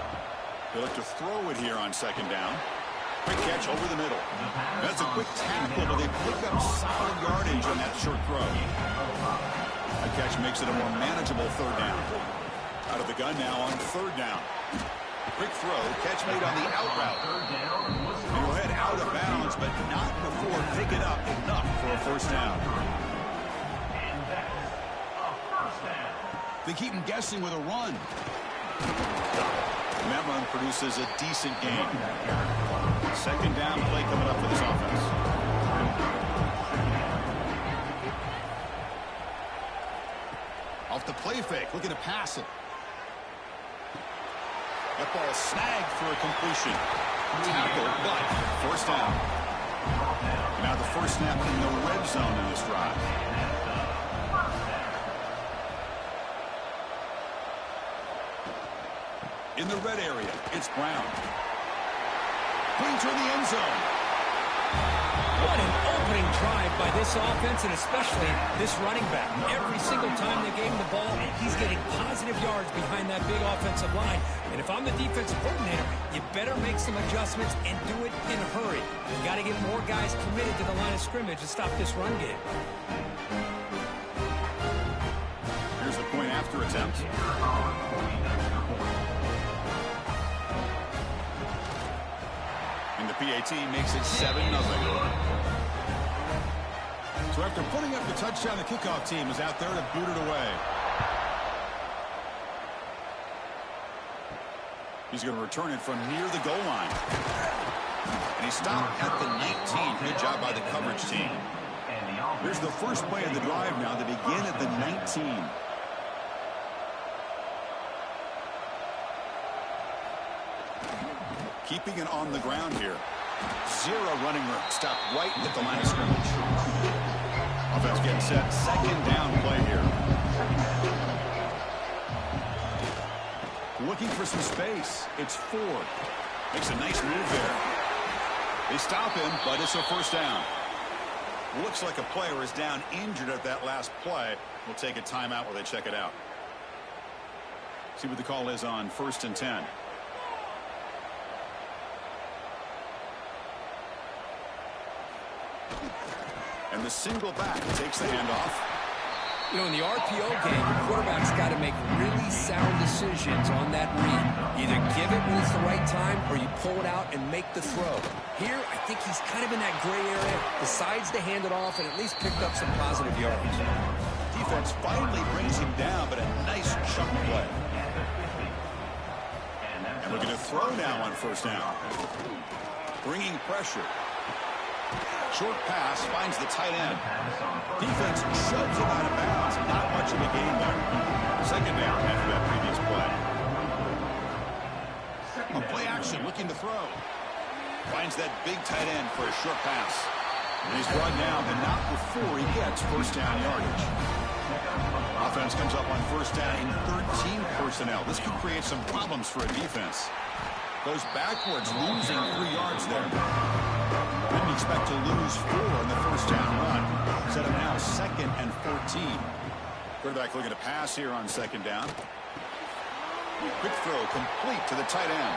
They'll look to throw it here on 2nd down. Quick catch over the middle. That's a quick tackle, but they pick up solid yardage on that short throw. That catch makes it a more manageable 3rd down. Out of the gun now on 3rd down. Quick throw, catch made on the out route. He will head out of bounds, but not before picking up enough for a first down. They keep him guessing with a run. And that run produces a decent gain. 2nd down play coming up for this offense. Off the play fake, looking to pass it. That ball snagged for a completion. Tackle, but first down. Now the first snap in the red zone in this drive. In the red area, it's Brown. Putting toward the end zone. What an opening drive by this offense, and especially this running back. Every single time they gave him the ball, he's getting positive yards behind that big offensive line. And if I'm the defensive coordinator, you better make some adjustments and do it in a hurry. You got to get more guys committed to the line of scrimmage to stop this run game. Here's the point after attempt. PAT makes it 7-0. So after putting up the touchdown, the kickoff team is out there to boot it away. He's going to return it from near the goal line. And he stopped at the 19. Good job by the coverage team. Here's the first play of the drive now to begin at the 19. Keeping it on the ground here. Zero running room. Stopped right at the line of scrimmage. Offense getting set. Second down play here. Looking for some space. It's Ford. Makes a nice move there. They stop him, but it's a first down. Looks like a player is down injured at that last play. We'll take a timeout while they check it out. See what the call is on 1st and 10. And the single back takes the handoff. You know, in the RPO game, the quarterback's got to make really sound decisions on that read. Either give it when it's the right time or you pull it out and make the throw. Here, I think he's kind of in that gray area, decides to hand it off and at least picked up some positive yards. Defense finally brings him down, but a nice chunk play. And we're going to throw now on 1st down. Bringing pressure. Short pass finds the tight end. Defense shoves him out of bounds. Not much of a gain there. Second down after that previous play. A play action looking to throw. Finds that big tight end for a short pass. And he's brought down, but not before he gets 1st down yardage. Offense comes up on 1st down in 13 personnel. This could create some problems for a defense. Goes backwards, losing 3 yards there. Didn't expect to lose 4 on the 1st down run. Set him now 2nd and 14. Quarterback looking to pass here on 2nd down. Quick throw complete to the tight end.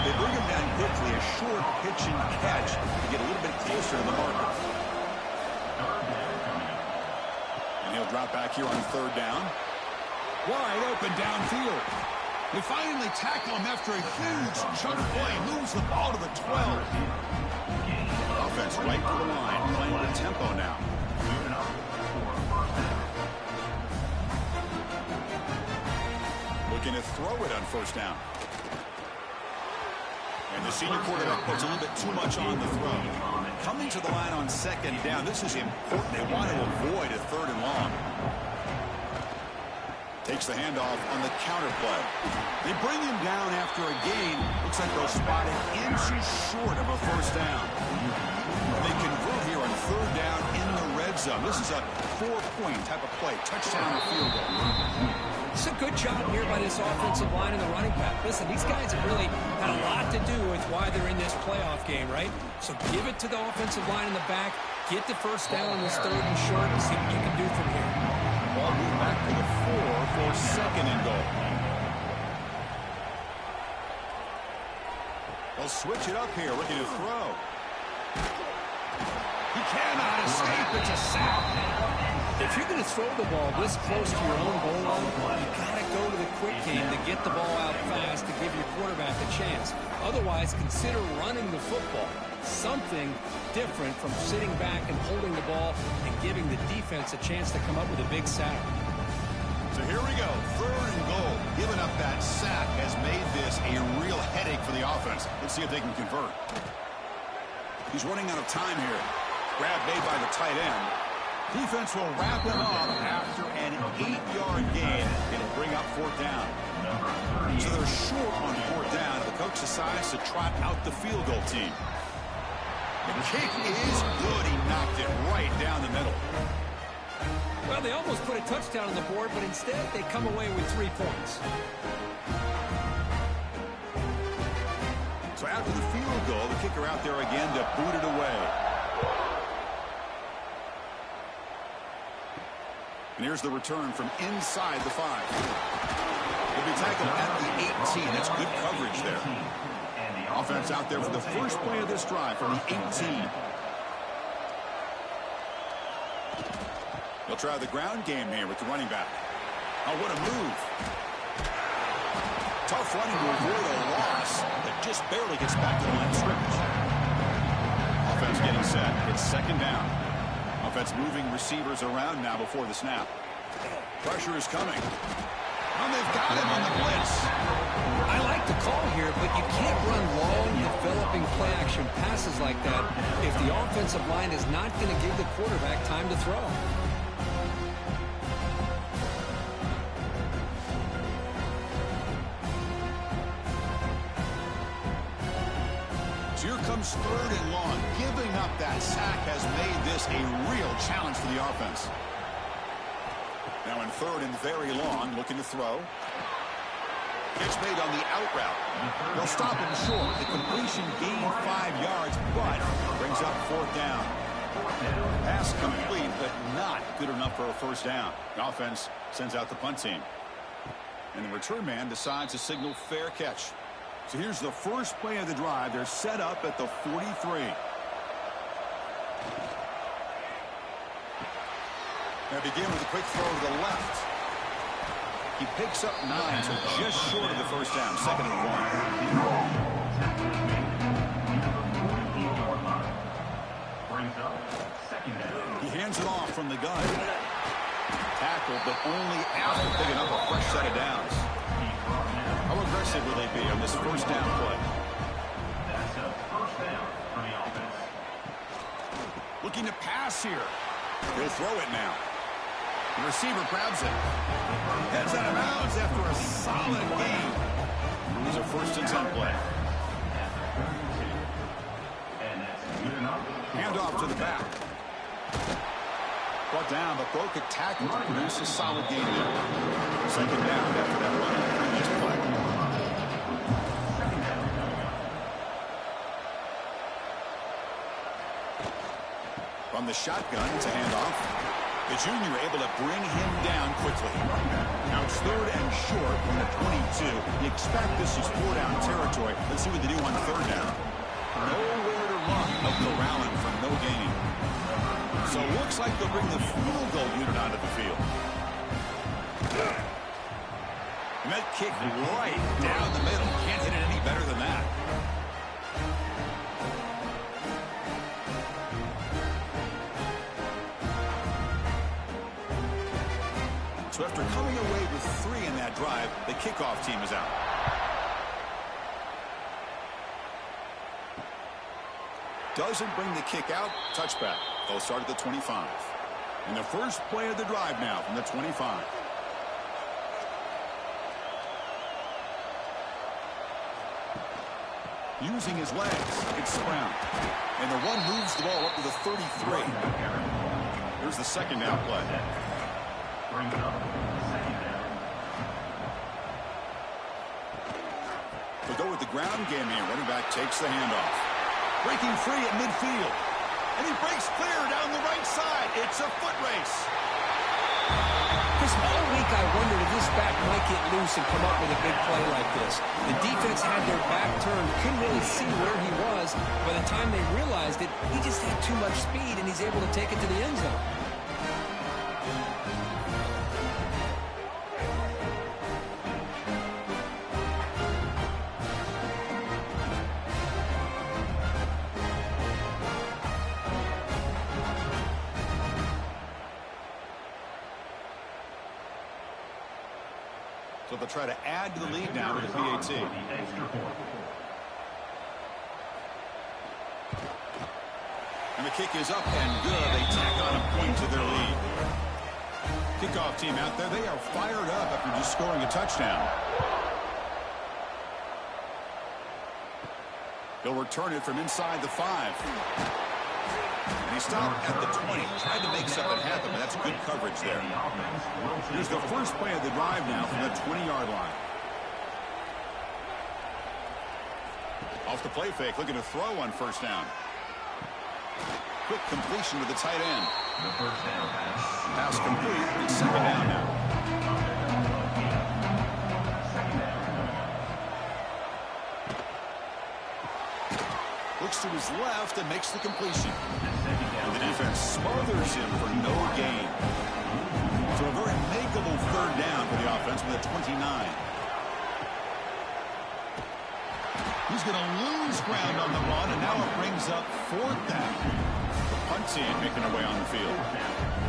They bring him down quickly, a short pitch and catch to get a little bit closer to the marker. And he'll drop back here on 3rd down. Wide open downfield. They finally tackle him after a huge chunk play. Moves the ball to the 12. Offense right to the line, playing with tempo now. Looking to throw it on 1st down. And the senior quarterback puts a little bit too much on the throw. Coming to the line on 2nd down. This is important. They want to avoid a 3rd and long. Takes the handoff on the counter play. They bring him down after a gain. Looks like they'll spot it inches short of a 1st down. They convert here on 3rd down in the red zone. This is a 4-point type of play. Touchdown or field goal. It's a good job here by this offensive line and the running back. Listen, these guys have really had a lot to do with why they're in this playoff game, right? So give it to the offensive line in the back. Get the 1st down on this 3rd and short and see what you can do from here. Ball moved back to the 4 for 2nd and goal. They'll switch it up here, looking to throw. He cannot escape. It's a sack. If you're going to throw the ball this close to your own goal line, you've got to go to the quick game to get the ball out fast to give your quarterback a chance. Otherwise, consider running the football. Something different from sitting back and holding the ball and giving the defense a chance to come up with a big sack. So here we go. 3rd and goal. Giving up that sack has made this a real headache for the offense. Let's see if they can convert. He's running out of time here. Grab made by the tight end. Defense will wrap him up after an 8-yard gain. It'll bring up 4th down. So they're short on 4th down. The coach decides to trot out the field goal team. The kick is good. He knocked it right down the middle. Well, they almost put a touchdown on the board, but instead they come away with 3 points. So after the field goal, the kicker out there again to boot it away. And here's the return from inside the 5. He'll be tackled at the 18. That's good coverage there. Offense out there for the first play of this drive from the 18. They'll try the ground game here with the running back. Oh, what a move. Tough running to avoid a loss, but just barely gets back to the line of scrimmage. Formation set. It's second down. Offense moving receivers around now before the snap. Pressure is coming. And they've got him on the blitz. I like the call here, but you can't run long, developing play-action passes like that if the offensive line is not going to give the quarterback time to throw. So here comes third and long. Giving up that sack has made this a real challenge for the offense. Now in third and very long, looking to throw. It's made on the out route. They'll stop him short. The completion gained 5 yards, but brings up fourth down. Pass complete, but not good enough for a first down. The offense sends out the punt team. And the return man decides to signal fair catch. So here's the first play of the drive. They're set up at the 43. They begin with a quick throw to the left. He picks up 9, so just short of the first down. Second and 1. He hands it off from the gun. Tackled, but only after picking up a fresh set of downs. How aggressive will they be on this first down play? Looking to pass here. He'll throw it now. The receiver grabs it. Heads out of bounds after a solid game. Here's a first and 10 play. Hand off to the back. Brought down, but broke a tackle to produce a solid game there. Second down after that run on the previous play. From the shotgun to hand off. The junior able to bring him down quickly. Now it's third and short from the 22. You expect this is four-down territory. Let's see what they do on third down. Nowhere to run. No corralling for no gain. So it looks like they'll bring the field goal unit onto the field. And that kick right down the middle. Can't hit it any better than that. So after coming away with 3 in that drive, the kickoff team is out. Doesn't bring the kick out. Touchback. They'll start at the 25. And the first play of the drive now from the 25. Using his legs, it's Brown. And the run moves the ball up to the 33. Here's the second down play. They'll go with the ground game here. Running back takes the handoff. Breaking free at midfield. And he breaks clear down the right side. It's a foot race. This all week I wondered if this back might get loose and come up with a big play like this. The defense had their back turned, couldn't really see where he was. By the time they realized it, he just had too much speed, and he's able to take it to the end zone. So they'll try to add to the lead now with the PAT. And the kick is up and good. They tack on a point to their lead. Kickoff team out there. They are fired up after just scoring a touchdown. They'll return it from inside the 5. And he stopped at the 20. Tried to make something happen, but that's good coverage there. Here's the first play of the drive now from the 20-yard line. Off the play fake, looking to throw on first down. Quick completion to the tight end. Pass complete. It's second down now. Looks to his left and makes the completion. And the defense smothers him for no gain. So a very makeable third down for the offense with a 29. He's going to lose ground on the run, and now it brings up fourth down. punt team making their way on the field.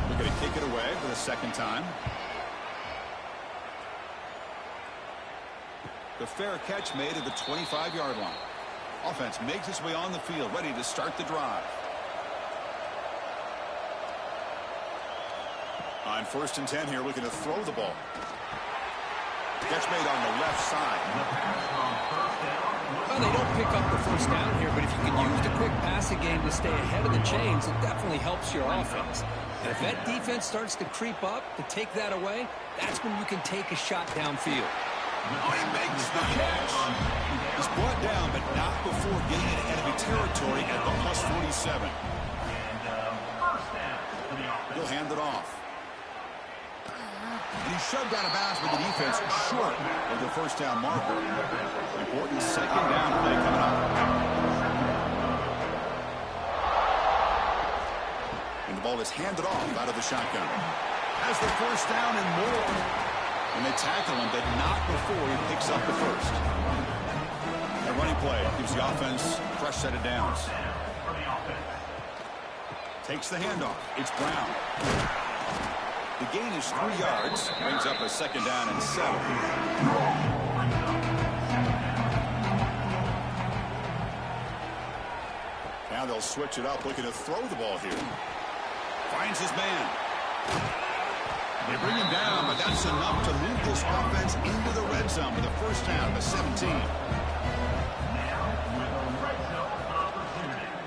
We're going to kick it away for the second time. The fair catch made at the 25-yard line. Offense makes its way on the field, ready to start the drive. On 1st and 10 here, looking to throw the ball. Catch made on the left side. Well, they don't pick up the first down here, but if you can use the quick passing game to stay ahead of the chains, it definitely helps your offense. And if that defense starts to creep up to take that away, that's when you can take a shot downfield. Oh, he makes the catch. He's brought down, but not before getting into enemy territory at the plus 47. He'll hand it off. And he's shoved out of bounds with the defense short of the first down marker. Important second down play coming up. And the ball is handed off out of the shotgun. Has the first down and more. And they tackle him, but not before he picks up the first. The running play gives the offense a fresh set of downs. Takes the handoff. It's Brown. The gain is 3 yards. Brings up a second down and 7. Now they'll switch it up, looking to throw the ball here. Finds his man. They bring him down, but that's enough to move this offense into the red zone with a first down of 17.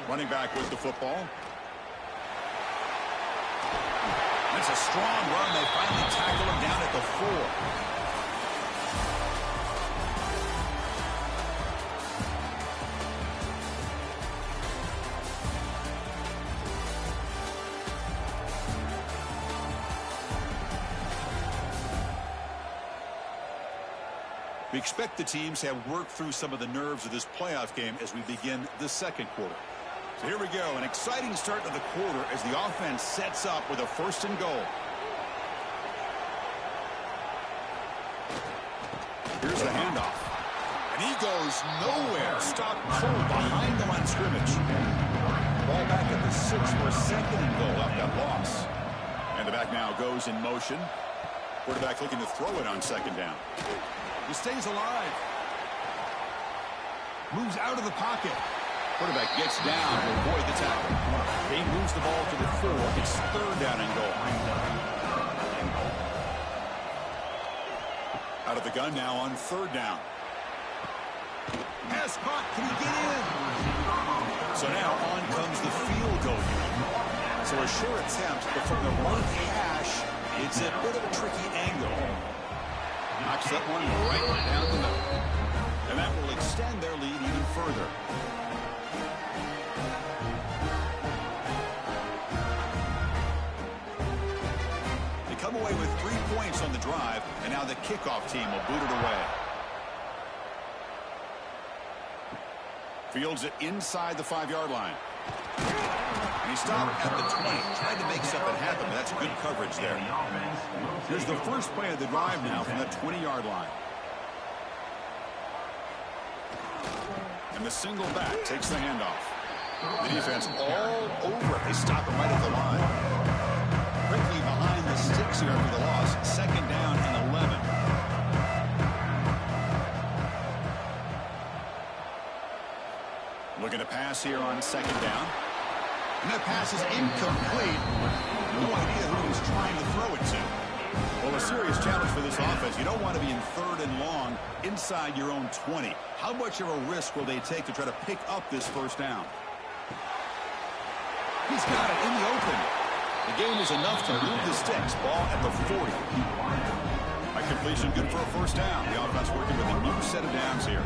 Running back with the football. It's a strong run. They finally tackle him down at the 4. We expect the teams to have worked through some of the nerves of this playoff game as we begin the second quarter. So here we go, an exciting start to the quarter as the offense sets up with a 1st and goal. Here's the handoff. And he goes nowhere. Stopped cold behind the line of scrimmage. Ball back at the 6 for 2nd and goal off that loss. And the back now goes in motion. Quarterback looking to throw it on 2nd down. He stays alive. Moves out of the pocket. Quarterback gets down to avoid the tackle. He moves the ball to the 4. It's 3rd down and goal. Out of the gun now on 3rd down. Pass caught. Can he get in? So now on comes the field goal unit. So a sure attempt, but from the right hash, it's a bit of a tricky angle. Knocks that one right down the middle. And that will extend their lead even further. They come away with 3 points on the drive, and now the kickoff team will boot it away. Fields it inside the 5-yard line. And he stopped at the 20. Tried to make something happen, but that's good coverage there. Here's the first play of the drive now from that 20-yard line. And the single back takes the handoff. The defense all over it. They stop him right at the line. Quickly behind the sticks here after the loss. 2nd down and 11. Looking to pass here on 2nd down. And that pass is incomplete. No idea who he's trying to throw it to. Well, a serious challenge for this offense. You don't want to be in 3rd and long inside your own 20. How much of a risk will they take to try to pick up this first down? He's got it in the open. The game is enough to move the sticks. Ball at the 40. By completion, good for a first down. The offense working with a new set of downs here.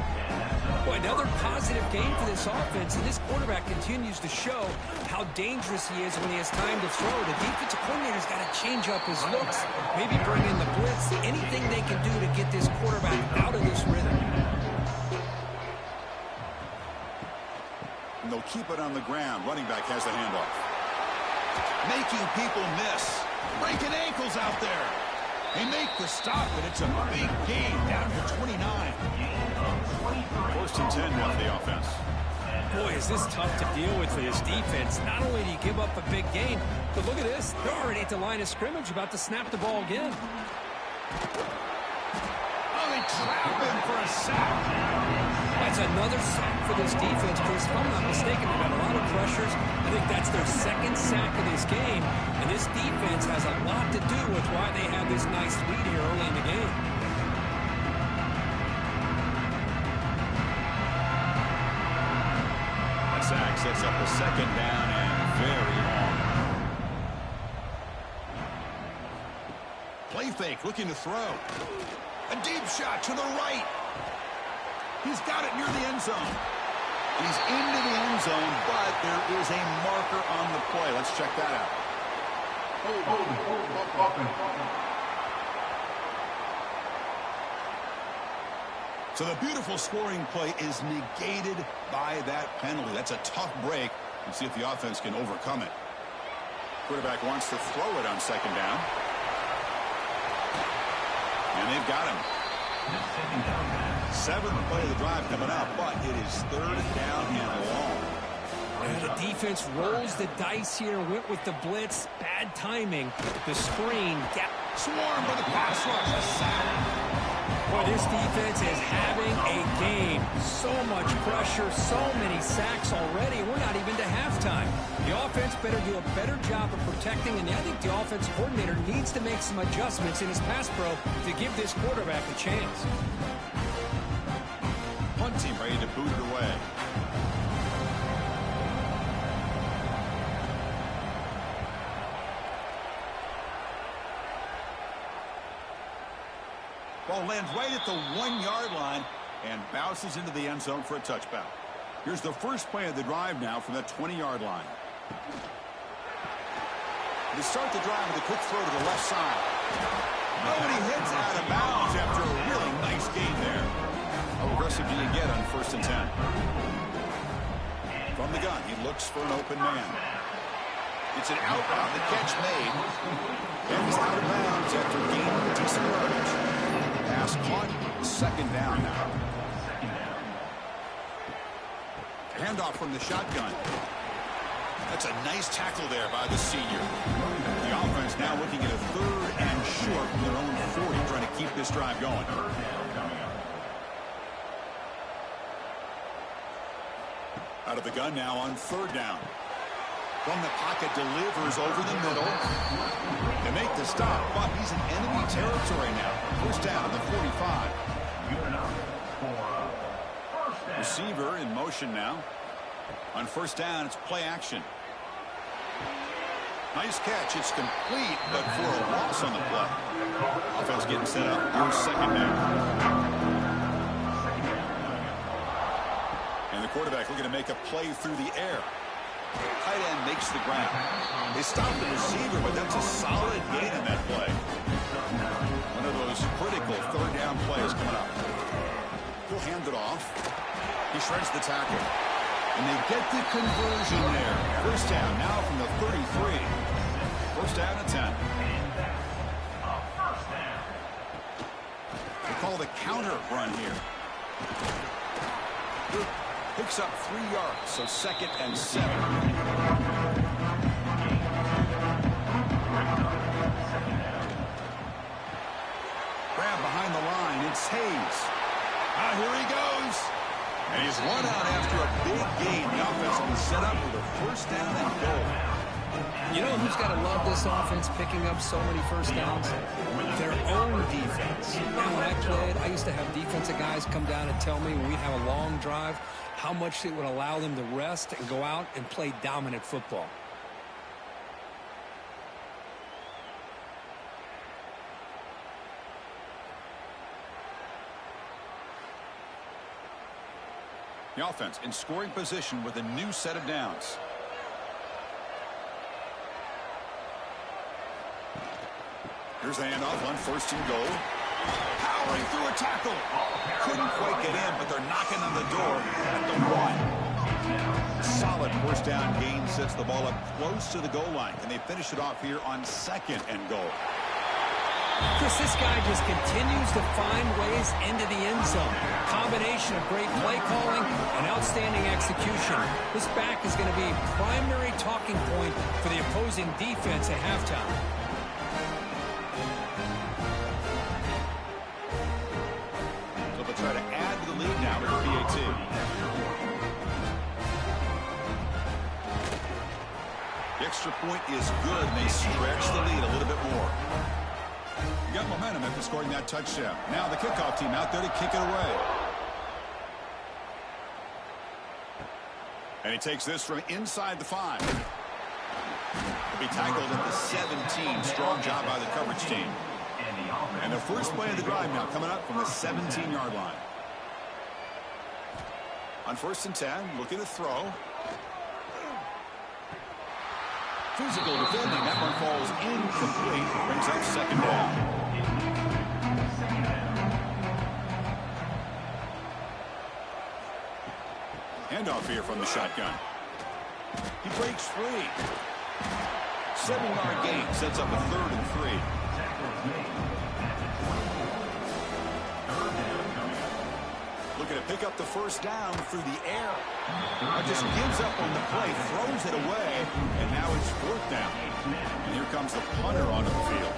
Boy, another positive game for this offense, and this quarterback continues to show how dangerous he is when he has time to throw. The defensive coordinator's got to change up his looks, maybe bring in the blitz, anything they can do to get this quarterback out of this rhythm. And they'll keep it on the ground. Running back has the handoff. Making people miss. Breaking ankles out there. They make the stop, but it's a big gain down to 29. 1st and 10 now for the offense. Boy, is this tough to deal with for this defense. Not only do you give up a big gain, but look at this. They're already at the line of scrimmage, about to snap the ball again. Oh, they trap him for a sack. That's another sack for this defense, Chris. If I'm not mistaken, they've got a lot of pressures. I think that's their second sack of this game. And this defense has a lot to do with why they have this nice lead here early in the game. That sack sets up a second down and very long. Play fake, looking to throw. A deep shot to the right. He's got it near the end zone. He's into the end zone, but there is a marker on the play. Let's check that out. So the beautiful scoring play is negated by that penalty. That's a tough break. And see if the offense can overcome it. Quarterback wants to throw it on second down. And they've got him. Seventh play of the drive coming up, but it is third down and long. And the defense rolls the dice here, went with the blitz. Bad timing. The screen. Swarm by the pass rush. A sack. Boy, this defense is having a game. So much pressure, so many sacks already. We're not even to halftime. The offense better do a better job of protecting, and I think the offensive coordinator needs to make some adjustments in his pass pro to give this quarterback a chance. Punt team ready to boot it away. Ball lands right at the 1-yard line and bounces into the end zone for a touchback. Here's the first play of the drive now from that 20-yard line. They start the drive with a quick throw to the left side. Nobody hits out of bounds after a really nice gain there. How aggressive do you get on 1st and 10? From the gun, he looks for an open man. It's an out route, the catch made. And he's out of bounds after gaining decent yardage. Pass caught, second down now. Handoff from the shotgun. That's a nice tackle there by the senior. The offense now looking at a 3rd and short from their own 40, trying to keep this drive going. Out of the gun now on 3rd down. From the pocket, delivers over the middle. They make the stop, but he's in enemy territory now. First down, the 45. Receiver in motion now. On 1st down, it's play action. Nice catch. It's complete, but for a loss on the play. Offense getting set up. Here's 2nd down. And the quarterback looking to make a play through the air. Tight end makes the grab. They stop the receiver, but that's a solid gain in that play. One of those critical 3rd down plays coming up. He'll hand it off. He shreds the tackle. And they get the conversion there. First down now from the 33. First down and 10. They call the counter run here. Picks up 3 yards, so 2nd and 7. Grab behind the line. It's Hayes. Here he goes. And he's run out after a big gain. The offense will be set up with a 1st down and goal. You know who's got to love this offense picking up so many 1st downs? Their own defense. Now, when I played, I used to have defensive guys come down and tell me when we'd have a long drive how much it would allow them to rest and go out and play dominant football. The offense in scoring position with a new set of downs. Here's the handoff on 1st and goal. Powering through a tackle. Couldn't quite get in, but they're knocking on the door at the 1. Solid 1st down gain sets the ball up close to the goal line. Can they finish it off here on 2nd and goal? Chris, this guy just continues to find ways into the end zone. Combination of great play calling and outstanding execution. This back is going to be a primary talking point for the opposing defense at halftime. So they'll try to add to the lead now with the PAT. The extra point is good, and they stretch the lead a little bit more. You got momentum after scoring that touchdown. Now the kickoff team out there to kick it away. And he takes this from inside the 5. He'll be tackled at the 17. Strong job by the coverage team. And the first play of the drive now coming up from the 17-yard line. On 1st and 10, looking to throw. Physical defending. That one falls incomplete. Brings up 2nd down. Handoff here from the shotgun. He breaks free. 7-yard gain sets up a 3rd and 3. Looking to pick up the first down through the air. Just gives up on the play, throws it away, and now it's 4th down. And here comes the punter onto the field.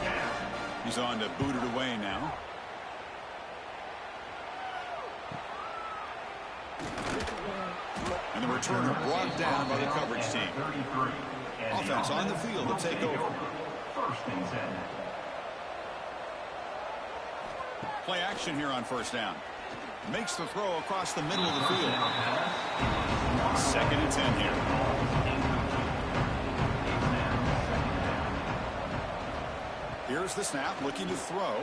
He's on to boot it away now. And the returner brought down by the coverage team. Offense on the field to take over. Play action here on 1st down. Makes the throw across the middle of the field. 2nd and 10 here. Here's the snap, looking to throw.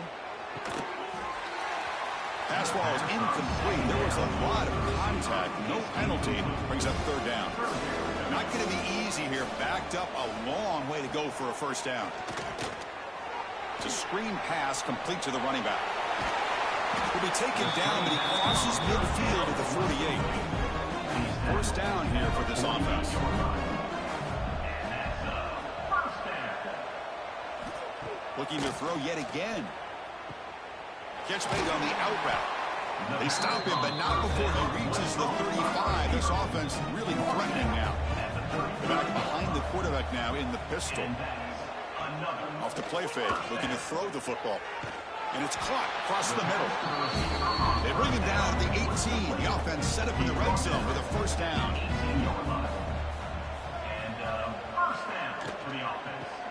Pass ball is incomplete. There was a lot of contact. No penalty. Brings up 3rd down. Not going to be easy here. Backed up a long way to go for a 1st down. It's a screen pass complete to the running back. Will be taken down, but he crosses midfield at the 48. 1st down here for this offense. Looking to throw yet again. Catch made on the out route. They stop him, but not before he reaches the 35. This offense really threatening now. The back behind the quarterback now in the pistol. Off the play fake, looking to throw the football. And it's caught across the middle. They bring him down at the 18. The offense set up in the red zone with a 1st down.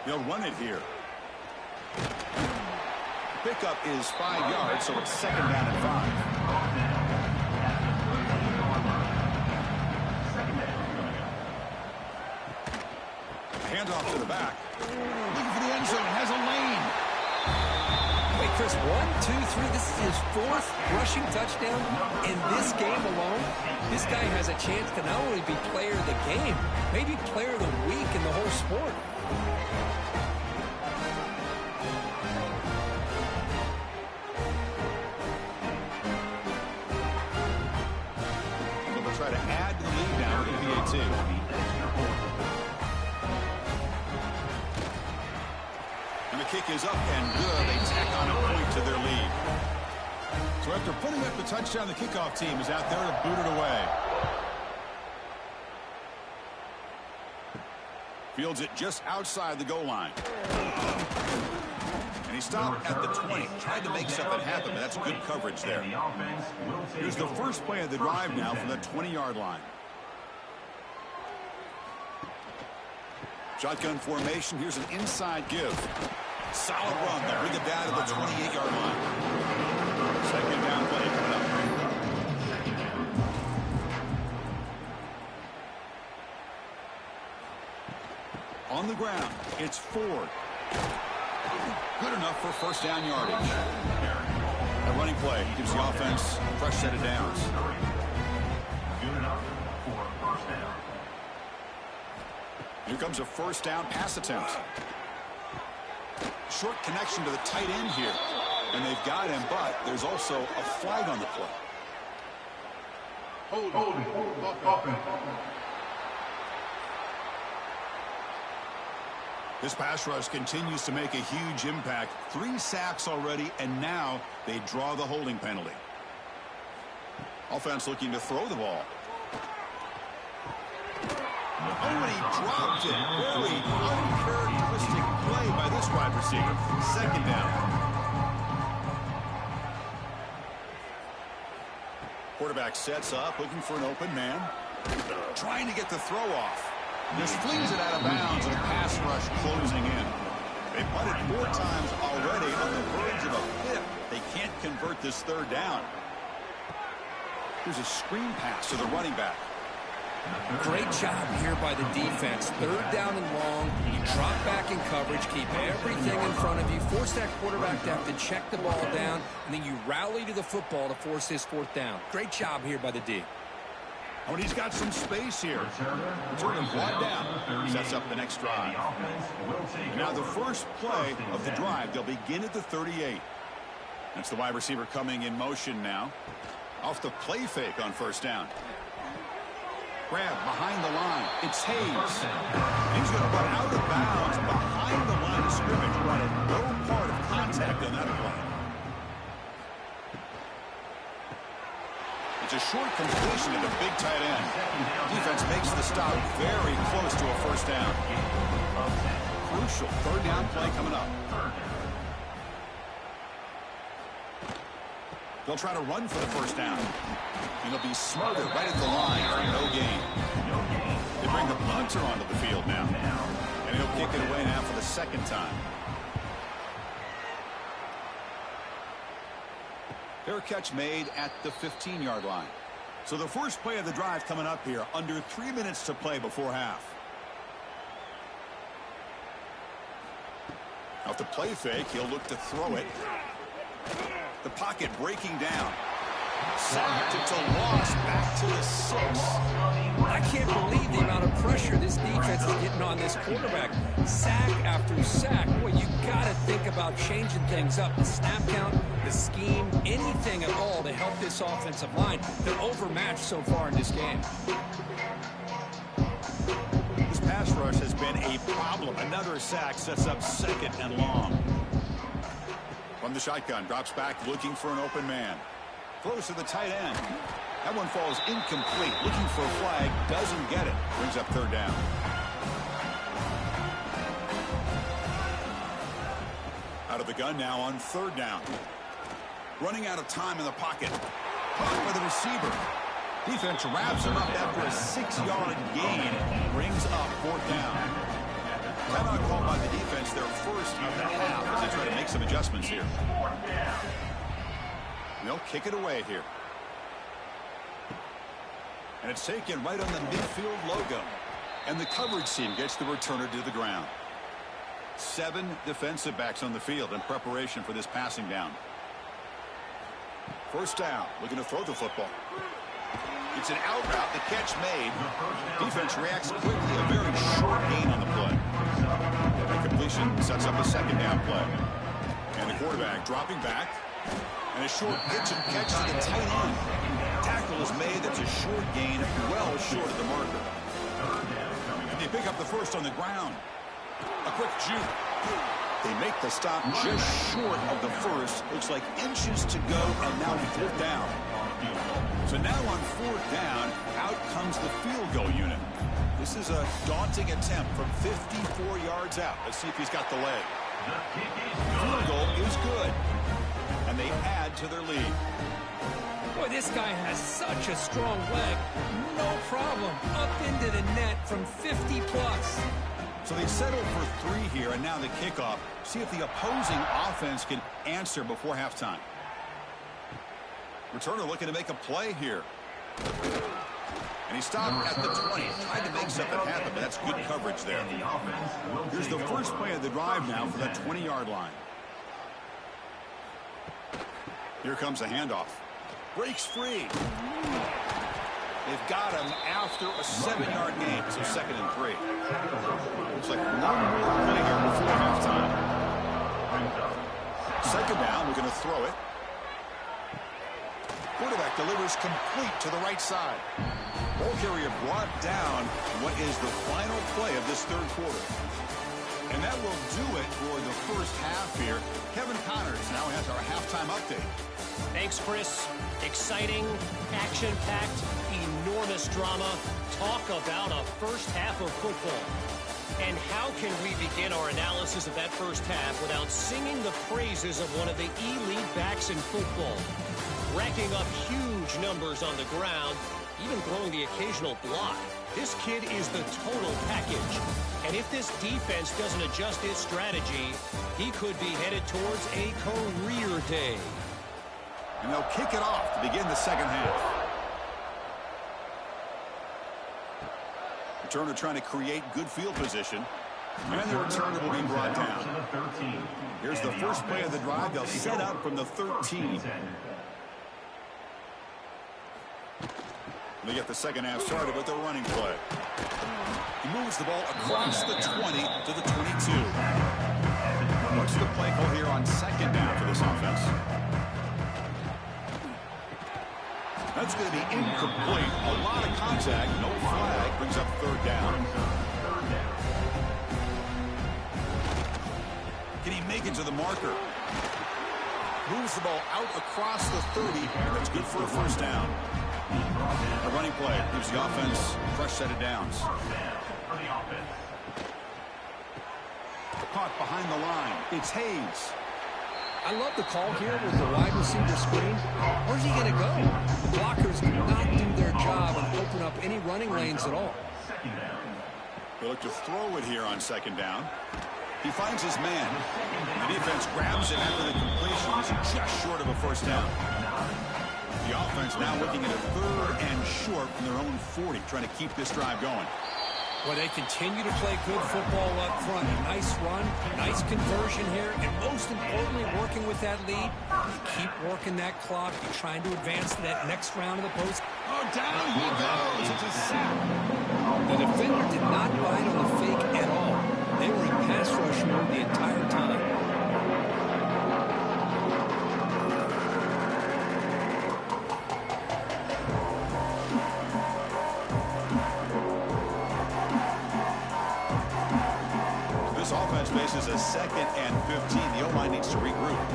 They'll run it here. Pickup is 5 yards, so it's 2nd down and 5. Handoff to the back. Looking for the end zone. Has a lane. Wait, Chris, 1, 2, 3. This is his 4th rushing touchdown in this game alone. This guy has a chance to not only be player of the game, maybe player of the week in the whole sport. Try to add to the lead now with the PAT. And the kick is up and good. They tack on a point to their lead. So after putting up the touchdown, the kickoff team is out there to boot it away. Fields it just outside the goal line. And he stopped at the 20. Tried to make something happen, but that's good coverage there. Here's the first play of the drive now from the 20-yard line. Shotgun formation. Here's an inside give. Solid run. They'll bring it down to the 28-yard line. 2nd down play coming up. On the ground, it's Ford. Good enough for 1st down yardage. A running play gives the offense a fresh set of downs. Good enough for a 1st down. Here comes a 1st down pass attempt. Short connection to the tight end here. And they've got him, but there's also a flag on the play. Hold. This pass rush continues to make a huge impact. 3 sacks already, and now they draw the holding penalty. Offense looking to throw the ball. Oh, and he dropped it. Very uncharacteristic play by this wide receiver. 2nd down. Quarterback sets up, looking for an open man. Trying to get the throw off. Just flings it out of bounds, and the pass rush closing in. They've punted 4 times already on the verge of a 5th. They can't convert this 3rd down. Here's a screen pass to the running back. Great job here by the defense. 3rd down and long. You drop back in coverage, keep everything in front of you, force that quarterback to have to check the ball down, and then you rally to the football to force his 4th down. Great job here by the D. Oh, and he's got some space here. Turning brought down. Sets up the next drive. And now the first play of the drive. They'll begin at the 38. That's the wide receiver coming in motion now. Off the play fake on 1st down. Grab behind the line. It's Hayes. He's going to run out of bounds behind the line of scrimmage. Wanted no part of contact on that play. It's a short completion to the big tight end. Defense makes the stop very close to a 1st down. Crucial 3rd down play coming up. They'll try to run for the 1st down. And he'll be smothered right at the line for no gain. They bring the punter onto the field now. And he'll kick it away now for the 2nd time. Fair catch made at the 15-yard line. So the first play of the drive coming up here. Under 3 minutes to play before half. Off the play fake, he'll look to throw it. The pocket breaking down. Sacked. It's a loss back to the 6. I can't believe the amount of pressure this defense is getting on this quarterback. Sack after sack. Boy, you got to think about changing things up. The snap count, the scheme, anything at all to help this offensive line. They're overmatched so far in this game. This pass rush has been a problem. Another sack sets up 2nd and long. From the shotgun, drops back looking for an open man. Throws to the tight end. That one falls incomplete. Looking for a flag. Doesn't get it. Brings up 3rd down. Out of the gun now on 3rd down. Running out of time in the pocket. Caught by the receiver. Defense wraps him up after a 6-yard gain. Brings up 4th down. Timeout called by the defense, their first of the half, as they try to make some adjustments here. And they'll kick it away here. And it's taken right on the midfield logo. And the coverage team gets the returner to the ground. 7 defensive backs on the field in preparation for this passing down. 1st down, looking to throw the football. It's an out route, the catch made. Defense reacts quickly, a very short gain on the play. The completion sets up a 2nd down play. And the quarterback dropping back. And a short pitch and catch to the tight end. Tackle is made, that's a short gain, well short of the marker. And they pick up the 1st on the ground. A quick juke. They make the stop just short of the 1st. Looks like inches to go, and now 4th down. So now on 4th down, out comes the field goal unit. This is a daunting attempt from 54 yards out. Let's see if he's got the leg. Field goal is good. And they add to their lead. Boy, this guy has such a strong leg. No problem. Up into the net from 50 plus. So they settle for 3 here, and now the kickoff. See if the opposing offense can answer before halftime. Returner looking to make a play here. And he stopped at the 20. Tried to make something happen, but that's good coverage there. Here's the first play of the drive now for that 20-yard line. Here comes the handoff. Breaks free. They've got him after a 7-yard gain, so 2nd and 3. Looks like one more play here before halftime. 2nd down, we're going to throw it. Quarterback delivers complete to the right side. Ball carrier brought down what is the final play of this 3rd quarter. And that that will do it for the first half here. Kevin Connors now has our halftime update. Thanks, Chris. Exciting, action-packed, enormous drama. Talk about a first half of football. And how can we begin our analysis of that first half without singing the praises of one of the elite backs in football? Racking up huge numbers on the ground, even throwing the occasional block. This kid is the total package. And if this defense doesn't adjust its strategy, he could be headed towards a career day. And they'll kick it off to begin the second half. Returner trying to create good field position. And the returner will be brought down. Here's the first play of the drive. They'll set up from the 13. They get the second half started with the running play. He moves the ball across the 20 to the 22. What's the play call here on second down for this offense? That's going to be incomplete. A lot of contact. No flag. Brings up third down. Can he make it to the marker? Moves the ball out across the 30. That's good for a first down. A running play gives the offense a fresh set of downs. Caught behind the line. It's Hayes. I love the call here with the wide receiver screen. Where's he going to go? The blockers do not do their job and open up any running lanes at all. They look to throw it here on second down. He finds his man. The defense grabs him after the completion. He's just short of a first down. The offense now looking at a third and short from their own 40, trying to keep this drive going. Well, they continue to play good football up front. A nice run, nice conversion here, and most importantly, working with that lead. You keep working that clock. You're trying to advance to that next round of the post. Oh, down he goes. It's a sack. The defender did not bite on the fake at all. They were in pass rush mode the entire time. This offense faces a second and 15. The O-line needs to regroup.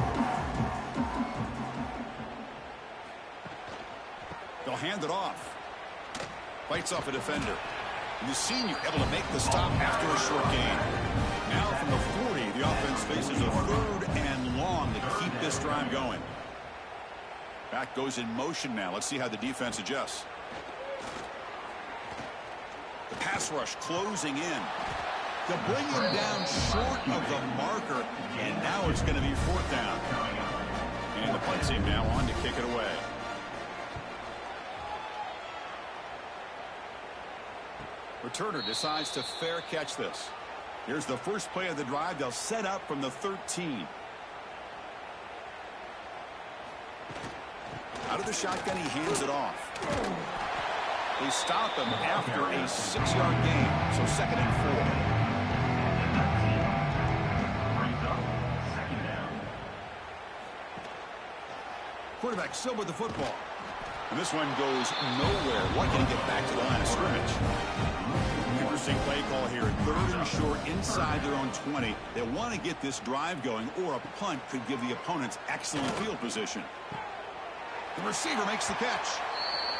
They'll hand it off. Fights off a defender. And the senior able to make the stop after a short gain. Now from the 40, the offense faces a third and long to keep this drive going. Back goes in motion now. Let's see how the defense adjusts. The pass rush closing in. They'll bring him down short of the marker, and now it's going to be fourth down. And the punt team now on to kick it away. Returner decides to fair catch this. Here's the first play of the drive. They'll set up from the 13. Out of the shotgun, he hands it off. They stop him after a 6-yard gain, so second and 4. Quarterback still with the football. And this one goes nowhere. Why can't he get back to the line of scrimmage? Interesting play call here. Third and short inside their own 20. They want to get this drive going, or a punt could give the opponents excellent field position. The receiver makes the catch.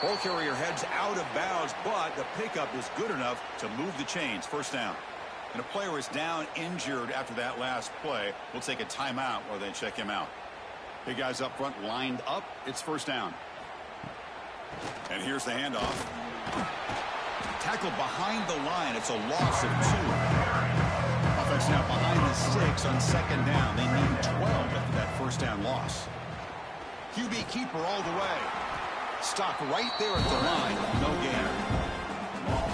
Ball carrier heads out of bounds, but the pickup is good enough to move the chains. First down. And a player is down injured after that last play. We'll take a timeout while they check him out. Big guys up front lined up. It's first down. And here's the handoff. Tackled behind the line. It's a loss of 2. Offense now behind the 6 on second down. They need 12 after that first down loss. QB keeper all the way. Stop right there at the line. No gain.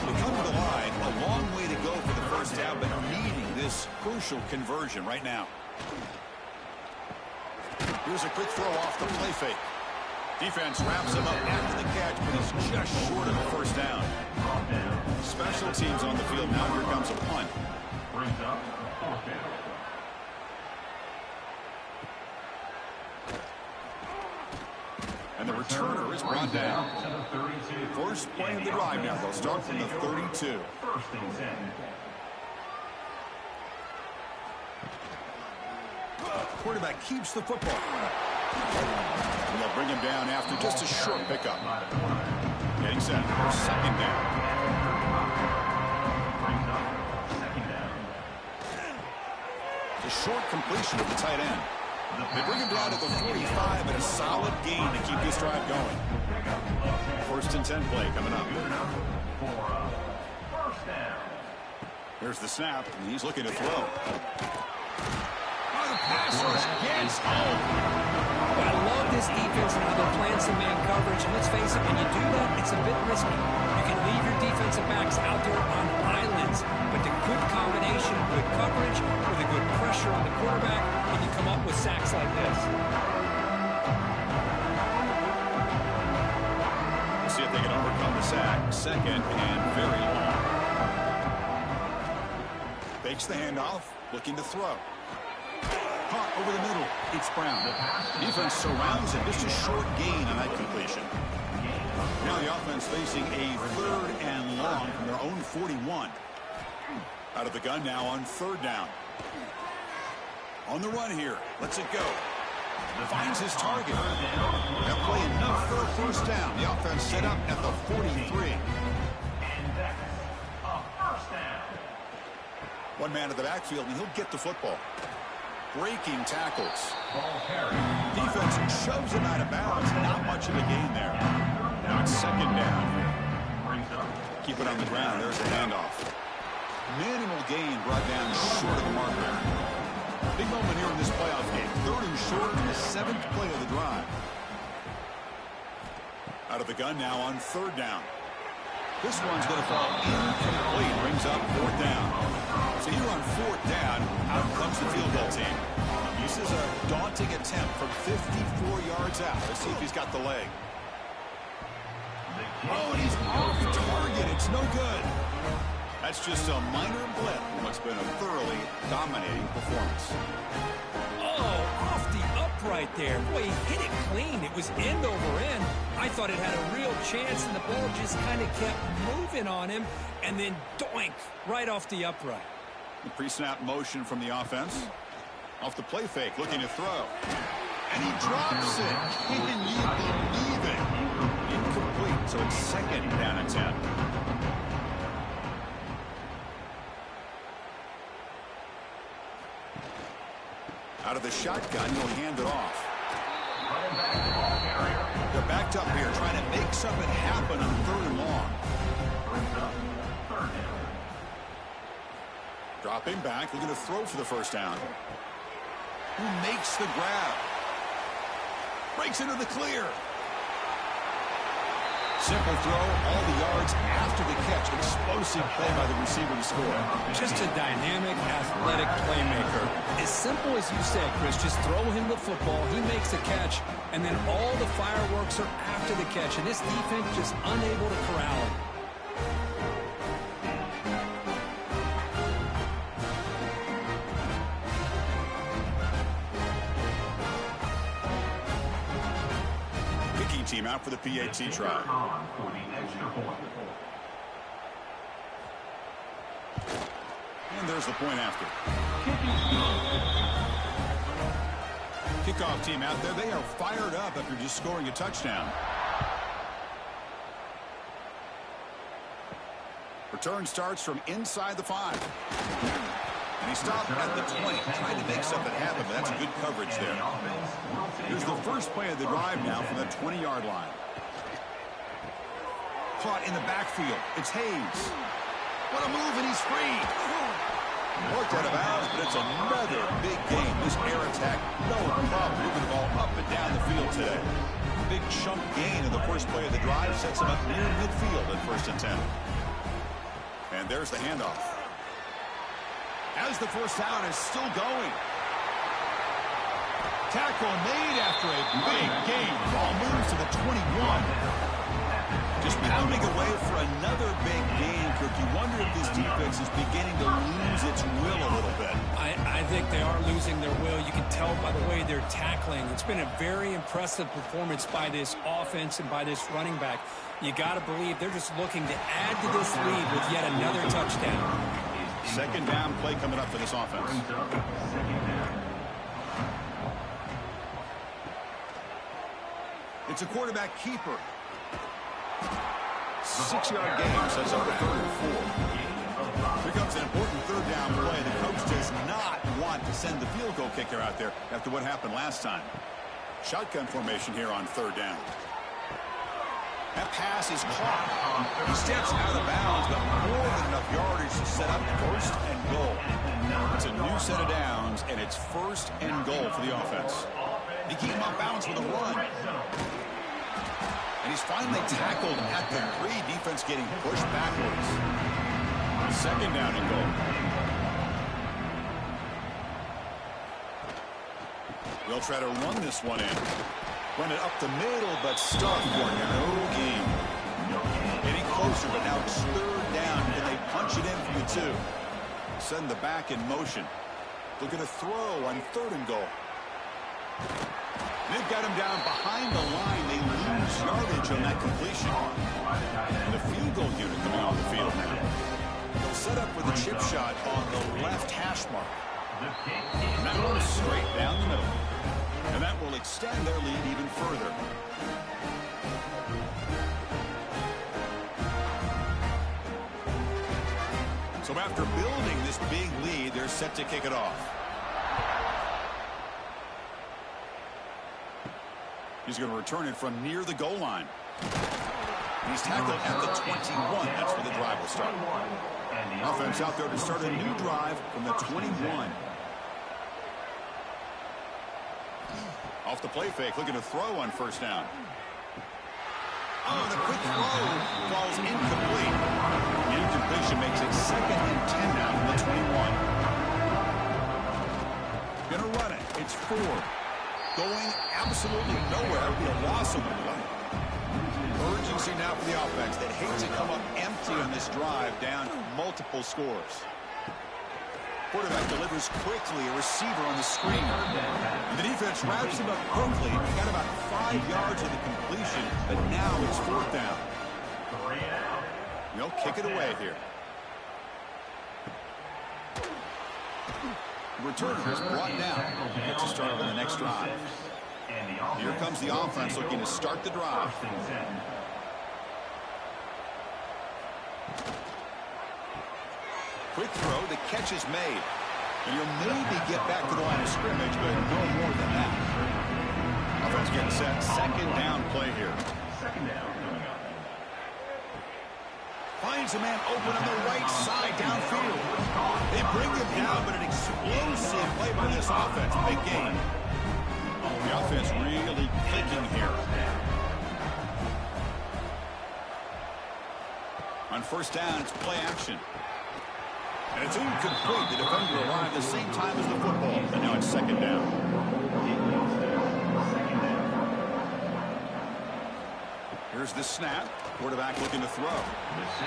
To come to the line, a long way to go for the first down, but needing this crucial conversion right now. Here's a quick throw off the play fake. Defense wraps him up after the catch, but he's just short of the first down. Special teams on the field now. Here comes a punt. Brings up fourth down. And the returner is brought down. First play of the drive now. They'll start from the 32. First and 10. Quarterback keeps the football. And they'll bring him down after just a short pickup. Getting set for second down. A short completion of the tight end. They bring him down to the 45 and a solid gain to keep this drive going. First and 10 play coming up. Here's the snap, and he's looking to throw. Oh, the pass rush gets home. I love this defense and how they're playing some man coverage. And let's face it, when you do that, it's a bit risky. You can leave your defensive backs out there on islands, but the good combination of good coverage with a good pressure on the quarterback, and you come up with sacks like this. We'll see if they can overcome the sack. Second and very long. Fakes the handoff, looking to throw. Caught over the middle. It's Brown. Defense surrounds him. Just a short gain on that completion. Now the offense facing a third and long from their own 41. Out of the gun now on third down. On the run here. Lets it go. Finds his target. That play enough for a first down. The offense set up at the 43. One man in the backfield, and he'll get the football. Breaking tackles. Defense shoves him out of bounds. Not much of a gain there. Now it's second down. Keep it on the ground. There's the handoff. Minimal gain brought down short of the mark there. Big moment here in this playoff game. Third and short in the 7th play of the drive. Out of the gun now on third down. This one's going to fall incomplete. Brings up fourth down. So here on fourth down, out comes the field goal team. This is a daunting attempt from 54 yards out. Let's see if he's got the leg. Oh, and he's off target. It's no good. That's just a minor blip in what's been a thoroughly dominating performance. Oh, off the upright there. Boy, he hit it clean. It was end over end. I thought it had a real chance, and the ball just kind of kept moving on him, and then doink, right off the upright. The pre-snap motion from the offense. Off the play fake, looking to throw. And he drops it. Can you believe it? Incomplete, so it's second down and 10. Out of the shotgun, he'll hand it off. They're backed up here, trying to make something happen on third and long. Dropping back, looking to throw for the first down. Who makes the grab? Breaks into the clear. Simple throw, all the yards after the catch. Explosive play by the receiver to score. Just a dynamic, athletic playmaker. As simple as you said, Chris, just throw him the football, he makes the catch, and then all the fireworks are after the catch, and this defense just unable to corral him. Team out for the PAT try. And there's the point after. Kickoff team out there. They are fired up after just scoring a touchdown. Return starts from inside the 5. And he stopped at the 20, trying to make something happen, but that's good coverage there. Here's the first play of the drive now from the 20-yard line. Caught in the backfield. It's Hayes. What a move, and he's free. Worked out of bounds, but it's another big game. This air attack, no problem moving the ball up and down the field today. Big chunk gain in the first play of the drive sets him up near midfield at first and 10. And there's the handoff. As the first down is still going. Tackle made after a big gain. Ball moves to the 21. Just pounding away for another big gain. Kirk, you wonder if this defense is beginning to lose its will a little bit. I think they are losing their will. You can tell by the way they're tackling. It's been a very impressive performance by this offense and by this running back. You got to believe they're just looking to add to this lead with yet another touchdown. Second down play coming up for this offense. It's a quarterback keeper. 6-yard game sets up the 3rd and 4. Here comes an important third down play. The coach does not want to send the field goal kicker out there after what happened last time. Shotgun formation here on 3rd down. That pass is caught. He steps out of bounds, but more than enough yardage to set up 1st and goal. It's a new set of downs, and it's 1st and goal for the offense. They keep him off balance with a run. And he's finally tackled at the 3. Defense getting pushed backwards. 2nd down and goal. They'll try to run this one in. Run it up the middle, but stuck for no gain. Getting closer, but now it's 3rd down. Can they punch it in from the 2? Send the back in motion. Looking to throw on 3rd and goal. They've got him down behind the line. They lose yardage on that completion. And the field goal unit coming on the field now. They'll set up with a chip shot on the left hash mark. And that one is straight down the middle. And that will extend their lead even further. So after building this big lead, they're set to kick it off. He's going to return it from near the goal line. He's tackled at the 21. That's where the drive will start. Offense out there to start a new drive from the 21. Off the play fake, looking to throw on 1st down. Oh, the quick throw falls incomplete. The incompletion makes it 2nd and 10 now from the 21. Gonna run it. It's 4. Going absolutely nowhere. That would be a loss of the play. Urgency now for the offense. They'd hate to come up empty on this drive, down multiple scores. Quarterback delivers quickly, a receiver on the screen. And the defense wraps him up quickly. Got about 5 yards of the completion, but now it's 4th down. They'll kick it away here. The returner is brought down. Gets to start on the next drive. Here comes the offense looking to start the drive. Quick throw, the catch is made. And he'll maybe get back to the line of scrimmage, but no more than that. Offense getting set. 2nd down play here. 2nd down. Finds a man open on the right side downfield. They bring him down, but an explosive play by this offense. Big game. The offense really clicking here. On 1st down, it's play action. And it's incomplete. The defender arrived the same time as the football. And now it's 2nd down. Here's the snap. Quarterback looking to throw.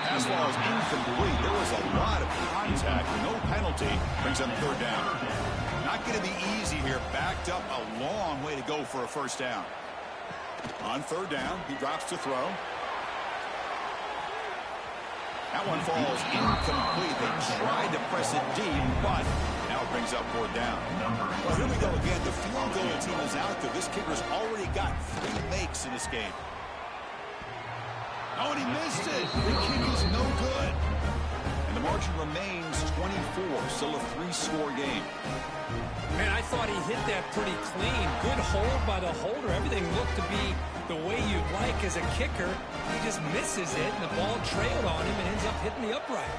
Pass ball is incomplete. There was a lot of contact. No penalty. Brings up 3rd down. Not going to be easy here. Backed up a long way to go for a 1st down. On 3rd down, he drops to throw. That one falls incomplete. They tried to press it deep, but now it brings up 4th down. Well, here we go again. The field goal team is out there. This kicker's already got 3 makes in this game. Oh, and he missed it. The kick is no good. And the margin remains 24. Still a 3-score game. Man, I thought he hit that pretty clean. Good hold by the holder. Everything looked to be the way you'd like as a kicker. He just misses it, and the ball trailed on him and ends up hitting the upright.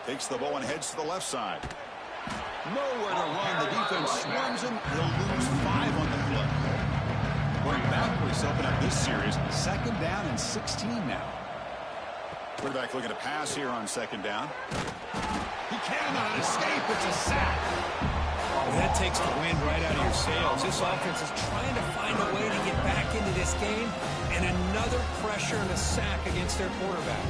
Takes the ball and heads to the left side. Nowhere to run. The defense swarms him. He'll lose 5 on the play. Going backwards to open up this series. 2nd down and 16 now. Quarterback looking to pass here on 2nd down. He cannot escape. It's a sack. Well, that takes the wind right out of your sails. This offense is trying to find a way to get back into this game, and another pressure and a sack against their quarterback.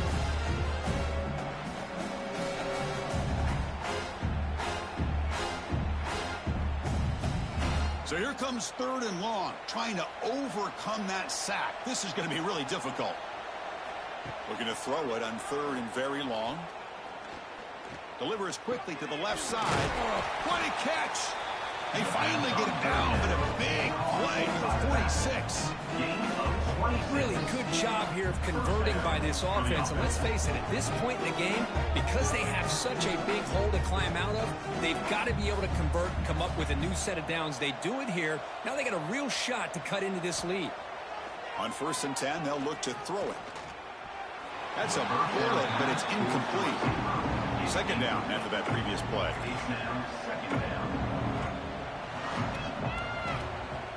So here comes 3rd and long, trying to overcome that sack. This is going to be really difficult. Looking to throw it on 3rd and very long. Delivers quickly to the left side. What a catch! They finally get him down, but a big play for 46. Really good job here of converting by this offense. And let's face it, at this point in the game, because they have such a big hole to climb out of, they've got to be able to convert and come up with a new set of downs. They do it here. Now they got a real shot to cut into this lead. On 1st and 10, they'll look to throw it. That's a bullet, but it's incomplete. 2nd down after that previous play.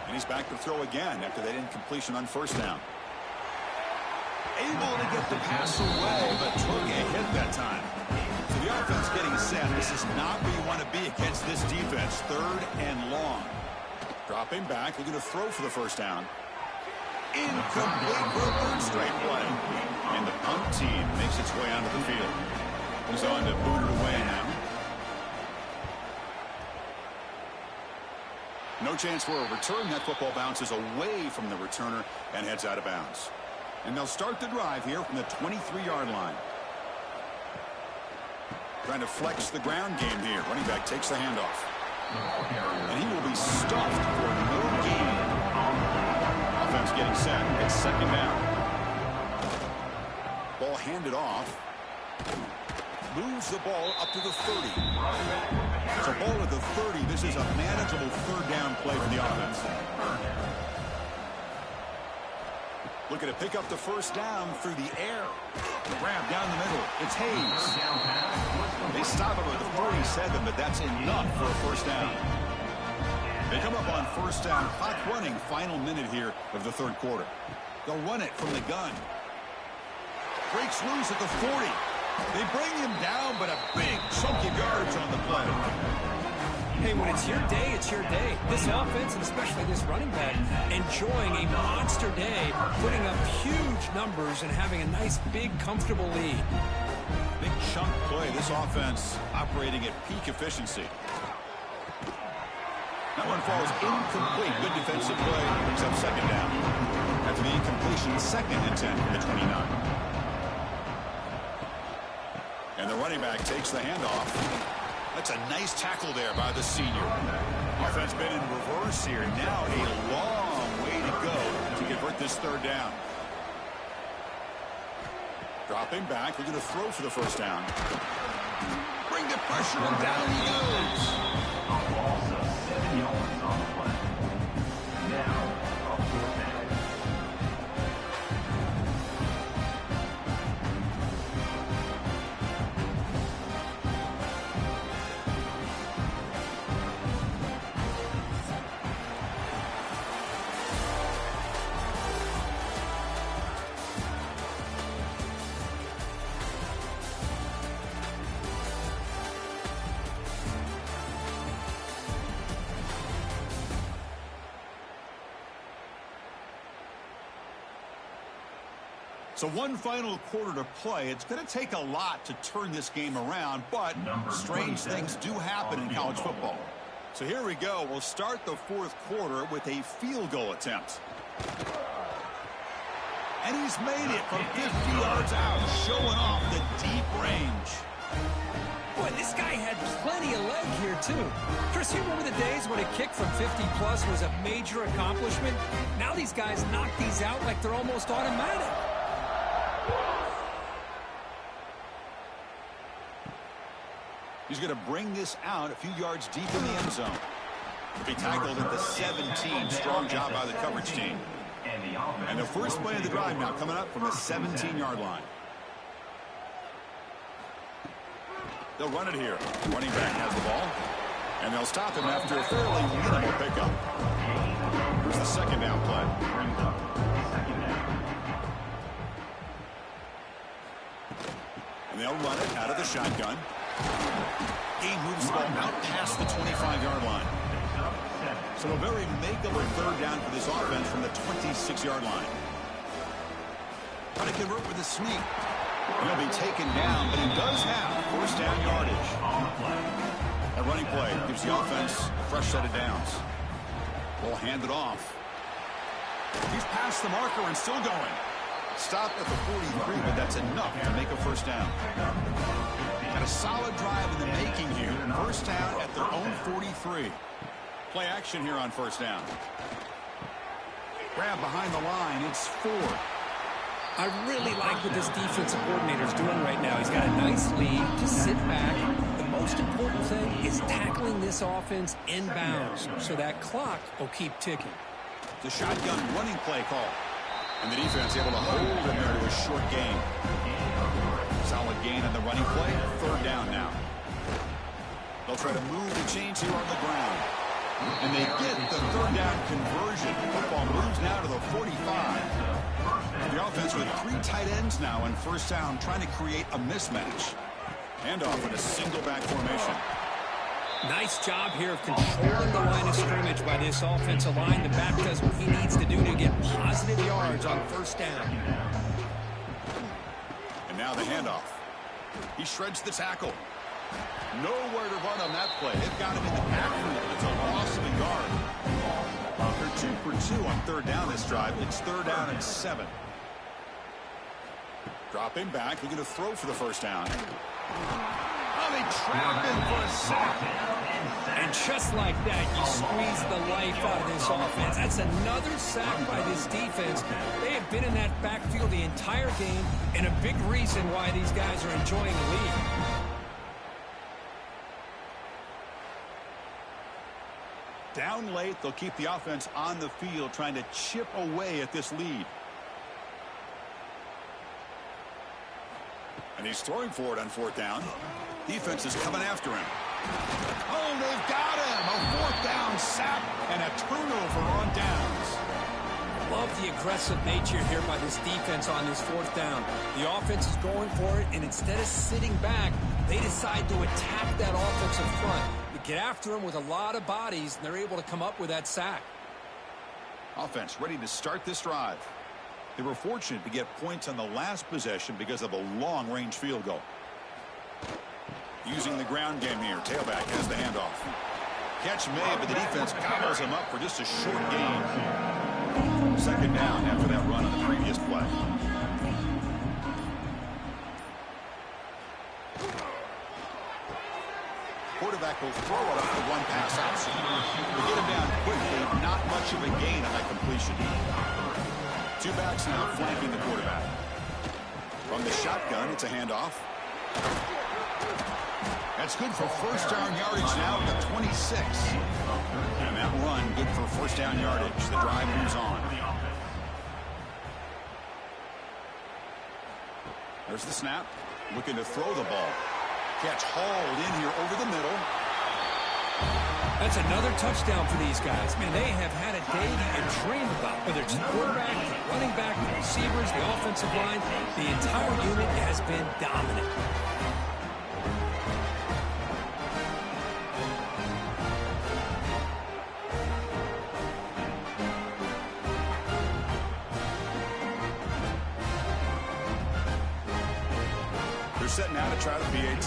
And he's back to throw again after that incompletion on 1st down. Able to get the pass away, but took a hit that time. So the offense getting set. This is not where you want to be against this defense. 3rd and long. Dropping back, looking to throw for the 1st down. Incomplete for a 3rd straight play. And the punt team makes its way onto the field. He's on to boot it away now. No chance for a return. That football bounces away from the returner and heads out of bounds. And they'll start the drive here from the 23-yard line. Trying to flex the ground game here. Running back takes the handoff. And he will be stuffed for no gain. Offense getting set. It's 2nd down. Ball handed off. Moves the ball up to the 30. So ball at the 30. This is a manageable 3rd down play for the offense. Looking to pick up the 1st down through the air. Grab down the middle. It's Hayes. They stop him at the 47, but that's enough for a 1st down. They come up on 1st down. Clock running. Final minute here of the 3rd quarter. They'll run it from the gun. Breaks loose at the 40. They bring him down, but a big chunk of yards on the play. Hey, when it's your day, it's your day. This offense, and especially this running back, enjoying a monster day, putting up huge numbers and having a nice, big, comfortable lead. Big chunk play. This offense operating at peak efficiency. That one falls incomplete. Good defensive play. Brings up 2nd down. After the incompletion, 2nd and 10 from the 29. And the running back takes the handoff. That's a nice tackle there by the senior. Offense been in reverse here. Now a long way to go to convert this 3rd down. Dropping back. We're going to throw for the 1st down. Bring the pressure and down he goes. Also 7 yards on the play. Now, a 4th down. So one final quarter to play. It's going to take a lot to turn this game around, but strange things do happen in college football. So here we go. We'll start the 4th quarter with a field goal attempt. And he's made it from 50 yards out, showing off the deep range. Boy, this guy had plenty of leg here, too. Chris, you remember the days when a kick from 50-plus was a major accomplishment? Now these guys knock these out like they're almost automatic. He's going to bring this out a few yards deep in the end zone. He'll be tackled at the 17. Strong job by the coverage team. And the first play of the drive now coming up from the 17-yard line. They'll run it here. Running back has the ball. And they'll stop him after a fairly minimal pickup. Here's the 2nd down play. And they'll run it out of the shotgun. He moves the ball out past the 25-yard line. So a very makeable 3rd down for this offense from the 26-yard line. Trying to convert with a sneak. He'll be taken down, but he does have 1st down yardage. That running play gives the offense a fresh set of downs. Ball handed off. He's past the marker and still going. Stop at the 43, but that's enough to make a 1st down. Got to A solid drive in the making here. First down at their own 43. Play action here on first down. Grab behind the line. It's 4. I really like what this defensive coordinator is doing right now. He's got a nice lead. Just sit back. The most important thing is tackling this offense inbounds so that clock will keep ticking. The shotgun running play call. And the defense able to hold him there to a short gain. Solid gain on the running play. Third down now. They'll try to move the chains here on the ground. And they get the third down conversion. Football moves now to the 45. The offense with 3 tight ends now on first down, trying to create a mismatch. Handoff in a single back formation. Nice job here of controlling the line of scrimmage by this offensive line. The back does what he needs to do to get positive yards on first down. And now the handoff. He shreds the tackle. Nowhere to run on that play. They've got him in the backfield. It's a loss of a yard. They're 2 for 2 on third down this drive. It's third down and 7. Drop him back. Looking to throw for the first down. Oh, they trap him for a sack. And just like that, you squeeze the life out of this offense. That's another sack by this defense. They have been in that backfield the entire game, and a big reason why these guys are enjoying the lead. Down late, they'll keep the offense on the field, trying to chip away at this lead. And he's throwing for it on fourth down. Defense is coming after him. Oh, they've got him. A fourth down sack and a turnover on downs. Love the aggressive nature here by this defense on this fourth down. The offense is going for it, and instead of sitting back, they decide to attack that offensive front. They get after him with a lot of bodies, and they're able to come up with that sack. Offense ready to start this drive. They were fortunate to get points on the last possession because of a long-range field goal. Using the ground game here. Tailback has the handoff. Catch made, but the defense gobbles him up for just a short gain. Second down after that run on the previous play. Quarterback will throw it off the one pass option. They get him down quickly. Not much of a gain on that completion. 2 backs now flanking the quarterback. From the shotgun, it's a handoff. That's good for first down yardage now at the 26. And that run good for first down yardage. The drive moves on. There's the snap. Looking to throw the ball. Catch hauled in here over the middle. That's another touchdown for these guys. Man, they have had a day you can dream about. Whether it's the quarterback, the running back, the receivers, the offensive line, the entire unit has been dominant. They're setting out to try the PAT.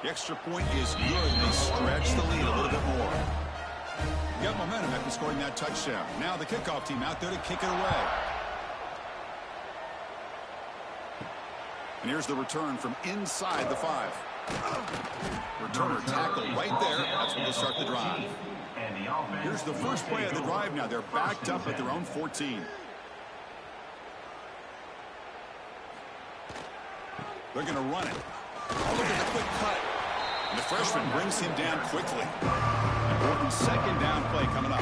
The extra point is good, and they stretch the lead a little bit more. Got momentum after scoring that touchdown. Now the kickoff team out there to kick it away. And here's the return from inside the 5. Returner tackle right there. That's when they'll start the drive. Here's the first play of the drive now. They're backed up at their own 14. They're going to run it. Oh, look at the quick cut. And the freshman brings him down quickly. Important second down play coming up.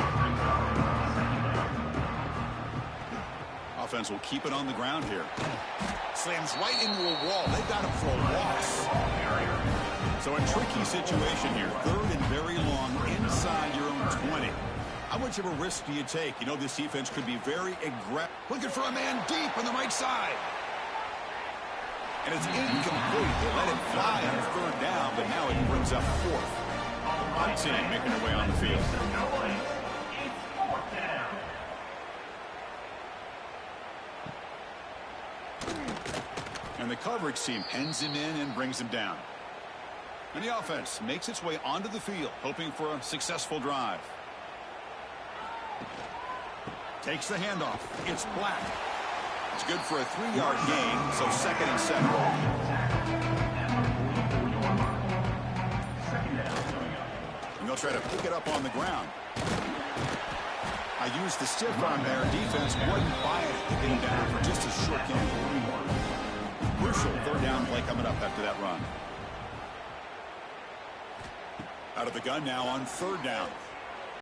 Offense will keep it on the ground here. Slams right into a wall. They've got him for a loss. So a tricky situation here. Third and very long inside your own 20. How much of a risk do you take? You know this defense could be very aggressive. Looking for a man deep on the right side. And it's incomplete. They let it fly on third down, but now it brings up fourth. One team making their way on the field. And the coverage team pens him in and brings him down. And the offense makes its way onto the field, hoping for a successful drive. Takes the handoff. It's Black. It's good for a 3-yard gain, so 2nd and 7. And they'll try to pick it up on the ground. I used the stiff arm there. Defense wasn't buying it to get him down for just a short gain. Crucial 3rd down play coming up after that run. Out of the gun now on 3rd down.